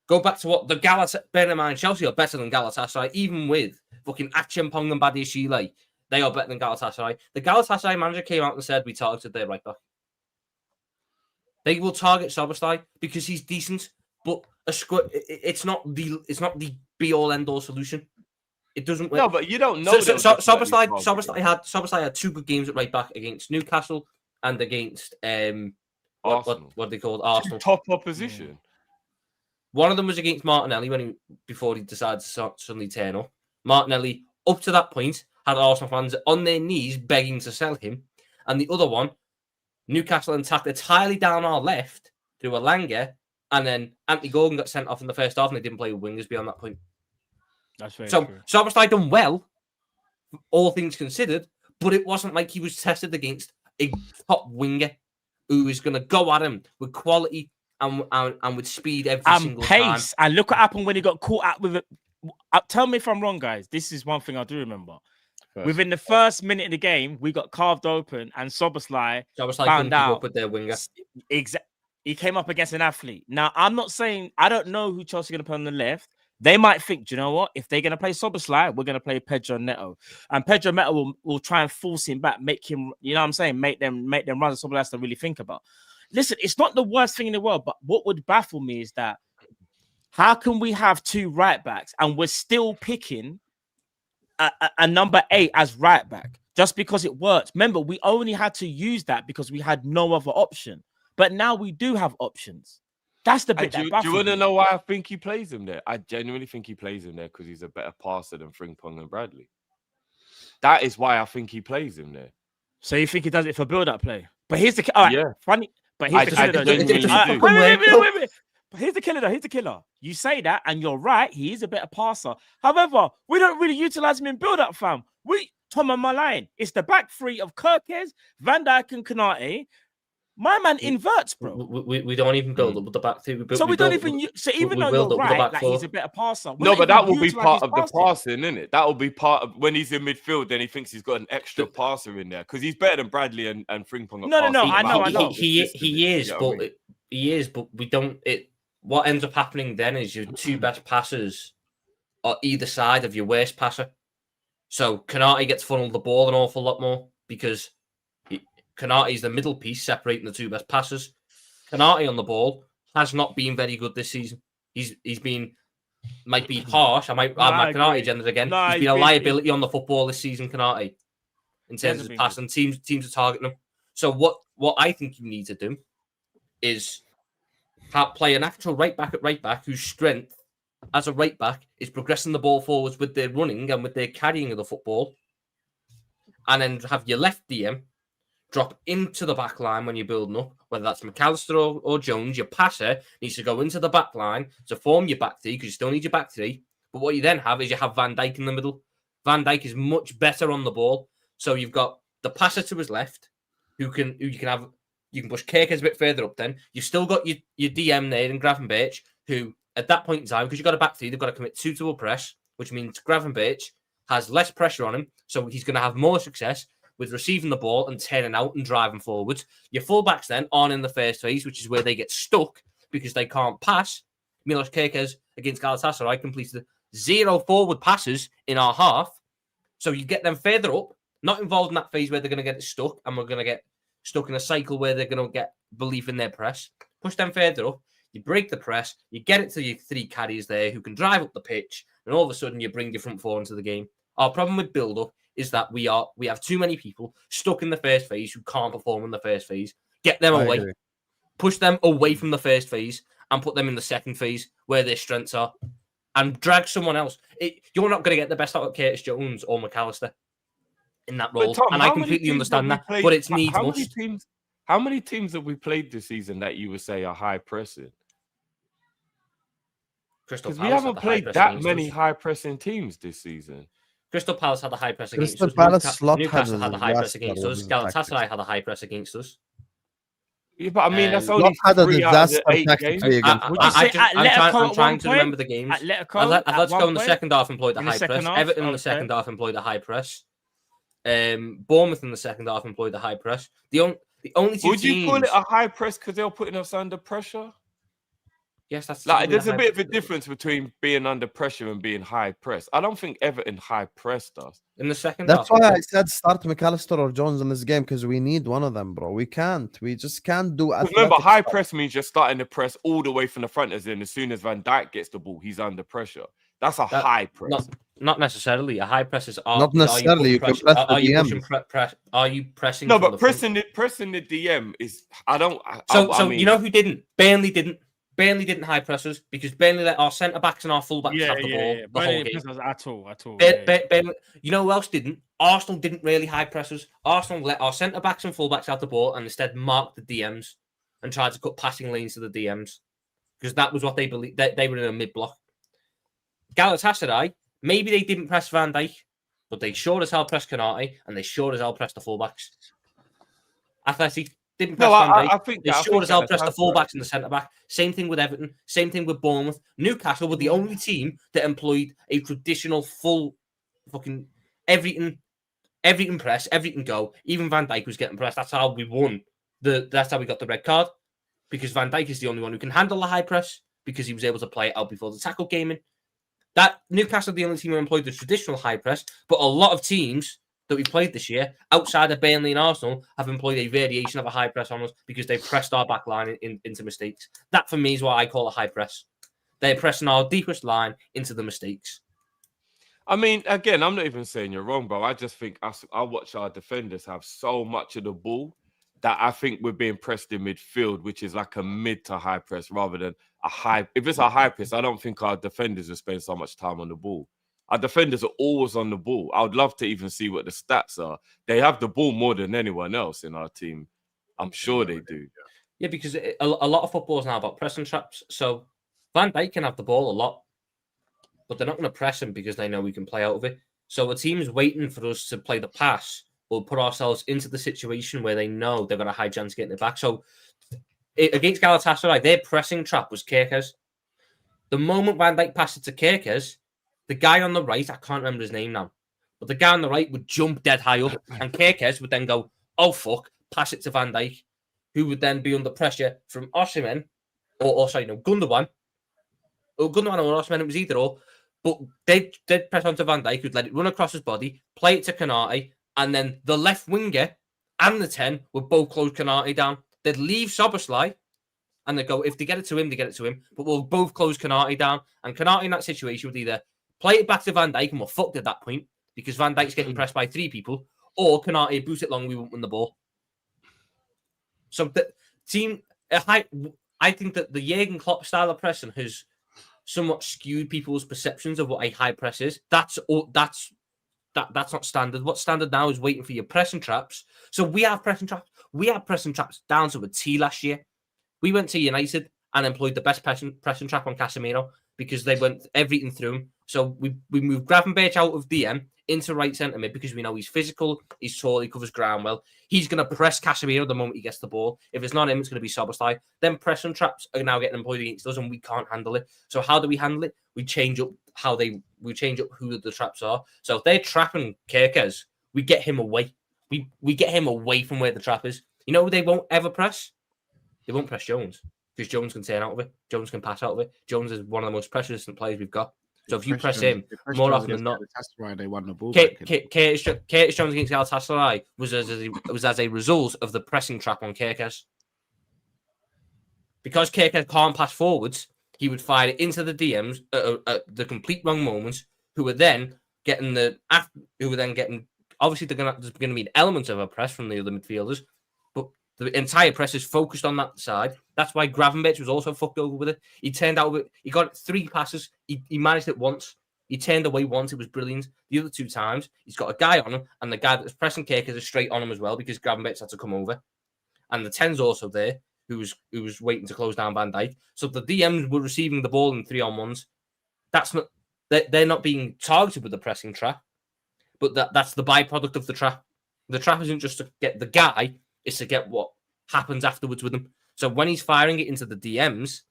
go back to what the Galatasaray, bear in mind, Chelsea are better than Galatasaray, even with fucking Achimpong and Badiashile. They are better than Galatasaray. The Galatasaray manager came out and said we targeted their right back. They will target Szoboszlai because he's decent, but it's not the be all end all solution. It doesn't work. No, but you don't know. Szoboszlai had 2 good games at right back against Newcastle and against Arsenal. What they called Arsenal. Top opposition. One of them was against Martinelli before he decided to suddenly turn up. Martinelli, up to that point, had Arsenal fans on their knees begging to sell him. And the other one, Newcastle attacked entirely down our left through Alanga, and then Anthony Gordon got sent off in the first half, and they didn't play with wingers beyond that point. That's very true. Szoboszlai done well, all things considered, but it wasn't like he was tested against a top winger who is going to go at him with quality and with speed every single pace. time. And look what happened when he got caught out with it. Tell me if I'm wrong, guys. This is one thing I do remember. Within the first minute of the game, we got carved open, and Szoboszlai found out with their winger. He came up against an athlete. Now, I'm not saying I don't know who Chelsea are going to put on the left. They might think, do you know what? If they're going to play Szoboszlai, we're going to play Pedro Neto, and Pedro Neto will try and force him back, make him, you know what I'm saying, make them run. Something else to really think about. Listen, it's not the worst thing in the world, but what would baffle me is that how can we have 2 right backs and we're still picking a number 8 as right back just because it worked? Remember, we only had to use that because we had no other option, but now we do have options. That's the bit. Do you want to know why I think he plays him there? I genuinely think he plays him there because he's a better passer than Frimpong and Bradley. That is why I think he plays him there. So you think he does it for build-up play? But here's the all right, yeah. Funny. But here's the killer. Wait. But here's the killer, though. Here's the killer. You say that, and you're right. He is a better passer. However, we don't really utilize him in build-up, fam. Tom, am I lying? It's the back 3 of Kirkes, Van Dijk, and Kanate. My man inverts, bro. We don't even build up with the back 3. So even though you're right, like he's a better passer. No, but that will be part of the passing, isn't it? That will be part of when he's in midfield. Then he thinks he's got an extra passer in there because he's better than Bradley and Frimpong. No, I know. He is, but we don't. What ends up happening then is your 2 best passers are either side of your worst passer. So Kanate gets funneled the ball an awful lot more because Kanate is the middle piece separating the 2 best passers. Kanate on the ball has not been very good this season. He's been, might be harsh. I might add my Kanate agenda again. He's been a liability on the football this season, Kanate, in terms of passing. Teams are targeting him. So what I think you need to do is play an actual right back at right back whose strength as a right back is progressing the ball forwards with their running and with their carrying of the football, and then have your left DM drop into the back line when you're building up, whether that's McAllister or Jones. Your passer needs to go into the back line to form your back 3 because you still need your back 3. But what you then have is you have Van Dijk in the middle. Van Dijk is much better on the ball. So you've got the passer to his left who you can push Kirkes a bit further up then. You've still got your DM there in Gravenberch, who at that point in time, because you've got a back 3, they've got to commit 2 to a press, which means Gravenberch has less pressure on him, so he's going to have more success with receiving the ball and turning out and driving forwards. Your fullbacks then aren't in the first phase, which is where they get stuck because they can't pass. Milos Kerkez against Galatasaray completed 0 forward passes in our half. So you get them further up, not involved in that phase where they're going to get stuck and we're going to get stuck in a cycle where they're going to get belief in their press. Push them further up. You break the press. You get it to your 3 caddies there who can drive up the pitch. And all of a sudden you bring your front 4 into the game. Our problem with build-up is that we have too many people stuck in the first phase who can't perform in the first phase. Get them away. Push them away from the first phase and put them in the second phase where their strengths are. And drag someone else. You're not going to get the best out of Curtis Jones or McAllister in that role. Tom, and I completely understand that. But it's needs must. How many teams have we played this season that you would say are high pressing? Because we haven't played that many high pressing teams this season. Crystal Palace had a high press against Crystal us. Palace Newcastle had a high press against us. Galatasaray had a high press against us. Yeah, but I mean, that's only had a 3 out of the 8 disaster games. I'm trying to remember the games. Atletico in the second half employed the high press. Everton in the second half employed the high press. Bournemouth in the second half employed the high press. The only two Would you call it a high press because they're putting us under pressure? Yes, that's like there's a bit of a difference between being under pressure and being high press. I don't think Everton high pressed us in the second. That's why I said start McAllister or Jones in this game because we need one of them, bro. We just can't do. Remember, high press means you're starting to press all the way from the front, as in as soon as Van Dijk gets the ball, he's under pressure. That's a high press. Not necessarily. A high press is not necessarily. You can press the DM. Are you pressing? No, but pressing the DM is. I mean, you know who didn't? Burnley didn't. Burnley didn't high press us because Burnley let our centre backs and our full backs have the ball the whole game. At all. Burnley, you know who else didn't? Arsenal didn't really high press us. Arsenal let our centre backs and full backs have the ball and instead marked the DMs and tried to cut passing lanes to the DMs because that was what they believed. They were in a mid block. Galatasaray, maybe they didn't press Van Dijk, but they sure as hell pressed Konate and they sure as hell pressed the full backs. Athletic didn't press Van Dijk. I think they sure as hell pressed the fullbacks and the centre back. Same thing with Everton. Same thing with Bournemouth. Newcastle were the only team that employed a traditional full fucking everything press, everything go. Even Van Dijk was getting pressed. That's how we won. That's how we got the red card because Van Dijk is the only one who can handle the high press because he was able to play it out before the tackle came in. That Newcastle are the only team who employed the traditional high press, but a lot of teams that we played this year, outside of Burnley and Arsenal, have employed a variation of a high press on us because they've pressed our back line into mistakes. That, for me, is what I call a high press. They're pressing our deepest line into the mistakes. I mean, again, I'm not even saying you're wrong, bro. I just think I watch our defenders have so much of the ball that I think we're being pressed in midfield, which is like a mid to high press rather than a high. If it's a high press, I don't think our defenders will spend so much time on the ball. Our defenders are always on the ball. I would love to even see what the stats are. They have the ball more than anyone else in our team. I'm sure they do. Yeah, because a lot of football is now about pressing traps. So Van Dijk can have the ball a lot, but they're not going to press him because they know we can play out of it. So a team's waiting for us to play the pass or put ourselves into the situation where they know they've got a high chance of getting it back. So against Galatasaray, their pressing trap was Kerkez. The moment Van Dijk passed it to Kerkez, the guy on the right, I can't remember his name now, but the guy on the right would jump dead high up and Kerkez would then go, oh, fuck, pass it to Van Dijk, who would then be under pressure from Osimhen, Gundogan. Or Gundogan or Osimhen, it was either or. But they'd press onto Van Dijk, who'd let it run across his body, play it to Konate, and then the left winger and the 10 would both close Konate down. They'd leave Szoboszlai, and they'd go, if they get it to him, they get it to him. But we'll both close Konate down. And Konate in that situation would either play it back to Van Dijk and we're fucked at that point because Van Dijk's getting pressed by 3 people, or Konate boot it long, we won't win the ball. So the team, I think that the Jurgen Klopp style of pressing has somewhat skewed people's perceptions of what a high press is. That's not standard. What's standard now is waiting for your pressing traps. So we have pressing traps. We have pressing traps down to a T last year. We went to United and employed the best pressing trap on Casemiro because they went everything through him. So we moved Gravenberch out of DM into right centre mid because we know he's physical, he's tall, he covers ground well. He's going to press Casemiro the moment he gets the ball. If it's not him, it's going to be Szoboszlai. Then pressing traps are now getting employed against us and we can't handle it. So how do we handle it? We change up how they we change up who the traps are. So if they're trapping Kirkes, we get him away. We get him away from where the trap is. You know, they won't ever press. They won't press Jones because Jones can turn out of it. Jones can pass out of it. Jones is one of the most pressure resistant players we've got. So if you press him, more often than not, they won the ball. Curtis Jones against Galatasaray was as a result of the pressing trap on Kirkes. Because Kirkes can't pass forwards, he would fire it into the DMs at the complete wrong moments. Who are then getting obviously there's going to be an element of a press from the other midfielders, but the entire press is focused on that side. That's why Gravenberch was also fucked over with it. He turned out with it. He got 3 passes. He managed it once. He turned away once. It was brilliant. The other 2 times, he's got a guy on him, and the guy that's pressing Kirkes is straight on him as well because Gravenberch had to come over. And the 10's also there, who was waiting to close down Van Dijk. So the DMs were receiving the ball in 3-on-1s. That's not. They're not being targeted with the pressing trap, but that's the byproduct of the trap. The trap isn't just to get the guy; it's to get what happens afterwards with him. So when he's firing it into the DMs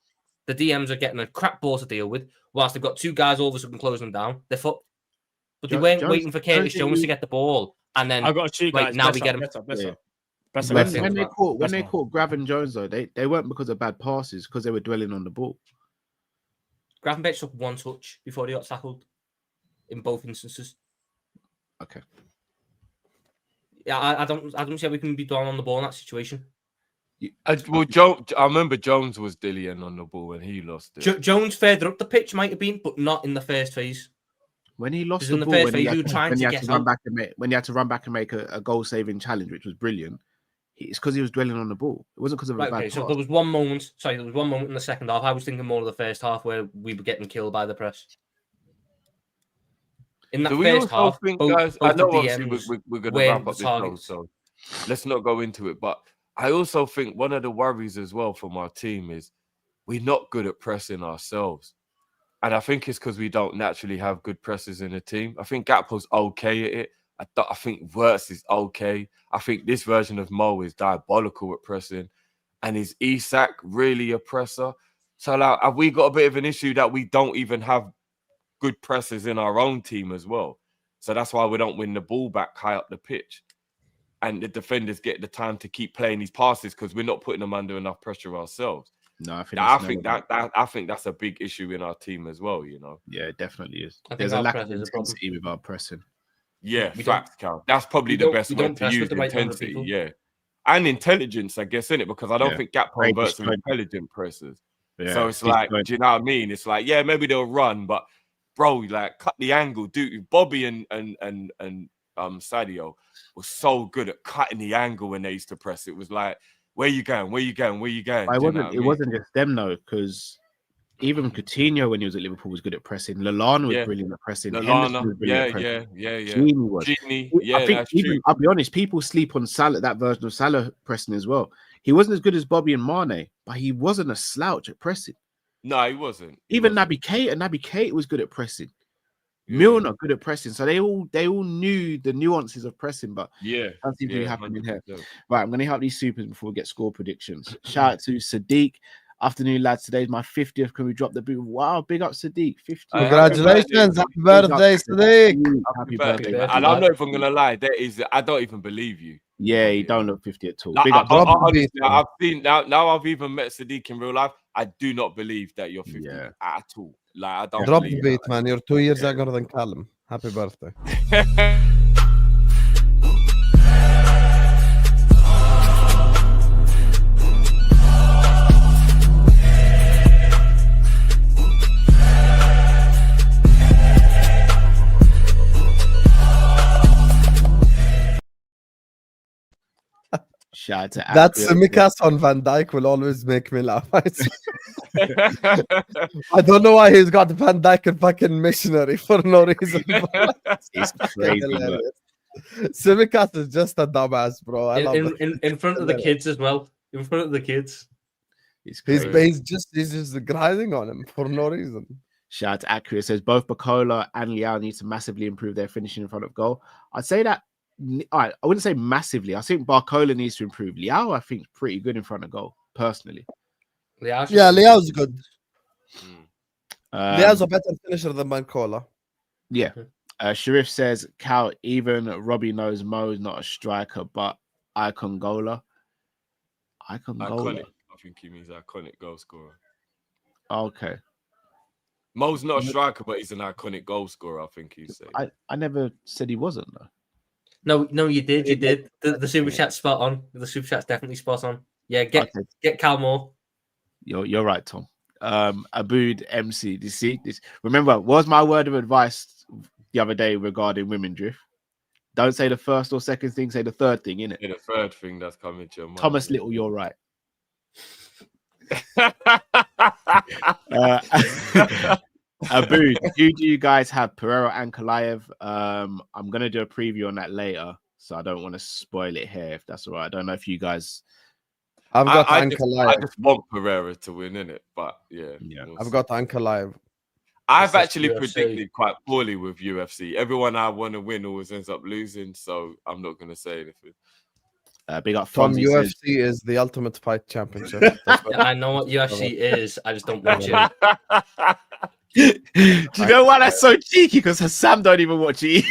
are getting a crap ball to deal with, whilst they've got 2 guys all of a sudden closing them down. They're fucked. But they weren't waiting for Curtis Jones to get the ball, and then I got 2 guys. now we get him. When they caught Graven Jones though, they weren't because of bad passes, because they were dwelling on the ball. Gravenberch took 1 touch before he got tackled in both instances. Okay. Yeah, I don't see how we can be done on the ball in that situation. I remember Jones was dillying on the ball when he lost it. Jones further up the pitch might have been, but not in the first phase. When he lost the ball, when he had to run back and make a goal-saving challenge, which was brilliant, it's because he was dwelling on the ball. It wasn't because of a bad pass. So there was one moment in the second half. I was thinking more of the first half where we were getting killed by the press. In that first half, guys, I know obviously we're going to wrap up this show, so let's not go into it. But I also think one of the worries as well from our team is we're not good at pressing ourselves. And I think it's because we don't naturally have good pressers in the team. I think Gakpo's okay at it. I think Wirtz is okay. I think this version of Mo is diabolical at pressing. And is Isak really a presser? So like, have we got a bit of an issue that we don't even have good pressers in our own team as well? So that's why we don't win the ball back high up the pitch. And the defenders get the time to keep playing these passes because we're not putting them under enough pressure ourselves. No, I think that's a big issue in our team as well, you know. Yeah, it definitely is. There's a lack of intensity with our pressing. Yeah, facts, Cal. That's probably the best word to use, intensity, yeah. And intelligence, I guess, innit? Because I don't think Gakpo and Wirtz are intelligent pressers. Yeah, so it's like, do you know what I mean? It's like, yeah, maybe they'll run, but bro, like cut the angle. Dude, Bobby and Sadio was so good at cutting the angle when they used to press. It was like, where you going? Where you going? Where you going? It wasn't just them though, because even Coutinho when he was at Liverpool was good at pressing. Lallana was brilliant at pressing. Genie was. I think even, I'll be honest, people sleep on Salah, that version of Salah pressing as well. He wasn't as good as Bobby and Mane, but he wasn't a slouch at pressing. No, he wasn't. Even Naby Keita was good at pressing. Milner good at pressing, so they all knew the nuances of pressing, but that seems to be happening here. Right, I'm going to help these supers before we get score predictions. Shout out to Sadiq. Afternoon, lads. Today's my 50th. Can we drop the boot? Wow, big up, Sadiq. 50. Congratulations. Happy birthday, Sadiq. Happy birthday. And I'm not even going to lie. I don't even believe you. Yeah, you don't look 50 at all. Like, honestly, I've seen now I've even met Sadiq in real life. I do not believe that you're 50 at all. Like, I don't drop the beat, man. You're 2 years younger than Callum. Happy birthday. Shout out to that Simicast on Van Dijk will always make me laugh. I don't know why he's got Van Dijk and fucking missionary for no reason. It's crazy. Simicast is just a dumbass, bro. I love in front of the kids as well. In front of the kids. He's just grinding on him for no reason. Shout out to Accurate. Says both Bacola and Liao need to massively improve their finishing in front of goal. I'd say that. All right, I wouldn't say massively. I think Barcola needs to improve. Liao, I think, is pretty good in front of goal, personally. Liao's good. Liao's a better finisher than Bancola. Yeah. Sharif says, Cal, even Robbie knows Mo's not a striker, but icon goaler. Icon goaler. Iconic. I think he means iconic goal scorer. Okay. Mo's not a striker, but he's an iconic goal scorer, I think he's saying. I never said he wasn't, though. No, you did. You did. The super chat's spot on. The super chat's definitely spot on. Yeah, get Cal more. You're right, Tom. Abood MC. Do you see this? Remember, what was my word of advice the other day regarding women drift? Don't say the first or second thing, say the third thing, innit? Yeah, the third thing that's coming to your mind. Thomas Little, you're right. Abood, who do you guys have? Pereira and Kalayev. I'm gonna do a preview on that later, so I don't want to spoil it here. If that's all right. I don't know if you guys. I've got I Ankalaev. just want Pereira to win, innit? But yeah. I've got Ankalaev. I've actually predicted quite poorly with UFC. Everyone I want to win always ends up losing, so I'm not going to say anything. Big up Tom, Fonzie UFC is the ultimate fight championship. I know what UFC is. I just don't watch it. Do you know why that's so cheeky? Because Sam don't even watch it.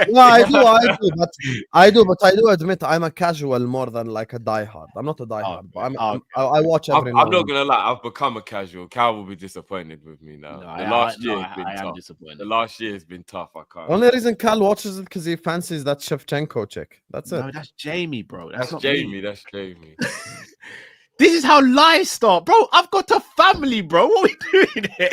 No, I do, but I do admit I'm a casual more than like a diehard. I'm not a diehard, but I watch every. I'm not gonna lie. I've become a casual. Cal will be disappointed with me now. No, the last year has been I am tough. disappointed. The last year has been tough. I can't. Only reason Cal watches it because he fancies that Shevchenko chick. That's it. No, that's Jamie, bro. That's not Jamie. me. That's Jamie. This is how lies start, bro. I've got a family, bro. What are we doing here?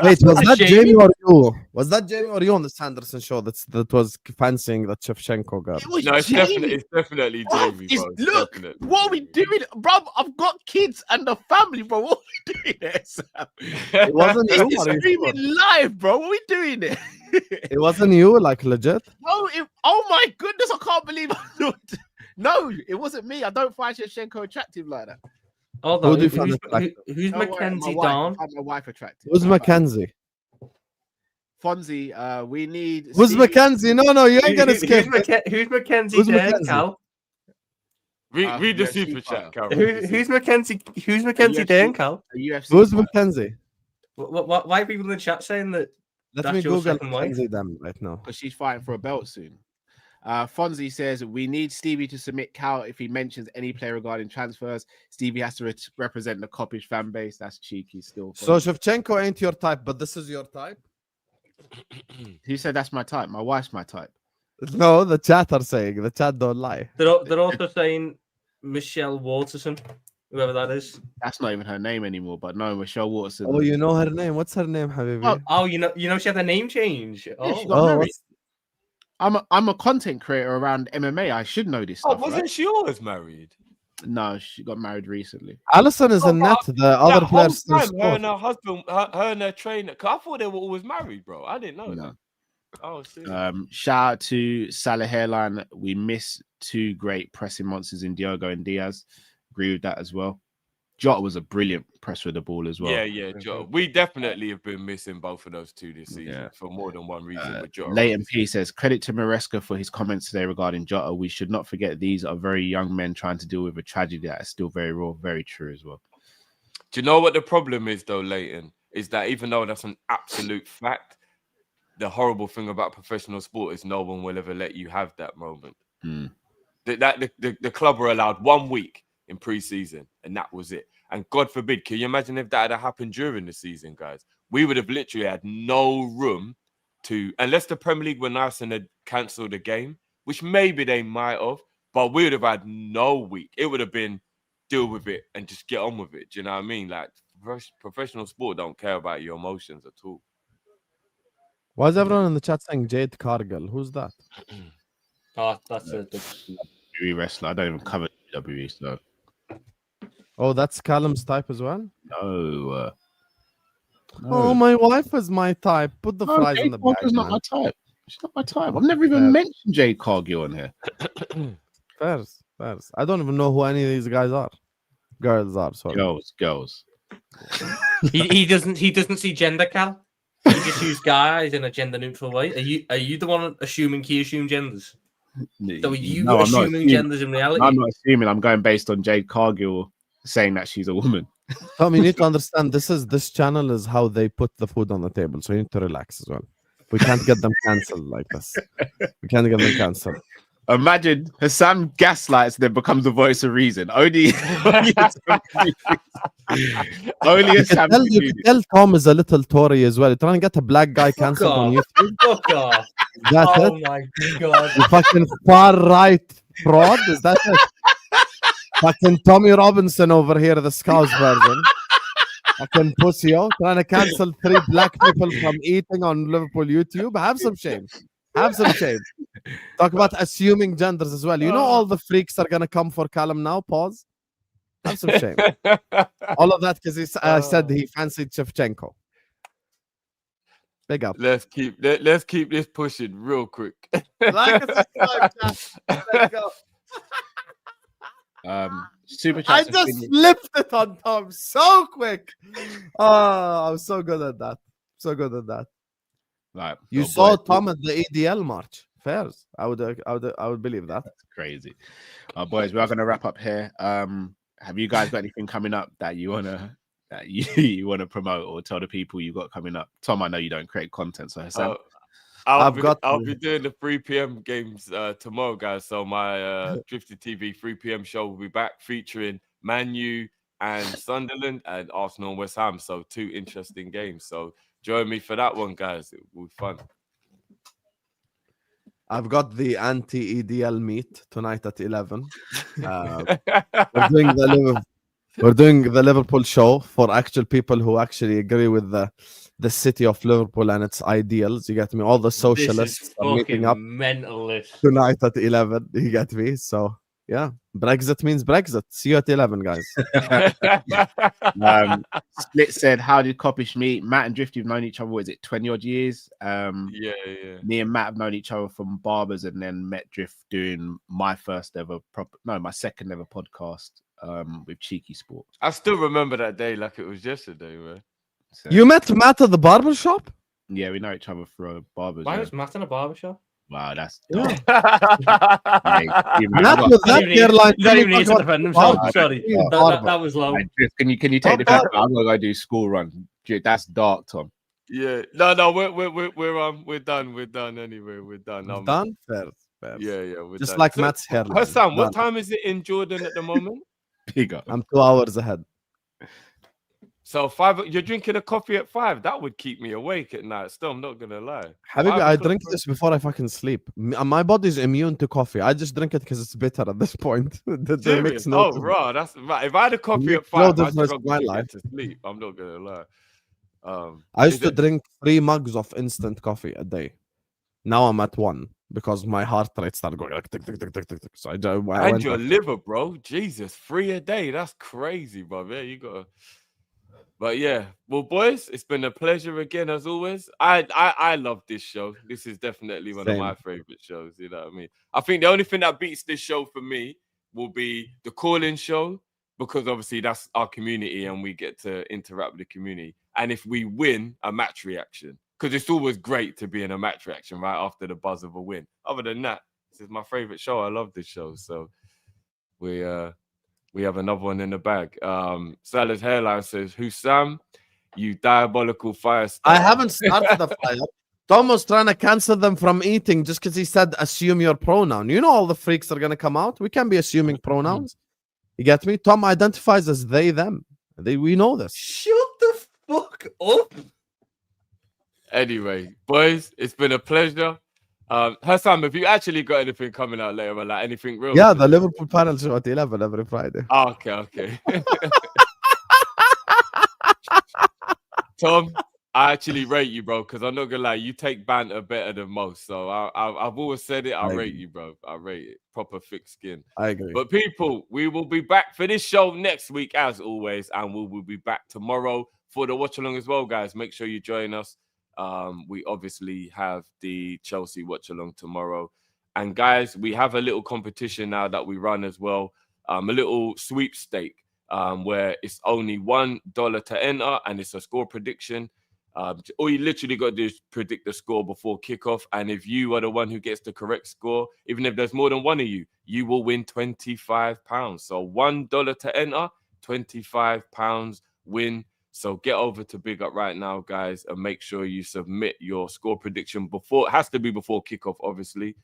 Wait, was that Jamie or you? Was that Jamie or you on the Sanderson show that was fancying that Shevchenko girl? No, it's definitely Jamie, bro. Look, definitely what are we doing, bro? I've got kids and a family, bro. What are we doing here, Sam? It wasn't you. It's streaming live, bro. What are we doing here? It wasn't you, like legit. No, oh my goodness, I can't believe No, it wasn't me. I don't find Shevchenko attractive like that. Hold on. Who's Mackenzie Dawn? I find my wife attractive. Who's Mackenzie? Fonzie, we need. Who's Mackenzie? No, you ain't gonna skip. Who's Mackenzie Dawn, Cal? Read the super chat, Cal. Who's Mackenzie? Who's Mackenzie Dawn, Cal? Who's Mackenzie? Why are people in the chat saying that? Let me Google Mackenzie them right now. Because she's fighting for a belt soon. Fonzie says we need Stevie to submit Cal if he mentions any player regarding transfers. Stevie has to represent the Kop-Ish fan base. That's cheeky still. So Shevchenko ain't your type, but this is your type. Who said that's my type? My wife's my type. No, the chat are saying. The chat don't lie. They're also saying Michelle Waterson, whoever that is. That's not even her name anymore. But no, Michelle Waterson. Oh, you know her name. What's her name, Habibi? Oh, you know she had a name change. Yeah, she got married. I'm a content creator around MMA. I should know this stuff. Wasn't she always married? No, she got married recently. Allison is a net. The other players. Her and her husband, her and her trainer. I thought they were always married, bro. I didn't know that. Oh, shout out to Salah Hairline. We miss two great pressing monsters in Diogo and Diaz. Agree with that as well. Jota was a brilliant press with the ball as well. Yeah, Jota. We definitely have been missing both of those two this season for more than one reason. With Jota, Leighton P says, credit to Maresca for his comments today regarding Jota. We should not forget these are very young men trying to deal with a tragedy that is still very raw. Very true as well. Do you know what the problem is, though, Leighton? Is that even though that's an absolute fact, the horrible thing about professional sport is no one will ever let you have that moment. The club were allowed 1 week in pre-season, and that was it. And God forbid, can you imagine if that had happened during the season, guys? We would have literally had no room to, unless the Premier League were nice and had cancelled the game, which maybe they might have, but we would have had no week. It would have been deal with it and just get on with it. Do you know what I mean? Like, professional sport don't care about your emotions at all. Why is everyone in the chat saying Jade Cargill? Who's that? Oh, that's a WWE wrestler. I don't even cover WWE, so. Oh, that's Callum's type as well? No. Oh, my wife is my type. Put the fries in the bag. She's not my type. She's not my type. I've never even mentioned Jade Cargill on here. Fairs. I don't even know who any of these guys are. Girls are, sorry. Girls. he doesn't see gender, Cal. He just use guys in a gender neutral way. Are you the one assuming he assumed genders? So are you assuming genders in reality? I'm not assuming. I'm going based on Jade Cargill saying that she's a woman. Tom, you need to understand this channel is how they put the food on the table, so you need to relax as well. We can't get them cancelled like this. We can't get them cancelled. Imagine Hassan gaslights, then becomes the voice of reason. Only Hassan. You can tell Tom is a little Tory as well. You're trying to get a black guy cancelled on YouTube. Fuck off. That's Oh it. my god. You fucking far right fraud. Is that it? Fucking Tommy Robinson over here, the Scouse version. Fucking pussy, trying to cancel 3 black people from eating on Liverpool YouTube. Have some shame. Have some shame. Talk about assuming genders as well. You know all the freaks are gonna come for Callum now. Pause. Have some shame. All of that because he said he fancied Shevchenko. Big up. Let's keep this pushing real quick. Like a subscribe, chat. Let's go. Super I chats just flipped it on Tom so quick. Oh, I'm so good at that. So good at that. Like, You saw Tom at the EDL march. Fairs. I would believe that. That's crazy. Boys, we are going to wrap up here. Have you guys got anything coming up that you wanna promote or tell the people you got coming up? Tom, I know you don't create content, so Hassan. I'll be doing the 3 p.m. games tomorrow, guys. So my Drifted TV 3 p.m. show will be back featuring Man U and Sunderland and Arsenal and West Ham. So 2 interesting games. So join me for that one, guys. It will be fun. I've got the anti-EDL meet tonight at 11. We're doing the Liverpool show for actual people who actually agree with the city of Liverpool and its ideals. You get me? All the socialists are meeting up mentalist tonight at 11. You get me? So yeah, Brexit means Brexit. See you at 11, guys. Split said, how did Kopish meet? Matt and Drifty have known each other, what is it, 20 odd years? Yeah. Me and Matt have known each other from barbers and then met Drift doing my my second ever podcast with Cheeky Sport. I still remember that day like it was yesterday, man. So, You met Matt at the barber shop? yeah, we know each other for barbers. Why yeah. was Matt in a barbershop? Wow, that's Yeah. Mate, Matt with that hairline. You don't even need to defend himself. Sorry. That was low. Can you take the back? I'm gonna go do school run. Dude, that's dark, Tom. Yeah, no, we're done. We're done anyway. We're done. Done? Fair. Yeah, we're Just done. like Matt's hairline. Hassan, what Done. time is it in Jordan at the moment? Bigger. I'm 2 hours ahead. So 5. You're drinking a coffee at 5. That would keep me awake at night. Still, I'm not gonna lie. Habibi, 5 I o'clock, drink this before I fucking sleep. My body's immune to coffee. I just drink it because it's bitter at this point. That makes no sense. Raw. That's right. If I had a coffee Makes at 5, no I'd difference struggle in my to life. get to sleep. I'm not gonna lie. I used to drink 3 mugs of instant coffee a day. Now I'm at 1 because my heart rate started going like tick, tick, tick, tick, tick, tick. So I And went your back. liver, bro. Jesus, 3 a day. That's crazy, bro. Yeah, you gotta. But yeah, well, boys, it's been a pleasure again as always. I love this show. This is definitely one of my favorite shows. You know what I mean? I think the only thing that beats this show for me will be the call-in show, because obviously that's our community and we get to interact with the community. And if we win, a match reaction, because it's always great to be in a match reaction right after the buzz of a win. Other than that, this is my favorite show. I love this show. So we have another one in the bag. Salah's hairline says, Hussam, you diabolical fire starter. I haven't started the fire. Tom was trying to cancel them from eating just because he said, assume your pronoun. You know all the freaks are going to come out. We can't be assuming pronouns. You get me? Tom identifies as they, them. We know this. Shut the fuck up. Anyway, boys, it's been a pleasure. Hassan, have you actually got anything coming out later? Like anything real? Yeah, the Liverpool panel show at 11 every Friday. Oh, okay. Tom, I actually rate you, bro, because I'm not gonna lie, you take banter better than most. So I've always said it. I rate you, bro. I rate it. Proper thick skin. I agree. But people, we will be back for this show next week, as always, and we will be back tomorrow for the watch along as well, guys. Make sure you join us. We obviously have the Chelsea watch along tomorrow. And guys, we have a little competition now that we run as well. A little sweepstake where it's only $1 to enter and it's a score prediction. All you literally got to do is predict the score before kickoff. And if you are the one who gets the correct score, even if there's more than one of you, you will win £25. So $1 to enter, £25 win. So get over to Big Up right now, guys, and make sure you submit your score prediction before. It has to be before kickoff, obviously.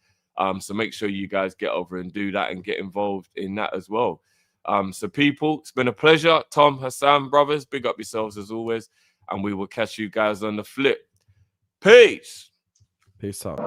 So make sure you guys get over and do that and get involved in that as well. So people, it's been a pleasure. Tom, Hassan, brothers, big up yourselves as always. And we will catch you guys on the flip. Peace. Peace out.